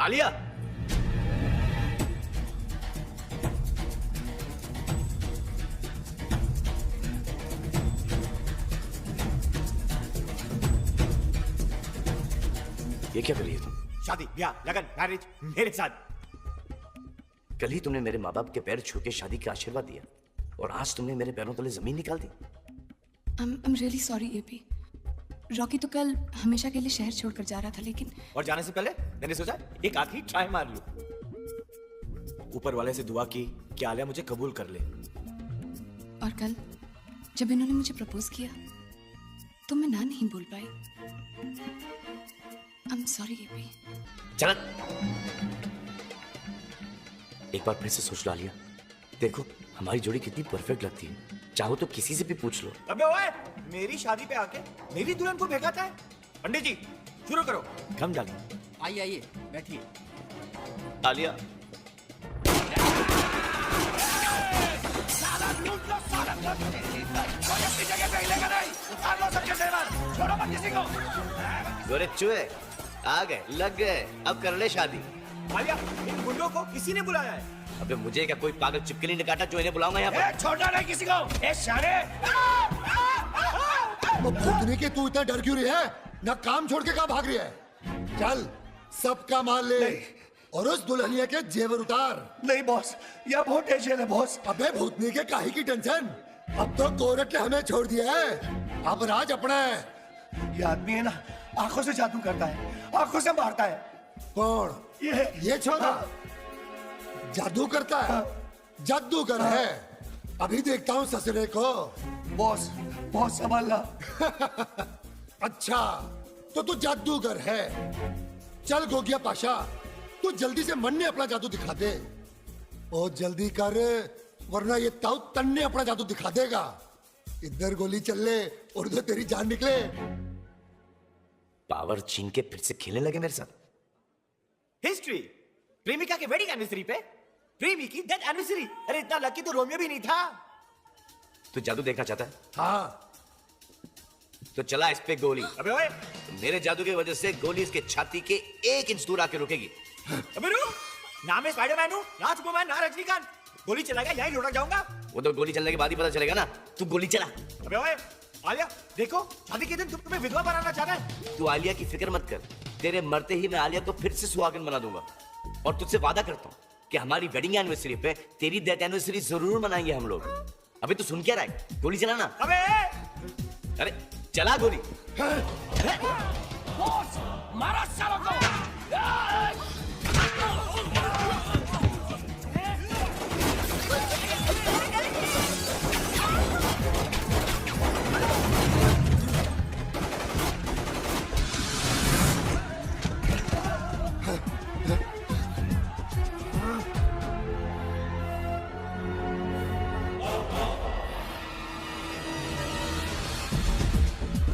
आलिया, ये क्या कर रही है तुम? शादी, ब्याह, लगन, मैरिज मेरे साथ। कल ही तुमने मेरे माँ बाप के पैर छू के शादी का आशीर्वाद दिया, और आज तुमने मेरे पैरों तले जमीन निकाल दी। I'm really sorry AP. Rocky तो कल हमेशा के लिए शहर छोड़कर जा रहा था, लेकिन और जाने से पहले मैंने सोचा एक आखिरी ट्राई मार लूं। ऊपर वाले से दुआ की कि आलिया मुझे कबूल कर ले। और कल जब इन्होंने मुझे प्रपोज किया तो मैं ना नहीं बोल पाई। I'm sorry AP. चल, एक बार फिर से सोच लो आलिया। देखो हमारी जोड़ी कितनी परफेक्ट लगती है, चाहो तो किसी से भी पूछ लो। अबे ओए, मेरी शादी पे आके मेरी दुल्हन को भेगाता है। पंडित जी शुरू करो। कम डालिए। आइए बैठिए। आलिया, गोरे चूहे आ गए, लग गए, अब कर ले शादी। आलिया, इन गुंडों को किसी ने बुलाया है। अबे मुझे क्या कोई पागल चिपकली ने काटा जो इन्हें बुलाऊंगा यहाँ पर? छोटा नहीं किसी को। ए साले! वो भूतनी के तू इतना डर क्यों रही है? ना काम छोड़ के कहाँ भाग रही है? चल सबका माल ले और उस दुल्हनिया के जेवर उतार। नहीं बॉस, यह बहुत टेंशन है बॉस। अबे भूतनी के काहे की टेंशन? अब तो गोरख ने हमें छोड़ दिया है, अब राज अपना है। ये आदमी है ना, आंखों से जादू करता है, आंखों से मारता है। कौन? ये छोरा जादू करता है? जादूगर है। अभी देखता हूँ ससुरे को। बॉस बॉस संभालना। अच्छा तो तू जादूगर है। चल गोगिया पाशा, तू जल्दी से मन ने अपना जादू दिखा दे। ओ जल्दी कर, वरना ये ताऊ तन्ने अपना जादू दिखा देगा। इधर गोली चल ले और उधर तेरी जान निकले। पावर छीन के फिर से खेलने लगे मेरे साथ। हिस्ट्री, प्रेमिका के वेडिंग एनिवर्सरी पे प्रेमी की डेथ एनिवर्सरी। अरे इतना लकी तो रोमियो भी नहीं था। तू जादू देखना चाहता है? हाँ। तो चला इस पे गोली। अबे ओए, मेरे जादू की वजह से गोली इसके छाती के 1 इंच दूर आके रुकेगी। अबे रुक, ना मैं स्पाइडरमैन हूँ, ना सुपरमैन, ना रजनीकांत। गोली चलाएगा यहीं लुढ़क जाऊंगा। वो तो गोली चलने के बाद ही पता चलेगा ना। तू गोली चला। अबे ओए, आलिया देखो, शादी के दिन तुम तुम्हें विधवा बनाना चाहता है। तू आलिया की फिक्र मत कर, तेरे मरते ही मैं आलिया को फिर से सुहागन बना दूंगा। और तुझसे वादा करता हूँ कि हमारी वेडिंग एनिवर्सरी पे तेरी डेथ एनिवर्सरी जरूर मनाएंगे हम लोग। अबे तू सुन क्या रहा है? गोली चलाना। अबे अरे चला गोली। बॉस मारा सालों को।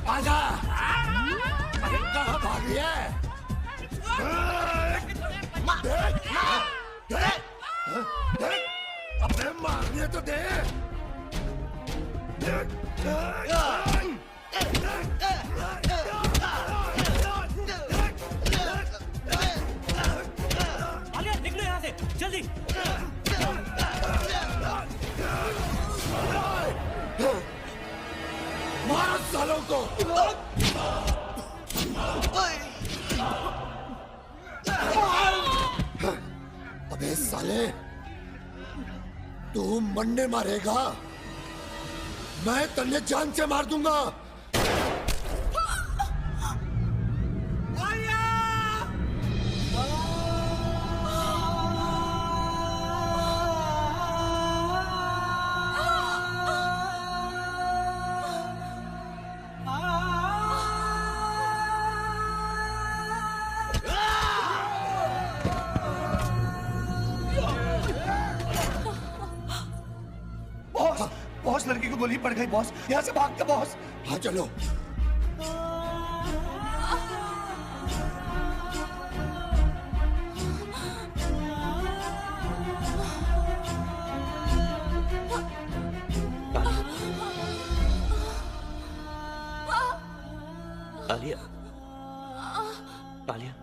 आजा। अरे कहाँ भाग रही है? अपने मारने तो दे। आलिया निकलो यहाँ से जल्दी। मारो सालों को। अबे साले, तू मन्ने मारेगा, मैं तन्ने जान से मार दूंगा। बॉस लड़की को गोली पड़ गई बॉस, यहाँ से भागते बॉस। हाँ चलो। आलिया, आलिया,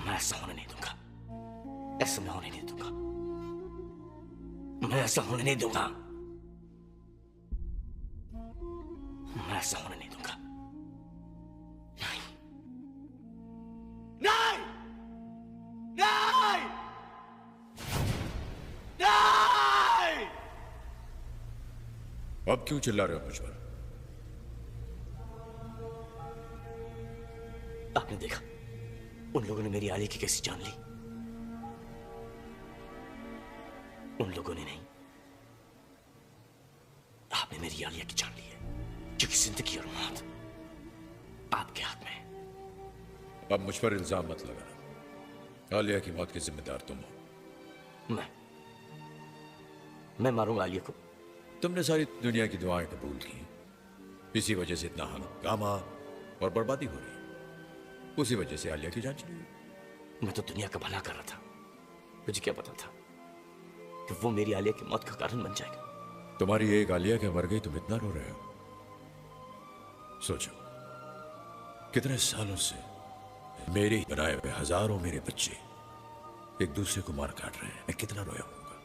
मैं ऐसा होने नहीं दूंगा। ऐसा मैं होने नहीं दूंगा। मैं ऐसा होने नहीं दूंगा। मैं ऐसा होने नहीं दूंगा। नहीं नहीं नहीं नहीं। अब क्यों चिल्ला रहे हो मुझ पर? आपने देखा उन लोगों ने मेरी आलिया की कैसी जान ली? उन लोगों ने नहीं, आपने मेरी आलिया की जान ली है, क्योंकि जिंदगी और मौत आपके हाथ में है। अब मुझ पर इल्जाम मत लगाना। आलिया की मौत के जिम्मेदार तुम हो। मैं मारूंगा आलिया को। तुमने सारी दुनिया की दुआएं कबूल की, इसी वजह से इतना हंगामा और बर्बादी हो रही है। उसी वजह से आलिया की जान चली गई। मैं तो दुनिया का भला कर रहा था। मुझे क्या पता था कि वो मेरी आलिया की मौत का कारण बन जाएगा। तुम्हारी एक आलिया क्या मर गई, तुम इतना रो रहे हो? सोचो, कितने सालों से मेरे ही बनाए हुए हजारों मेरे बच्चे एक दूसरे को मार काट रहे हैं, मैं कितना रोया होऊंगा।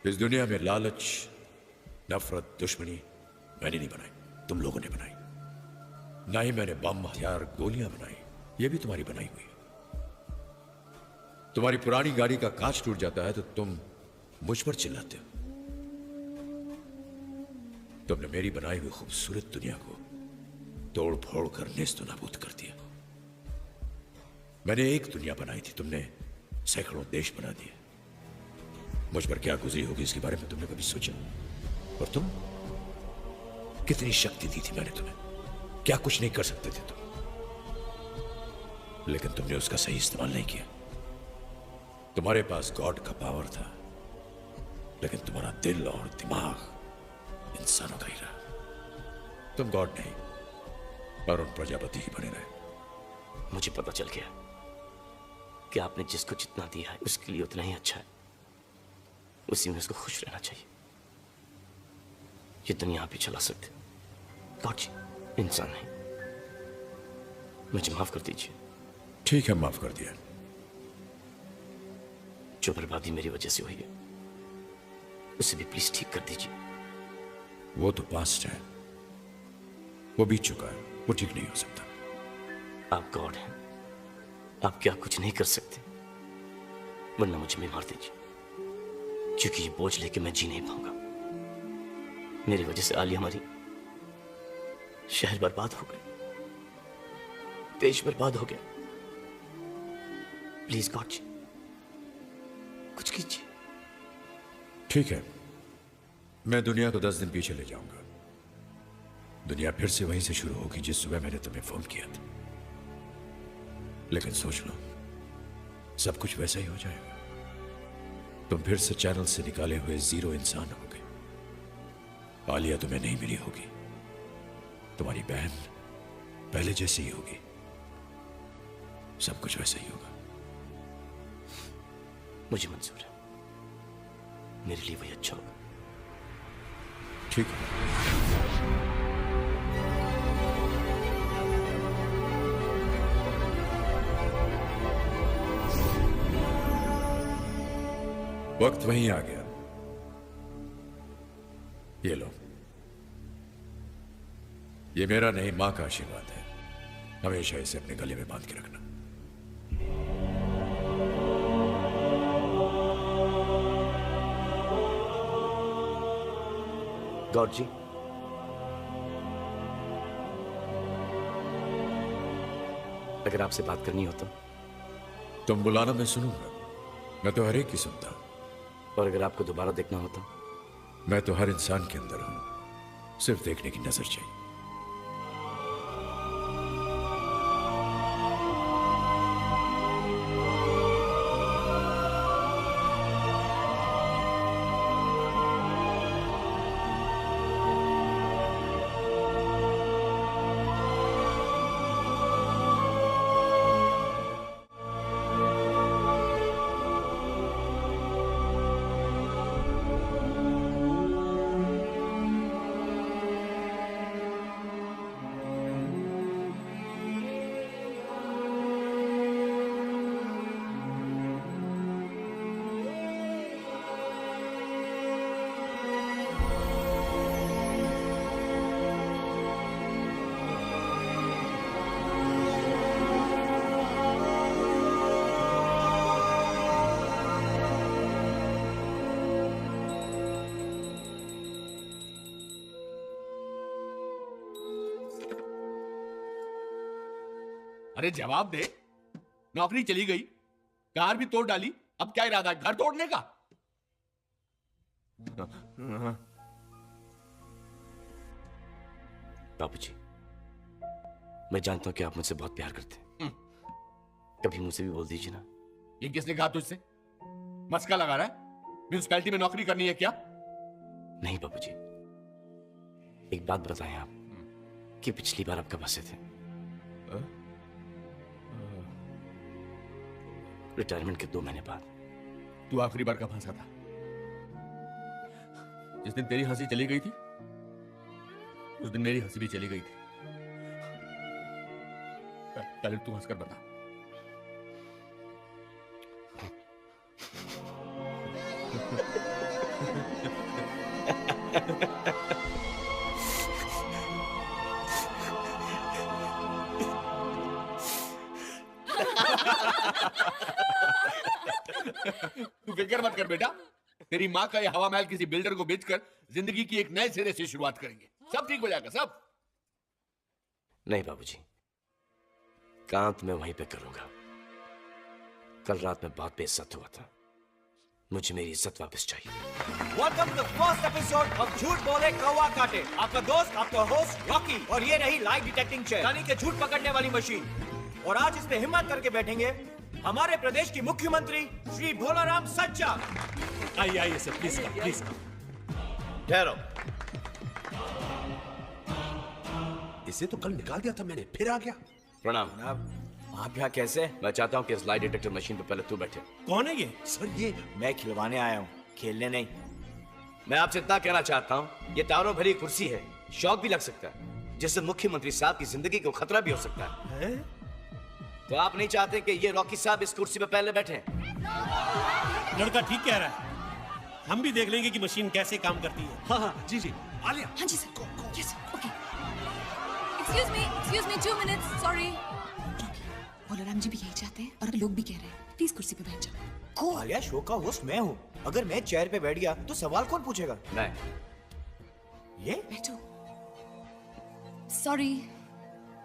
इस दुनिया में लालच, नफरत, दुश्मनी मैंने नहीं बनाई, तुम लोगों ने बनाई। ना ही मैंने बम, हथियार, गोलियां बनाई, ये भी तुम्हारी बनाई हुई है। तुम्हारी पुरानी गाड़ी का कांच टूट जाता है तो तुम मुझ पर चिल्लाते हो। तुमने मेरी बनाई हुई खूबसूरत दुनिया को तोड़ फोड़ कर नेस्त नाबूद कर दिया। मैंने एक दुनिया बनाई थी, तुमने सैकड़ों देश बना दिए। मुझ पर क्या गुजरी होगी इसके बारे में तुमने कभी सोचा? और तुम, कितनी शक्ति दी थी मैंने तुम्हें, क्या कुछ नहीं कर सकते थे तुम, लेकिन तुमने उसका सही इस्तेमाल नहीं किया। तुम्हारे पास गॉड का पावर था, लेकिन तुम्हारा दिल और दिमाग इंसानों का ही रहा। तुम गॉड नहीं, अरुण प्रजापति ही बने रहे। मुझे पता चल गया कि आपने जिसको जितना दिया है उसके लिए उतना ही अच्छा है, उसी में उसको खुश रहना चाहिए। ये दुनिया आप ही चला सकते, गॉड जी इंसान नहीं। मुझे माफ कर दीजिए। ठीक है, माफ कर दिया। जो बर्बादी मेरी वजह से हुई है उसे भी प्लीज ठीक कर दीजिए। वो तो पास्ट है, वो बीत चुका है, वो ठीक नहीं हो सकता। आप गॉड हैं, आप क्या कुछ नहीं कर सकते, वरना मुझे भी मार दीजिए, क्योंकि ये बोझ लेके मैं जी नहीं पाऊंगा। मेरी वजह से आलिया हमारी शहर बर्बाद हो गए, देश बर्बाद हो गया। प्लीज गॉड जी कुछ कीजिए। ठीक है, मैं दुनिया को 10 दिन पीछे ले जाऊंगा। दुनिया फिर से वहीं से शुरू होगी जिस सुबह मैंने तुम्हें फोन किया था। लेकिन सोच लो, सब कुछ वैसा ही हो जाएगा। तुम फिर से चैनल से निकाले हुए जीरो इंसान हो गए। आलिया तुम्हें नहीं मिली होगी, तुम्हारी बहन पहले जैसी ही होगी, सब कुछ वैसा ही होगा। मुझे मंजूर है, मेरे लिए वही अच्छा होगा। ठीक है। वक्त वहीं आ गया। ये लो, ये मेरा नहीं, मां का आशीर्वाद है। हमेशा इसे अपने गले में बांध के रखना। गॉड जी, अगर आपसे बात करनी हो तो? तुम बुलाना, मैं सुनूंगा। मैं तो हर एक की सुनता हूं। और अगर आपको दोबारा देखना हो तो? मैं तो हर इंसान के अंदर हूं, सिर्फ देखने की नजर चाहिए। अरे जवाब दे। नौकरी चली गई, कार भी तोड़ डाली, अब क्या इरादा है, घर तोड़ने का? बाबूजी, मैं जानता हूं कि आप मुझसे बहुत प्यार करते हैं, कभी मुझसे भी बोल दीजिए ना। ये किसने कहा तुझसे? मस्का लगा रहा है? म्यूनिसिपैलिटी में नौकरी करनी है क्या? नहीं बाबूजी, एक बात बताएं आप कि पिछली बार आप कब हंसे थे? रिटायरमेंट के 2 महीने बाद। तू आखिरी बार कब हंसा था? जिस दिन तेरी हंसी चली गई थी उस दिन मेरी हंसी भी चली गई थी। पहले तू हंसकर बता। तू फिक्र मत कर बेटा, तेरी माँ का ये हवा महल किसी बिल्डर को बेचकर जिंदगी की एक नए सिरे से शुरुआत करेंगे। सब ठीक हो जाएगा सब। नहीं बाबूजी, काम तो मैं वहीं पे करूंगा। कल रात में बहुत बेइज्जत हुआ था, मुझे मेरी इज्जत वापस चाहिए। Welcome to the first episode of Jhooth Bole कौवा काटे। आपका दोस्त, आपका होस्ट रॉकी, और ये रही लाइट डिटेक्टिंग चेयर, यानी कि झूठ पकड़ने वाली मशीन। और आज इस पे हिम्मत करके बैठेंगे हमारे प्रदेश की मुख्यमंत्री श्री भोलाराम सच्चा। आइए आइए sir, please come, please come. ठहरो। इसे तो कल निकाल दिया था मैंने, फिर आ गया। प्रणाम। आप यहाँ कैसे? मैं चाहता हूँ कि इस लाइट डिटेक्टर मशीन पे पहले तू बैठे। कौन है ये? सर ये मैं खिलवाने आया हूँ, खेलने नहीं। मैं आपसे इतना कहना चाहता हूँ, ये तारों भरी कुर्सी है, शौक भी लग सकता है, जिससे मुख्यमंत्री साहब की जिंदगी को खतरा भी हो सकता है। तो आप नहीं चाहते कि ये रॉकी साहब इस कुर्सी पे पहले बैठे? लड़का ठीक कह रहा है, हम भी देख लेंगे कि मशीन कैसे काम करती है। हाँ हाँ जी जी। आलिया। हाँ जी sir. Yes okay. Excuse me 2 minutes, sorry. Bholaram ji भी यही चाहते हैं और लोग भी कह रहे हैं, प्लीज कुर्सी पे बैठ जाओ। आलिया, शो का होस्ट मैं हूँ, अगर मैं चेयर पे बैठ गया तो सवाल कौन पूछेगा? मैं। ये बैठो। सॉरी।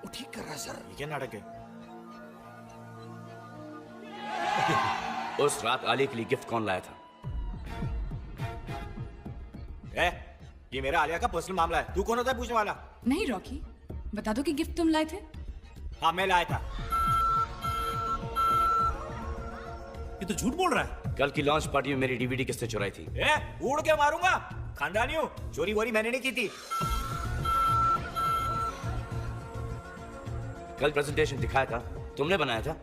वो ठीक कर रहा है सर। ये क्या नाटक है? उस रात आलिया के लिए गिफ्ट कौन लाया था? ये मेरा आलिया का पर्सनल मामला है, तू कौन होता है पूछने वाला? नहीं रॉकी, बता दो कि गिफ्ट तुम लाए थे। हाँ मैं लाया था। ये तो झूठ बोल रहा है। कल की लॉन्च पार्टी में मेरी डीवीडी किसने चुराई थी? उड़ के मारूंगा, खानदानी हूँ, चोरी वोरी मैंने नहीं की थी। कल प्रेजेंटेशन दिखाया था, तुमने बनाया था?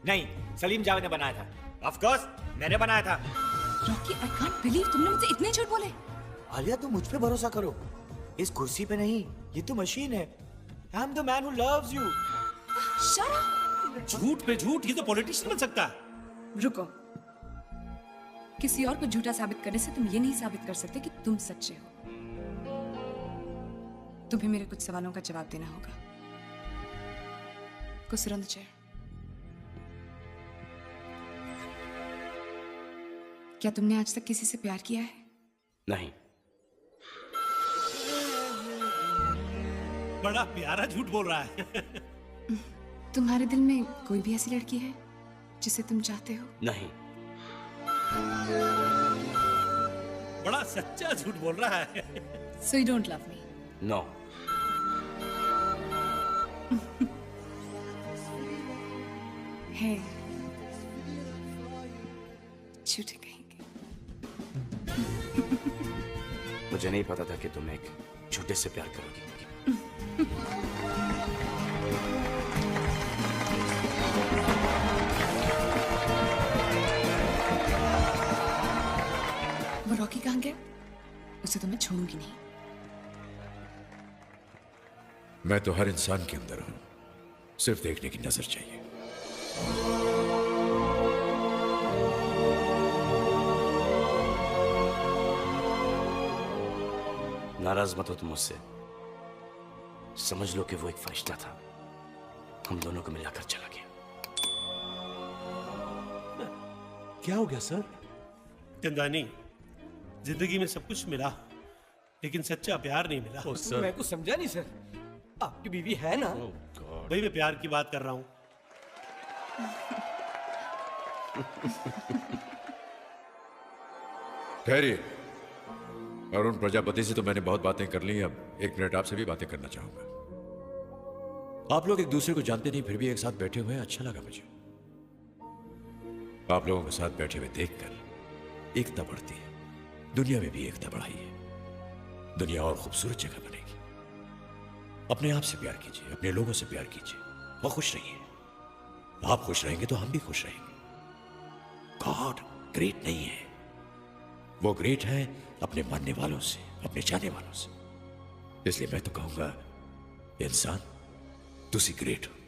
नहीं, सलीम जावेद ने बनाया था। ऑफ कोर्स मैंने बनाया था। रॉकी, आई कांट बिलीव तुमने मुझसे इतने झूठ बोले। आलिया तुम मुझ पे भरोसा करो, इस कुर्सी पे नहीं, ये तो मशीन है। I am the man who loves you. Shut up. झूठ पे झूठ, ये तो पॉलिटिशियन बन सकता है। रुको, किसी और को झूठा साबित करने से तुम ये नहीं साबित कर सकते कि तुम सच्चे हो। तुम्हें मेरे कुछ सवालों का जवाब देना होगा। Go sit on the chair. क्या तुमने आज तक किसी से प्यार किया है? नहीं। बड़ा प्यारा झूठ बोल रहा है। तुम्हारे दिल में कोई भी ऐसी लड़की है जिसे तुम चाहते हो? नहीं। बड़ा सच्चा झूठ बोल रहा है। So you don't love me? No. है, झूठे कहेंगे। मुझे नहीं पता था कि तुम एक झूठे से प्यार करोगी। वो रॉकी कहाँ गया? उसे तो मैं छोड़ूंगी नहीं। मैं तो हर इंसान के अंदर हूं, सिर्फ देखने की नजर चाहिए। नाराज मत हो तुम मुझसे, समझ लो कि वो एक फरिश्ता था, हम दोनों को मिलाकर चला गया। क्या हो गया सर? चंदानी, जिंदगी में सब कुछ मिला, लेकिन सच्चा प्यार नहीं मिला। मैं कुछ समझा नहीं सर, आपकी बीवी है ना? वही मैं प्यार की बात कर रहा हूं। ठहरिए। अरुण प्रजापति से तो मैंने बहुत बातें कर ली, अब 1 मिनट आपसे भी बातें करना चाहूंगा। आप लोग एक दूसरे को जानते नहीं, फिर भी एक साथ बैठे हुए अच्छा लगा मुझे। आप लोगों के साथ बैठे हुए देखकर एकता बढ़ती है, दुनिया में भी एकता बढ़ाई है, दुनिया और खूबसूरत जगह बनेगी। अपने आप से प्यार कीजिए, अपने लोगों से प्यार कीजिए, वो खुश रहिए। आप खुश रहेंगे तो हम भी खुश रहेंगे। गॉड ग्रेट नहीं है। वो ग्रेट है अपने मानने वालों से, अपने चाहने वालों से। इसलिए मैं तो कहूंगा इंसान तुसी ग्रेट हो।